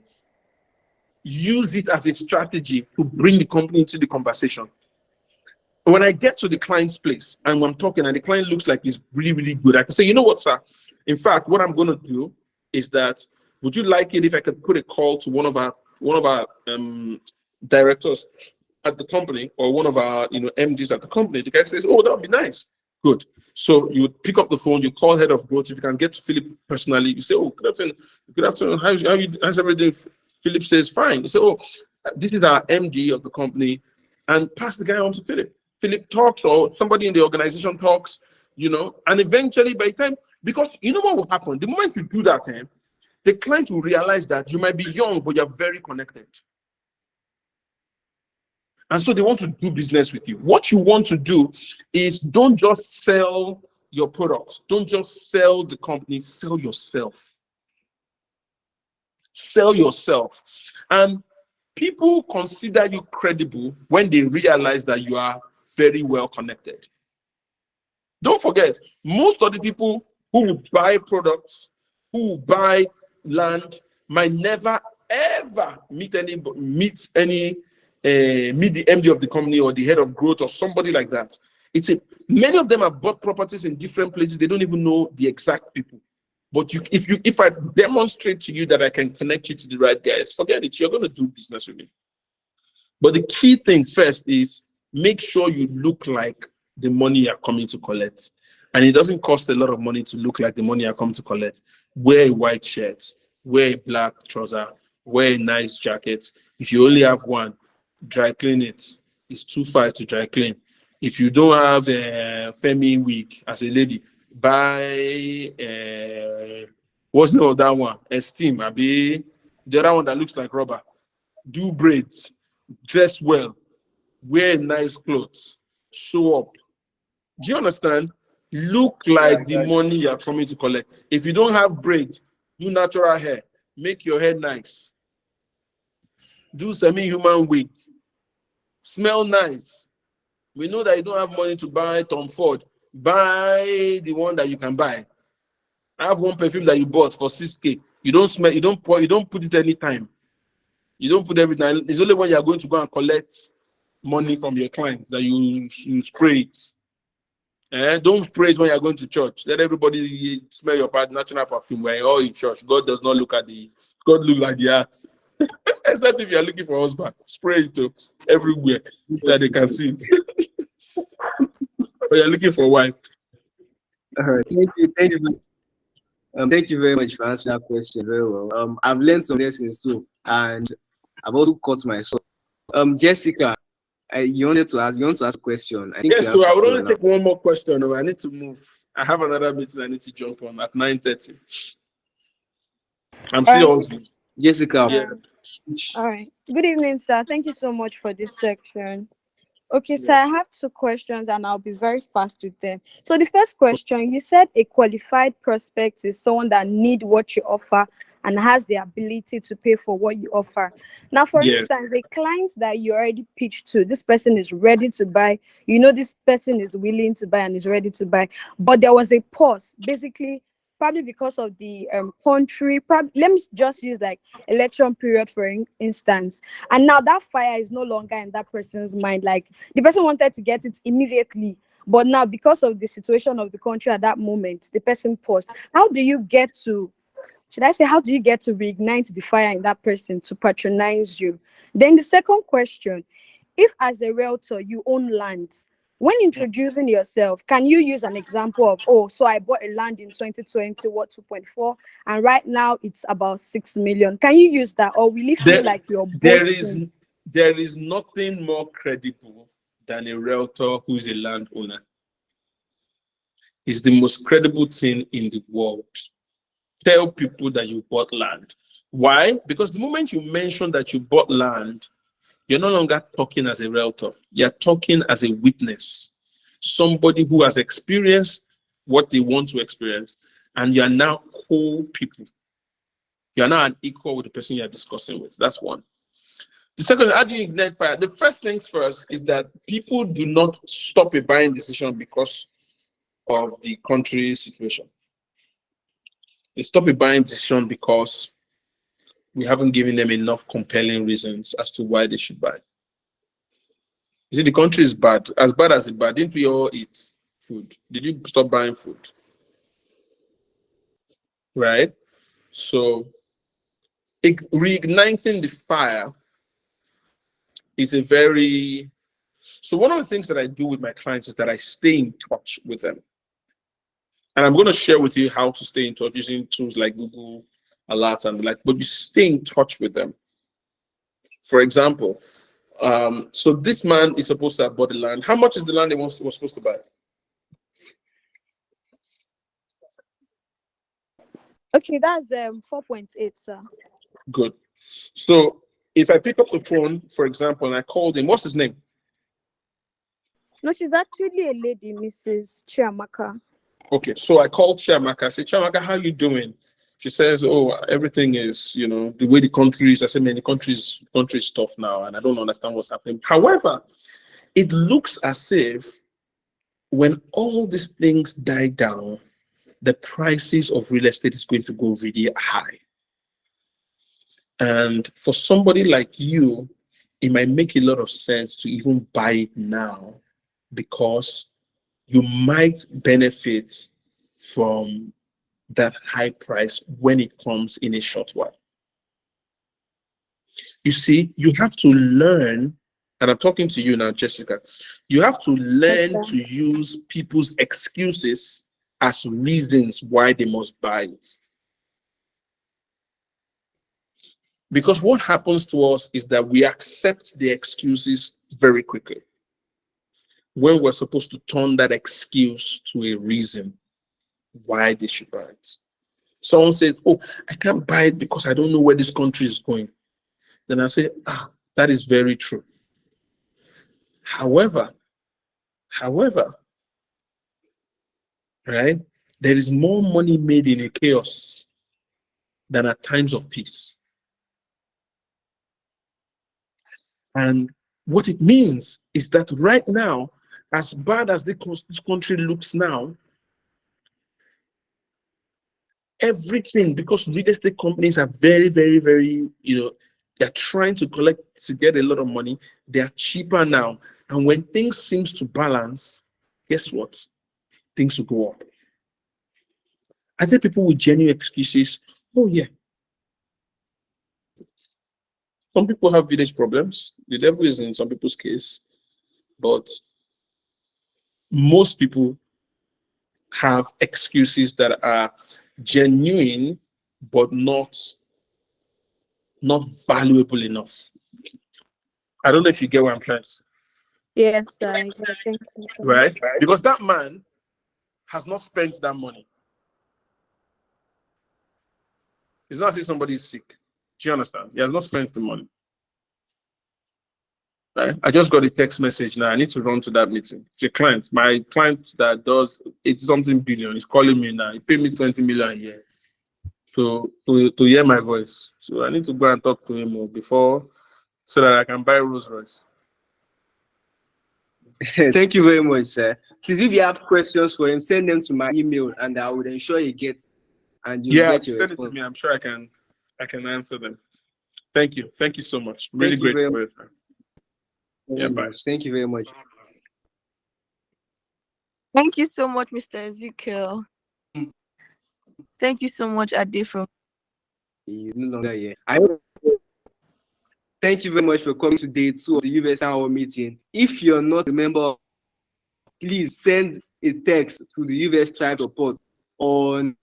use it as a strategy to bring the company into the conversation. When I get to the client's place and I'm talking and the client looks like he's really, really good, I can say, you know what, sir? In fact, what I'm going to do is that, would you like it if I could put a call to one of our directors at the company, or one of our MDs at the company? The guy says, oh, that would be nice. Good. So you pick up the phone, you call head of growth. If you can get to Philip personally, you say, oh, good afternoon. Good afternoon. How's everything? Philip says, fine. You say, oh, this is our MD of the company, and pass the guy on to Philip. Philip talks, or somebody in the organization talks, and eventually by the time, because you know what will happen? The moment you do that, the client will realize that you might be young, but you're very connected. And so they want to do business with you. What you want to do is don't just sell your products. Don't just sell the company, sell yourself. Sell yourself. And people consider you credible when they realize that you are very well connected. Don't forget, most of the people who will buy products, who will buy land, might never ever meet the MD of the company or the head of growth or somebody like that. Many of them have bought properties in different places. They don't even know the exact people. But if I demonstrate to you that I can connect you to the right guys, forget it. You're going to do business with me. But the key thing first is make sure you look like the money you're coming to collect. And it doesn't cost a lot of money to look like the money you're coming to collect. Wear a white shirt, wear a black trouser, wear a nice jacket. If you only have one, dry clean it. It's too far to dry clean. If you don't have a Femi wig as a lady, buy what's the name of that one? Esteem. The other one that looks like rubber. Do braids, dress well, wear nice clothes, show up. Do you understand? Look like the money you're coming to collect. If you don't have braids, do natural hair. Make your hair nice. Do semi-human wig. Smell nice. We know that you don't have money to buy Tom Ford. Buy the one that you can buy. I have one perfume that you bought for 6K. You don't smell, you don't put it anytime. You don't put everything. It's only when you're going to go and collect money from your clients that you spray it. Don't spray it when you're going to church. Let everybody smell your national perfume. When you're all in church, God does not look at God look like the heart. Except if you're looking for a husband, spray it everywhere so that they can see it. But you're looking for a wife. All right, thank you very much for answering that question very well. I've learned some lessons too, and I've also caught myself. Jessica, you want to ask a question? I think yes, so I would only take one more question. I need to move. I have another meeting I need to jump on at 9:30. I'm still on. Jessica. Yeah. All right. Good evening, sir. Thank you so much for this section. Okay, so I have two questions and I'll be very fast with them. So the first question, you said a qualified prospect is someone that need what you offer and has the ability to pay for what you offer. Now, for Yes. instance, a client that you already pitched to, this person is ready to buy, you know, this person is willing to buy and is ready to buy, but there was a pause, basically, probably because of the country. Probably, let me just use like election period for instance, and now that fire is no longer in that person's mind. Like the person wanted to get it immediately, but now because of the situation of the country at that moment, the person paused. How do you get to, should I say, how do you get to reignite the fire in that person to patronize you? Then the second question, if as a realtor you own land, when introducing yourself, can you use an example of, oh, so I bought a land in 2020, what, 2.4, and right now it's about 6 million? Can you use that, or will it feel There, like you're there is boasting? there is nothing more credible than a realtor who's a landowner. It's the most credible thing in the world. Tell people that you bought land. Why? Because the moment you mention that you bought land, you're no longer talking as a realtor. You're talking as a witness, somebody who has experienced what they want to experience, and you're now co-people. You're now an equal with the person you're discussing with. That's one. The second, how do you ignite fire? The first things first is that people do not stop a buying decision because of the country situation. They stop a buying decision because we haven't given them enough compelling reasons as to why they should buy. You see, the country is bad as it bad. Didn't we all eat food? Did you stop buying food? Right? So reigniting the fire is a very, so one of the things that I do with my clients is that I stay in touch with them. And I'm going to share with you how to stay in touch using tools like Google Alerts and like, but you stay in touch with them. For example, so this man is supposed to have bought the land. How much is the land he was supposed to buy? Okay, that's 4.8, sir. Good. So if I pick up the phone, for example, and I called him, what's his name? No, she's actually a lady, Mrs. Chiamaka. Okay, so I called Chiamaka. I said, Chiamaka, how you doing? She says, oh, everything is, the way the country is. I said, man, the country is tough now, and I don't understand what's happening. However, it looks as if when all these things die down, the prices of real estate is going to go really high. And for somebody like you, it might make a lot of sense to even buy it now because you might benefit from that high price when it comes in a short while. You see, you have to learn, and I'm talking to you now, Jessica, you have to learn Okay. to use people's excuses as reasons why they must buy it. Because what happens to us is that we accept the excuses very quickly when we're supposed to turn that excuse to a reason why they should buy it. Someone says, oh, I can't buy it because I don't know where this country is going. Then I say, that is very true. However, right, there is more money made in a chaos than at times of peace. And what it means is that right now, as bad as this country looks now, everything, because real estate companies are very, very, very, they're trying to get a lot of money. They're cheaper now. And when things seems to balance, guess what? Things will go up. I tell people with genuine excuses, oh yeah. Some people have village problems. The devil is in some people's case, but most people have excuses that are genuine, but not valuable enough. I don't know if you get what I'm trying to say. Yes, I think so. Right? Because that man has not spent that money. It's not as if somebody is sick. Do you understand? He has not spent the money. Right? I just got a text message now. I need to run to that meeting. It's a client. My client that does 80 something billion is calling me now. He paid me 20 million a year to hear my voice. So I need to go and talk to him more before so that I can buy Rolls Royce. Thank you very much, sir. Please, if you have questions for him, send them to my email, and I would ensure he gets and you Yeah, get your send it to response. me. I'm sure I can answer them. Thank you. Thank you so much. Really Thank you grateful very for your time. Yeah, bye. much. Thank you very much. Thank you so much, Mr. Ezekiel. Thank you so much, Ade from. He's no longer here. Thank you very much for coming to day 2 of the Uvest TownHall meeting. If you're not a member, please send a text to the Uvest Tribe support on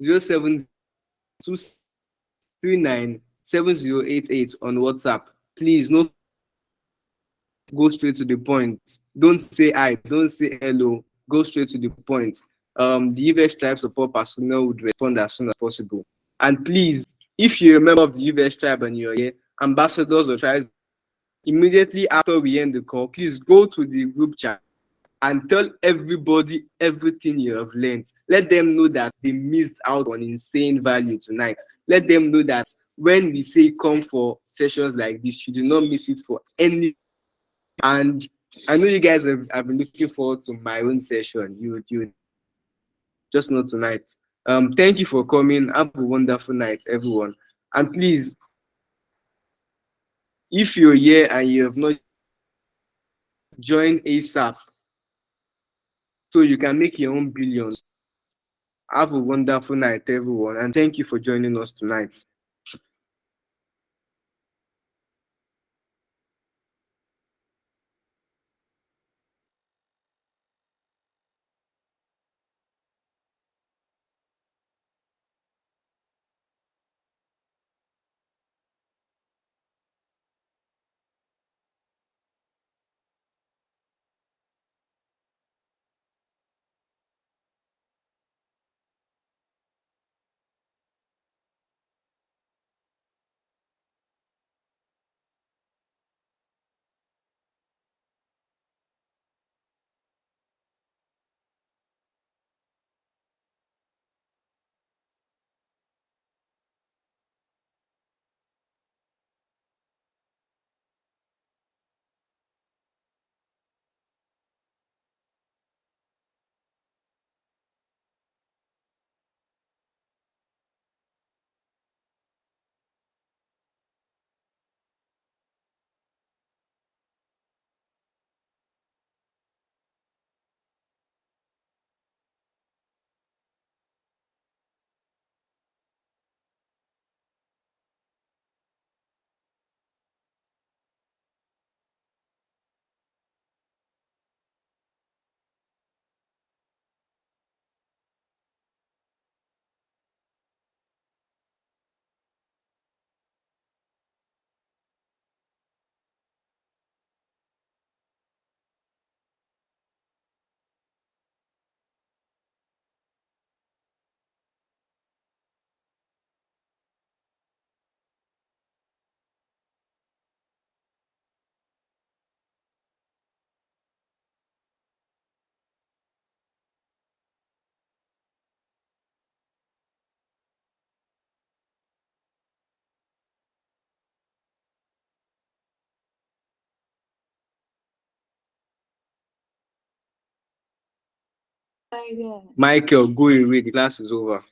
072397088 on WhatsApp. Please, no, go straight to the point. Don't say hi, don't say hello. Go straight to the point. The Uvest Tribe support personnel would respond as soon as possible. And please, if you're a member of the Uvest Tribe and you're here, ambassadors or tribes, immediately after we end the call, please go to the group chat and tell everybody everything you have learned. Let them know that they missed out on insane value tonight. Let them know that when we say come for sessions like this, you do not miss it for any. And I know you guys have been looking forward to my own session. You just not tonight. Thank you for coming. Have a wonderful night, everyone. And please, if you're here and you have not joined ASAP, so you can make your own billions. Have a wonderful night, everyone, and thank you for joining us tonight. Michael, go away. The class is over.